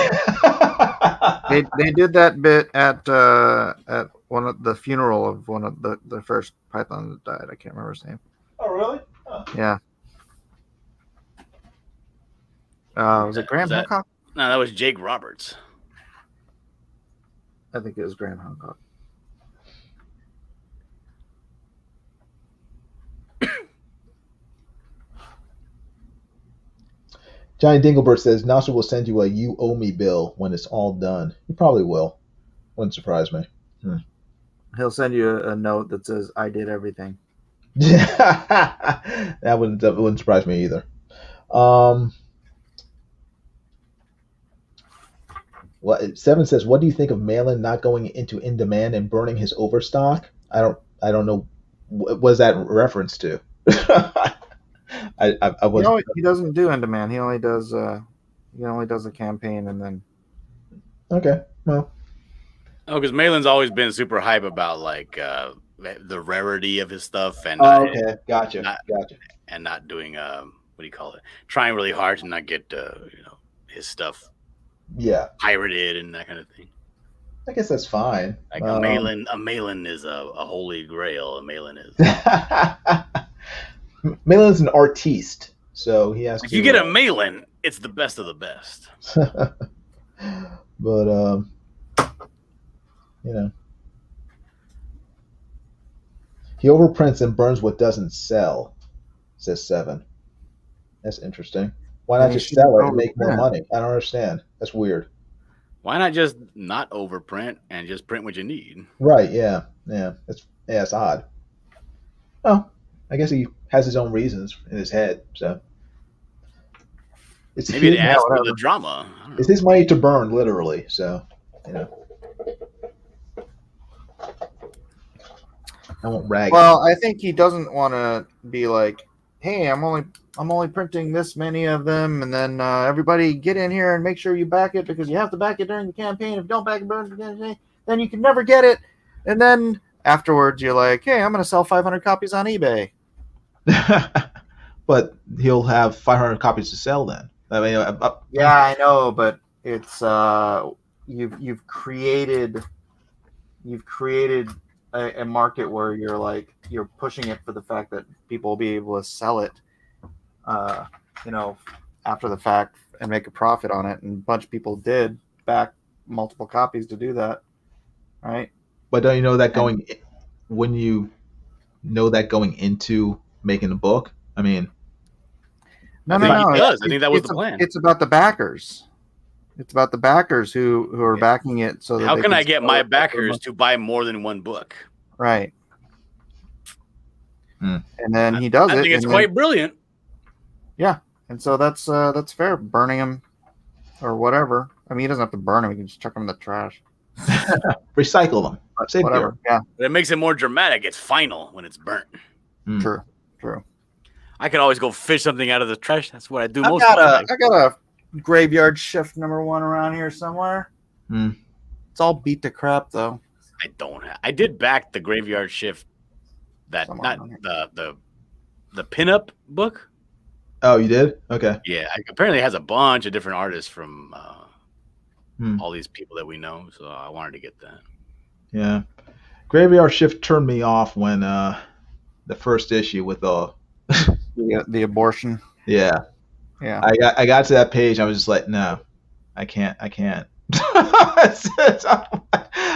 they did that bit at one of the funeral of one of the first Python that died. I can't remember his name. Oh, really? Huh. Yeah. Was it Graham Was that- Hancock? No, that was Jake Roberts. I think it was Graham Hancock. Johnny Dinglebert says Nasser will send you a "you owe me" bill when it's all done. He probably will. Wouldn't surprise me. He'll send you a note that says, "I did everything." that wouldn't surprise me either. Seven says, "What do you think of Malin not going into in demand and burning his overstock?" I don't know. What was that reference to? I was. He doesn't do in demand. He only does a campaign and then. Okay. Well. Oh, because Malin's always been super hype about like the rarity of his stuff and Okay. Gotcha. and not doing what do you call it? Trying really hard to not get his stuff pirated and that kind of thing. I guess that's fine. Like a Malin is a holy grail. A Malin is. Malin's an artiste, so he has. If you get a Malin, it's the best of the best. But he overprints and burns what doesn't sell, says Seven. That's interesting. Why not just sell it and make more money? I don't understand. That's weird. Why not just not overprint and just print what you need? Right, yeah. It's odd. Oh, I guess he has his own reasons in his head, so. Maybe it adds for the drama. It's his money to burn, literally, so, I won't rag. Well, I think he doesn't want to be like, "Hey, I'm only printing this many of them, and then everybody get in here and make sure you back it because you have to back it during the campaign. If you don't back it during the campaign, then you can never get it." And then afterwards, you're like, "Hey, I'm going to sell 500 copies on eBay." But he'll have 500 copies to sell then. I mean, yeah, I know, but it's you've created a market where you're pushing it for the fact that people will be able to sell it, after the fact and make a profit on it. And a bunch of people did back multiple copies to do that, right? But don't you know that when you know that going into making a book? I mean, no. He does. I think that was the plan. It's about the backers. It's about the backers who are backing it. So that how can I get my backers to buy more than one book? Right. And then he does it. I think it's quite brilliant. Yeah, and so that's fair. Burning them or whatever. I mean, he doesn't have to burn them. He can just chuck them in the trash. Recycle them. Save whatever. gear. Yeah. But it makes it more dramatic. It's final when it's burnt. True. I could always go fish something out of the trash. That's what I do I most. got a graveyard shift #1 around here somewhere. It's all beat to crap though. I don't have. I did back the graveyard shift. That Somewhere not the pinup book. Oh, you did? Okay. Yeah, apparently it has a bunch of different artists from all these people that we know. So I wanted to get that. Yeah. Graveyard Shift turned me off when the first issue with the abortion. Yeah. I got to that page. I was just like, no, I can't. I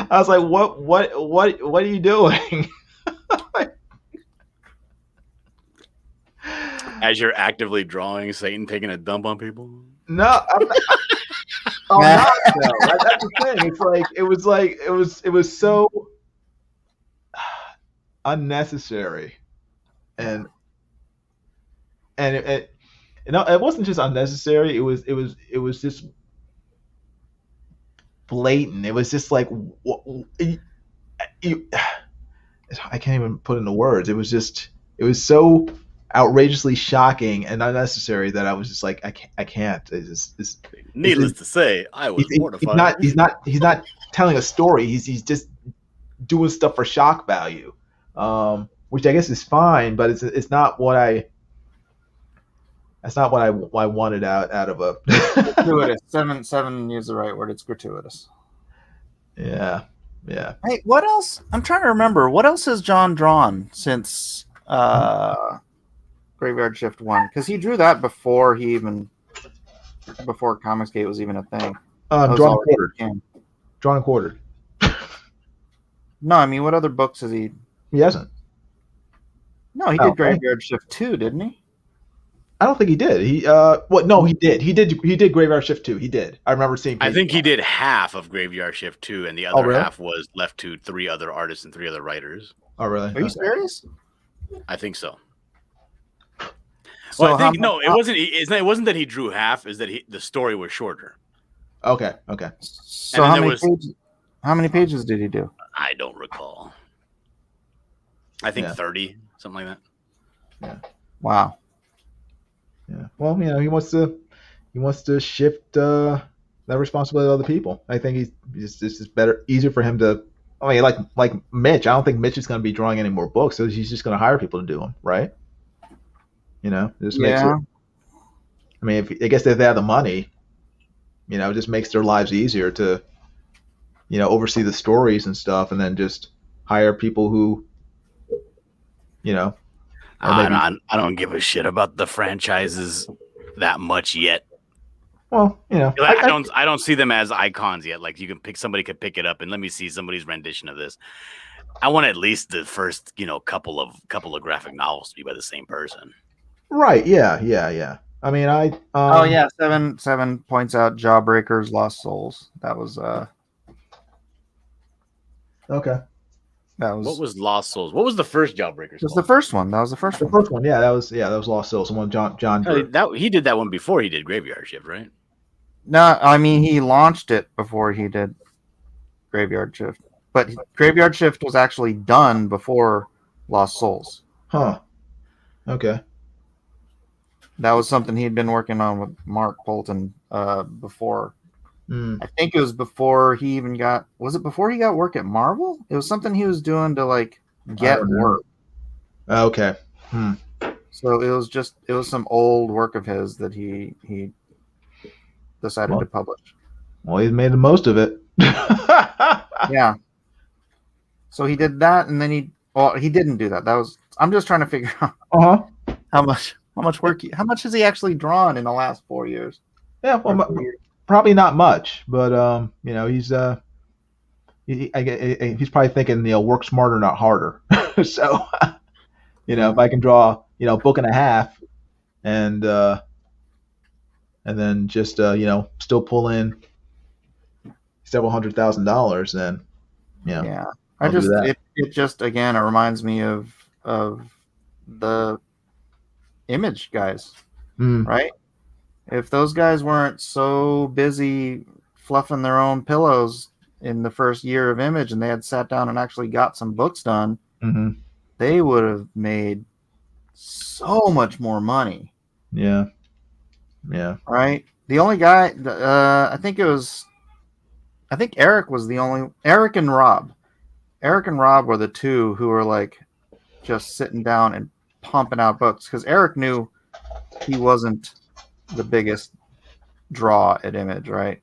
was like, what are you doing? As you're actively drawing Satan taking a dump on people. No, I'm not. I'm not, though. That's the thing. It was so unnecessary, and it wasn't just unnecessary. It was just blatant. It was just like I can't even put into words. It was so outrageously shocking and unnecessary that I was just like, I can't. Needless to say, I was mortified. He's not telling a story. He's just doing stuff for shock value, which I guess is fine, but it's not what I. That's not what I wanted out of a. Gratuitous. Seven used the right word. It's gratuitous. Yeah. Hey, what else? I'm trying to remember. What else has John drawn since Graveyard Shift 1? Because he drew that before he even before Comicsgate was even a thing. I was Drawn and already quartered. a fan. Drawn and quartered. No, I mean, what other books has he? He hasn't. No, he Oh, did Graveyard Shift 2, didn't he? I don't think he did. No, he did. He did Graveyard Shift 2. He did. I remember seeing. I think he did half of Graveyard Shift 2, and the Oh, other really? half was left to 3 other artists and 3 other writers. Oh, really? Are you serious? I think so. So Well, I think how- it wasn't. It wasn't that he drew half. Is that the story was shorter? Okay. So And how then many pages? How many pages did he do? I don't recall. I think Yeah. 30, something like that. Wow. Yeah. Well, he wants to shift that responsibility to other people. I think it's just better, easier for him to. I mean, like Mitch. I don't think Mitch is going to be drawing any more books, so he's just going to hire people to do them, right? It just makes it. I mean, I guess if they have the money, it just makes their lives easier to, oversee the stories and stuff, and then just hire people who, or maybe, I don't give a shit about the franchises that much yet. well, I don't see them as icons yet. Like somebody could pick it up and let me see somebody's rendition of this. I want at least the first, couple of graphic novels to be by the same person. right? Yeah. I mean, Oh yeah, seven points out Jawbreakers, Lost Souls. That was Okay. What was Lost Souls? What was the first Jawbreakers? It was the first one. That was the first The one. first one, that was Lost Souls. The one John drew. He did that one before he did Graveyard Shift, right? No, I mean he launched it before he did Graveyard Shift, but Graveyard Shift was actually done before Lost Souls. Huh. Okay. That was something he'd been working on with Mark Bolton before. I think it was before he even got. Was it before he got work at Marvel? It was something he was doing to get work. Okay. So it was some old work of his that he decided to publish. Well, he's made the most of it. Yeah. So he did that, and then he didn't do that. I'm just trying to figure out how much work how much has he actually drawn in the last 4 years? Yeah, well, probably not much, but he's he's probably thinking, work smarter, not harder. So, if I can draw, a book and a half, and then just still pull in several $100,000, then Yeah. I'll do that. It just again it reminds me of the Image guys, right? If those guys weren't so busy fluffing their own pillows in the first year of Image and they had sat down and actually got some books done, they would have made so much more money. Yeah. Right? The only guy, I think Eric was the only. Eric and Rob were the two who were just sitting down and pumping out books because Eric knew he wasn't the biggest draw at Image, right?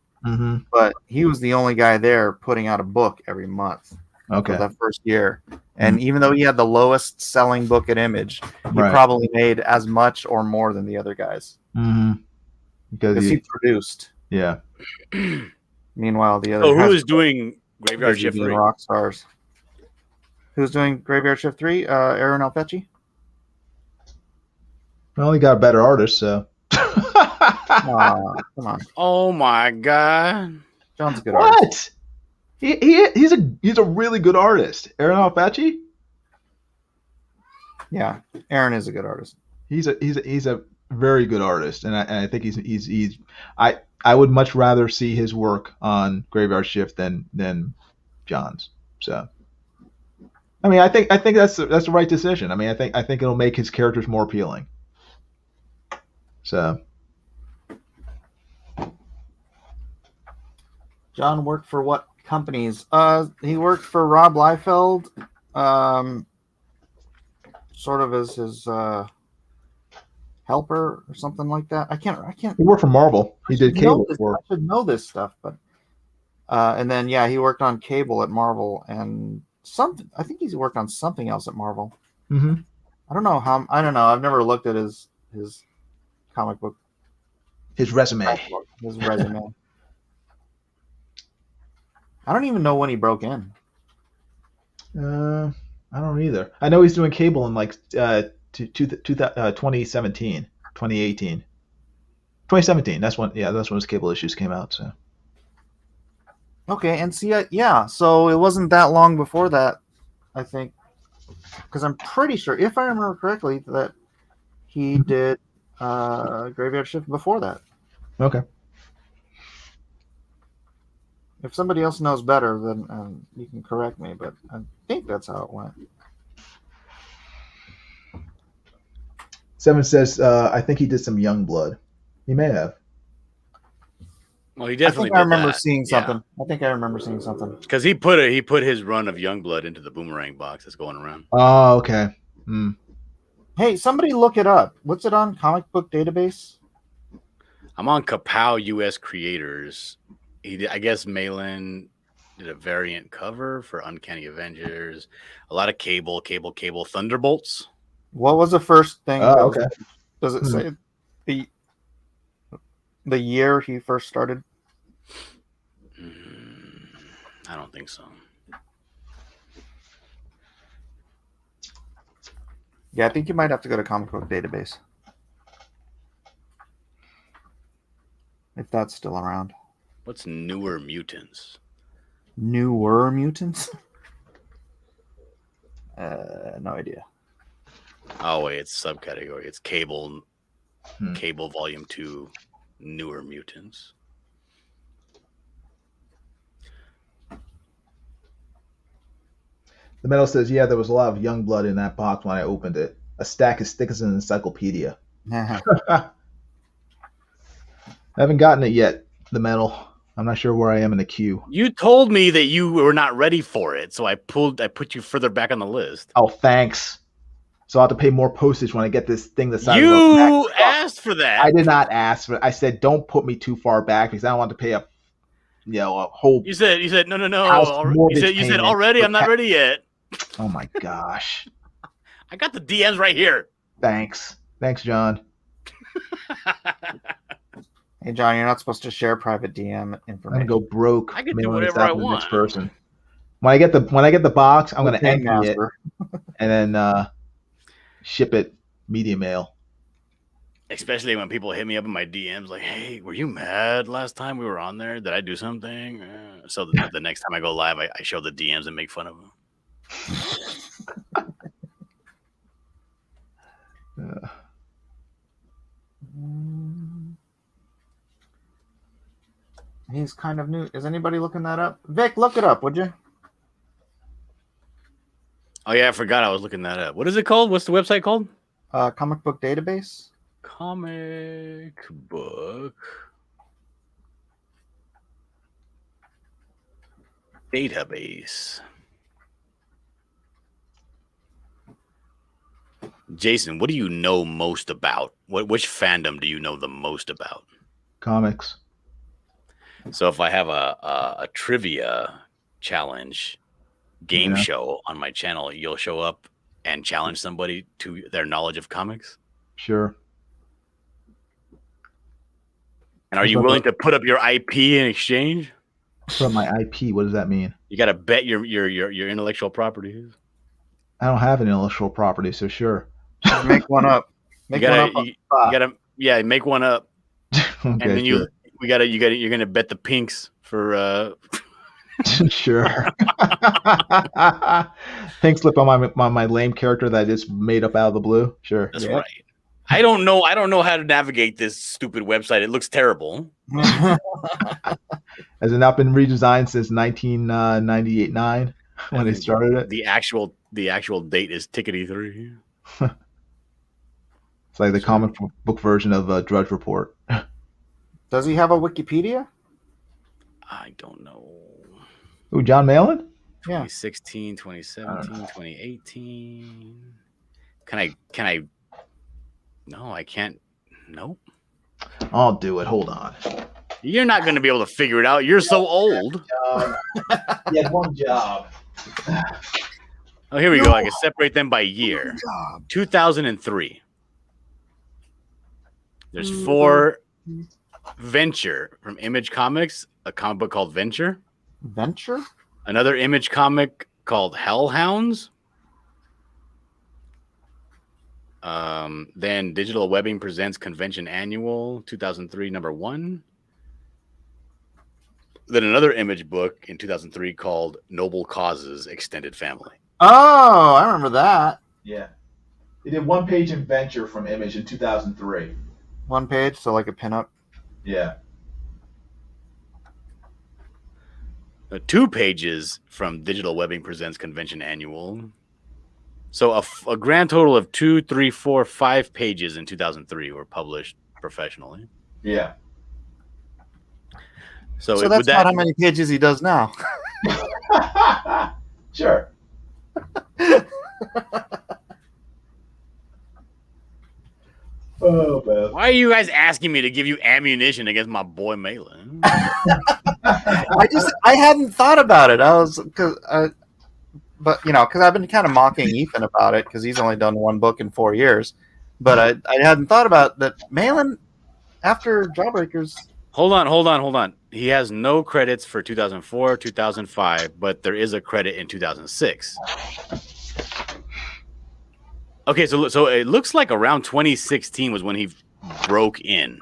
But he was the only guy there putting out a book every month for that first year. And even though he had the lowest selling book at Image, he probably made as much or more than the other guys. Because he produced. Yeah. Meanwhile, the other. So who is doing Graveyard Shift 3? Rock stars. Who's doing Graveyard Shift 3? Aaron Alfecci. Well, he got a better artist, so. Come on. Oh my God. John's a good artist. What? He's a really good artist. Aaron Alfecci? Yeah, Aaron is a good artist. He's a very good artist, and I think he's I would much rather see his work on Graveyard Shift than John's. So, I mean, I think that's the right decision. I mean, I think it'll make his characters more appealing. So, John worked for what companies? He worked for Rob Liefeld, sort of as his helper or something like that. I can't. He worked for Marvel. He did Cable before. I should know this stuff, but and then he worked on Cable at Marvel and something. I think he's worked on something else at Marvel. I don't know how. I don't know. I've never looked at his comic book His resume. His resume. I don't even know when he broke in. I don't either. I know he's doing cable in like 2017, 2018. 2017. That's when his cable issues came out. So Okay, and see, yeah, so it wasn't that long before that, I think, because I'm pretty sure, if I remember correctly, that he did Graveyard Shift before that. okay. If somebody else knows better, then you can correct me, but I think that's how it went. Seven says, I think he did some Youngblood. He may have. Well, he I definitely think I did remember that. seeing something. I think I remember seeing something. Because he put his run of Youngblood into the Boomerang box that's going around. Oh, okay. Hey, somebody look it up. What's it on? Comic Book Database? I'm on Kapow US Creators. I guess Malin did a variant cover for Uncanny Avengers. A lot of Cable, Thunderbolts. What was the first thing? Oh, okay. Does it say the year he first started? I don't think so. Yeah, I think you might have to go to Comic Book Database. If that's still around. What's Newer Mutants? Newer Mutants? No idea. Oh wait, it's subcategory. It's Cable, Cable Volume 2, Newer Mutants. The metal says, yeah, there was a lot of Youngblood in that box when I opened it. A stack as thick as an encyclopedia. I haven't gotten it yet, the metal. I'm not sure where I am in the queue. You told me that you were not ready for it, so I put you further back on the list. Oh, thanks. So I'll have to pay more postage when I get this thing the size of a You asked for that. I did not ask for it. I said don't put me too far back because I don't want to pay a whole. You said no. You said already. I'm not ready yet. Oh my gosh. I got the DMs right here. Thanks, John. Hey, John, you're not supposed to share private DM information. I'm gonna go broke. I can do whatever I want. Next person. When I get the box, I'm gonna empty it and then ship it media mail. Especially when people hit me up in my DMs like, "Hey, were you mad last time we were on there? Did I do something?" So the next time I go live, I show the DMs and make fun of them. He's kind of new. Is anybody looking that up? Vic, look it up, would you? Oh yeah, I forgot I was looking that up. What is it called? What's the website called? Comic Book Database. Comic Book Database. Jason, what do you know most about? Which fandom do you know the most about? Comics. So if I have a trivia challenge game show on my channel, you'll show up and challenge somebody to their knowledge of comics? Sure. And are you willing to put up your IP in exchange? Put up my IP. What does that mean? You got to bet your intellectual property. I don't have an intellectual property, so sure. Just make one up. Make one up. You gotta make one up. Okay, and then you're gonna bet the pinks for sure. Pink slip on my lame character that I just made up out of the blue. Sure. That's right. I don't know how to navigate this stupid website. It looks terrible. Has it not been redesigned since 1998-9 when they started it? The actual date is tickety-3. It's like the comic book version of Drudge Report. Does he have a Wikipedia? I don't know. Ooh, John Malin? Yeah. 2016, 2017, 2018. Can I? No, I can't. Nope. I'll do it. Hold on. You're not going to be able to figure it out. You're so old. He had one job. Oh, here we go. I can separate them by year. 2003. There's 4 Venture from Image Comics, a comic book called Venture. Venture? Another Image comic called Hellhounds. Then Digital Webbing Presents Convention Annual 2003 #1. Then another Image book in 2003 called Noble Causes Extended Family. Oh, I remember that. Yeah. He did one page in Venture from Image in 2003. One page, so like a pinup. Yeah. 2 pages from Digital Webbing Presents Convention Annual. So a grand total of 2, 3, 4, 5 pages in 2003 were published professionally. Yeah. So that's not how many pages he does now. Sure. Oh, man. Why are you guys asking me to give you ammunition against my boy Malin? I hadn't thought about it. But because I've been kind of mocking Ethan about it because he's only done one book in 4 years. But I hadn't thought about that. Malin, after Jawbreakers. Hold on. He has no credits for 2004, 2005, but there is a credit in 2006. Okay, so it looks like around 2016 was when he broke in,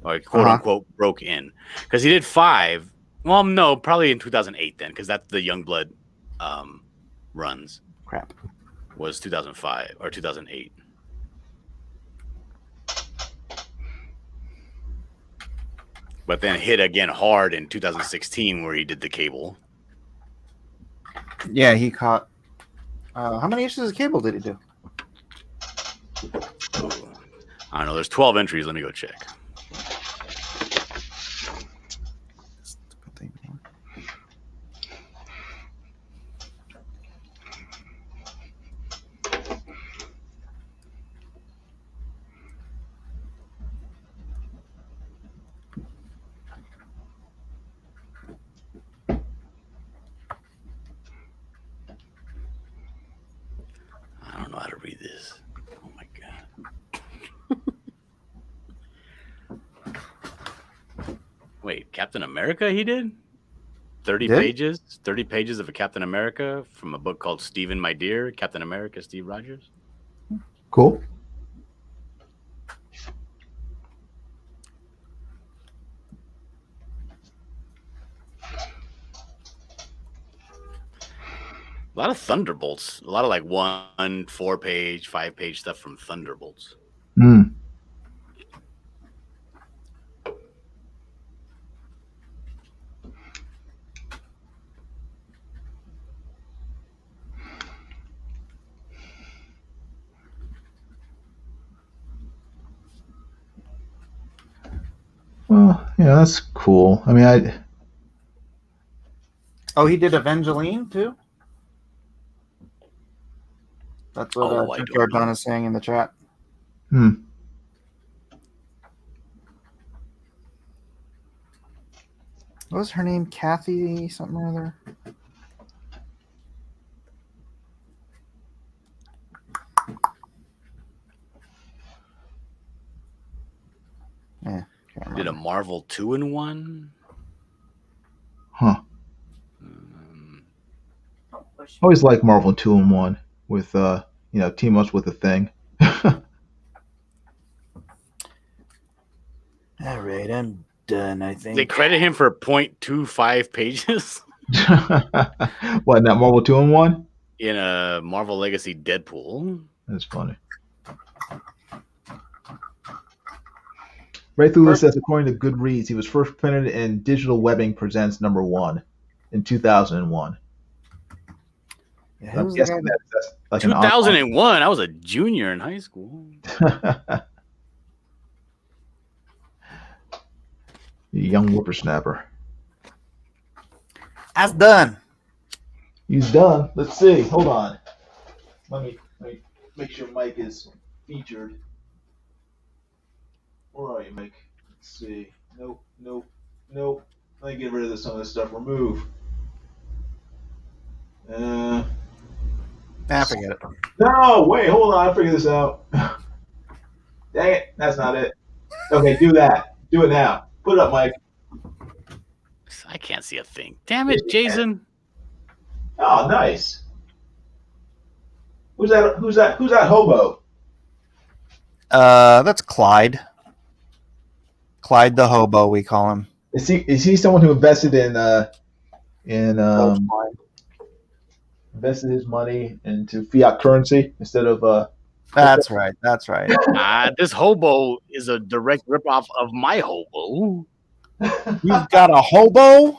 or quote unquote broke in, because he did 5. Well, no, probably in 2008 then, because that's the Youngblood runs. Crap. Was 2005 or 2008. But then hit again hard in 2016 where he did the Cable. Yeah, he caught. How many issues of Cable did he do? I don't know. There's 12 entries. Let me go check. I don't know how to read this. Oh my god. Wait, Captain America he did? 30 pages? 30 pages of a Captain America from a book called Stephen, My Dear, Captain America, Steve Rogers. Cool. A lot of Thunderbolts. A lot of like 1, 4-page, 5-page stuff from Thunderbolts. Hmm. Well, yeah, that's cool. I mean, Oh, he did Evangeline too? That's what Junkyard Don is saying in the chat. Hmm. What was her name? Kathy something or other? Yeah. Did a Marvel 2-in-1? Huh. Always like Marvel 2-in-1 with team ups with a thing. All right, I'm done, I think. They credit him for 0.25 pages What, not Marvel 2-in-1? in a Marvel Legacy Deadpool. That's funny. Ray Thula says, according to Goodreads, he was first printed in Digital Webbing Presents #1 in 2001. Yeah, I'm guessing that's like 2001. I was a junior in high school. Young whippersnapper. That's done. He's done. Let's see. Hold on. Let me make sure Mike is featured. Where are you, Mike? Let's see. Nope. Let me get rid of some of this stuff. Remove. Forget it. No, wait, hold on. I figured this out. Dang it. That's not it. Okay, do that. Do it now. Put it up, Mike. I can't see a thing. Damn it, Jason. Oh, nice. Who's that? Who's that hobo? That's Clyde. Clyde the hobo, we call him. Is he someone who invested in invested his money into fiat currency instead of That's right. That's right. This hobo is a direct ripoff of my hobo. You've got a hobo?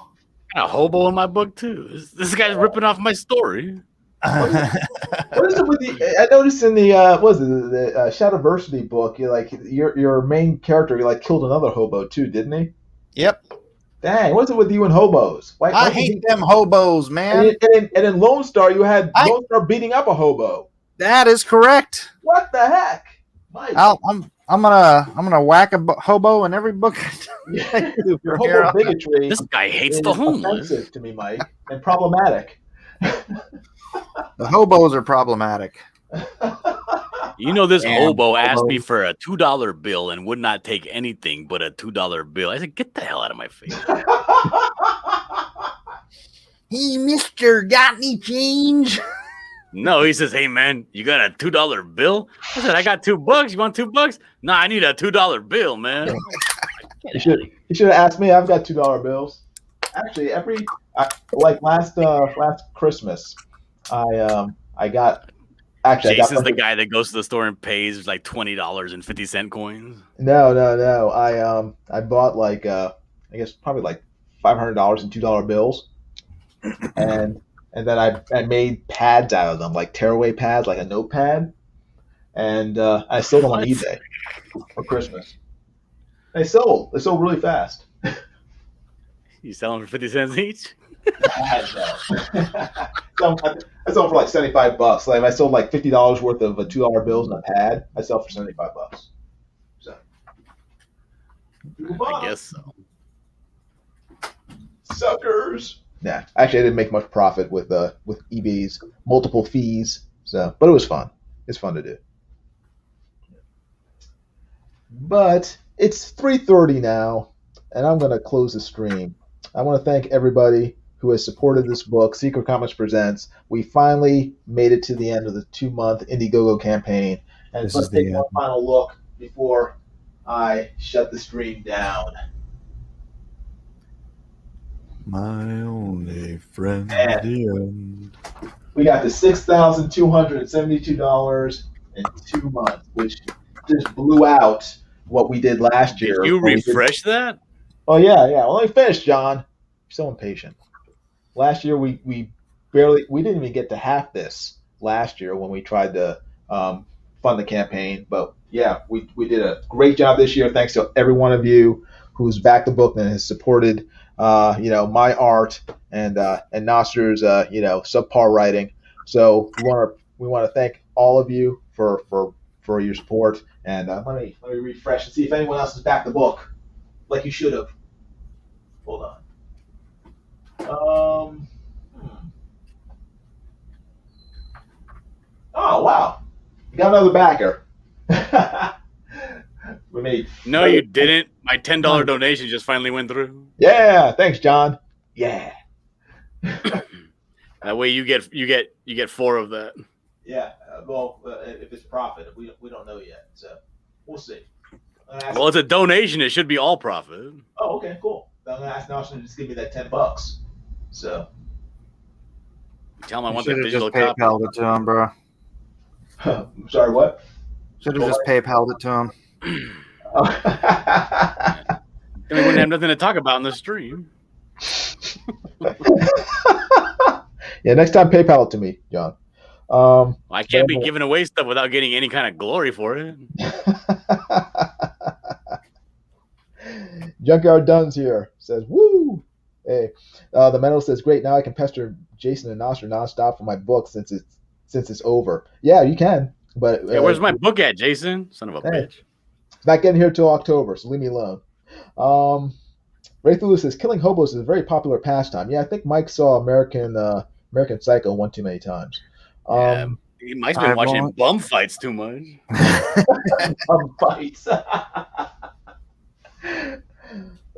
Got a hobo in my book too. This guy's ripping off my story. What is it with the? I noticed in the what is it, the Shadowversity book, you like your main character, he like killed another hobo too, didn't he? Yep. Dang, what's it with you and hobos? Why I hate them hobos, man. And in Lone Star, you had Lone Star beating up a hobo. That is correct. What the heck, Mike? I'm gonna whack a hobo in every book. I do Your from here hobo on. bigotry This guy hates is the homeless. offensive to me, Mike, and problematic. The hobos are problematic. You know, this Damn hobo asked me hobos. for a $2 bill and would not take anything but a $2 bill. I said, "Get the hell out of my face!" Hey, mister, got any change? No, he says, "Hey man, you got a $2 bill?" I said, "I got $2. You want $2? No, I need a $2 bill, man." You should have asked me. I've got $2 bills. Actually, like last Christmas, I got. Actually, Jason's I got the guy that goes to the store and pays like $20.50 coins. No. I bought like I guess probably like $500 in $2 bills, and then I made pads out of them, like tearaway pads, like a notepad, and I sold them on What? eBay for Christmas. They sold really fast. You sell them for 50 cents each? I sold them for like $75. Like if I sold like $50 worth of $2 bills in a pad, I sell for $75. So I guess so. Suckers. Nah, actually, I didn't make much profit with eBay's multiple fees. So, but it was fun. It's fun to do. But it's 3:30 now, and I'm gonna close the stream. I want to thank everybody who has supported this book, Secret Comics Presents. We finally made it to the end of the 2-month Indiegogo campaign, and This let's is the take one final look before I shut the stream down. My only friend. And The end. we got the $6,272 in 2 months, which just blew out what we did last year. Did you refresh that? Oh yeah. Well, let me finish, John. You're so impatient. Last year we didn't even get to half this last year when we tried to fund the campaign. But yeah, we did a great job this year. Thanks to every one of you who's backed the book and has supported my art and Nasser's subpar writing. So we want to thank all of you for your support. And let me refresh and see if anyone else has backed the book like you should have. Hold on. Oh wow, you got another backer. We made. No, you didn't. My $10 donation just finally went through. Yeah, thanks, John. Yeah. That way you get 4 of that. Yeah. If it's profit, we don't know yet, so we'll see. Well, it's a donation. It should be all profit. Oh, okay, cool. I'm gonna ask Nelson to just give me that $10. So. Tell him I want Should the have digital just copy. PayPal'd it to him, bro. I'm sorry, what? Should have just PayPal'd it to him. Then we wouldn't have nothing to talk about in the stream. Yeah, next time PayPal it to me, John. I can't be giving away stuff without getting any kind of glory for it. Junkyard Duns here says, "Woo!" Hey, the Metal says, "Great, now I can pester Jason and Nasser nonstop for my book since it's over." Yeah, you can, but Hey, where's my book at, Jason? Son of a bitch. It's not getting here till October, so leave me alone. Ray Thulu says, "Killing hobos is a very popular pastime." Yeah, I think Mike saw American Psycho one too many times. Mike's been watching bum fights too much. Fights.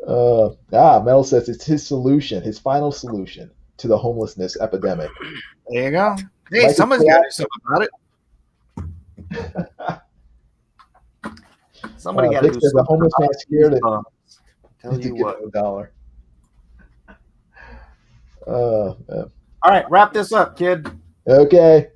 Mel says it's his solution, his final solution to the homelessness epidemic. There you go. Hey, Like somebody's got to do something about it. Somebody got to Vic do says the something. homeless man scared it. Tell To you give what. him $1. All right, wrap this up, kid. Okay.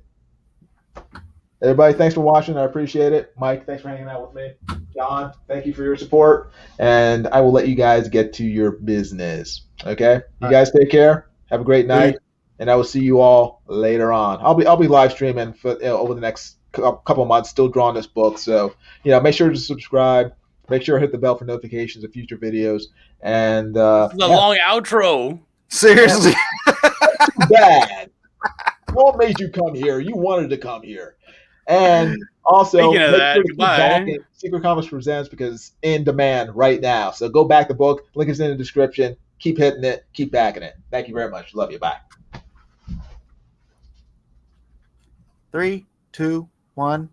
Everybody, thanks for watching. I appreciate it. Mike, thanks for hanging out with me. John, thank you for your support. And I will let you guys get to your business. Okay? You guys take care. Have a great night. And I will see you all later on. I'll be live streaming for, over the next couple of months, still drawing this book. So, make sure to subscribe. Make sure to hit the bell for notifications of future videos. And This is a long outro. Seriously. bad. What made you come here? You wanted to come here. And also, Speaking of make that, sure to keep goodbye. backing Secret Comics Presents because it's in demand right now. So go back the book. Link is in the description. Keep hitting it. Keep backing it. Thank you very much. Love you. Bye. 3, 2, 1.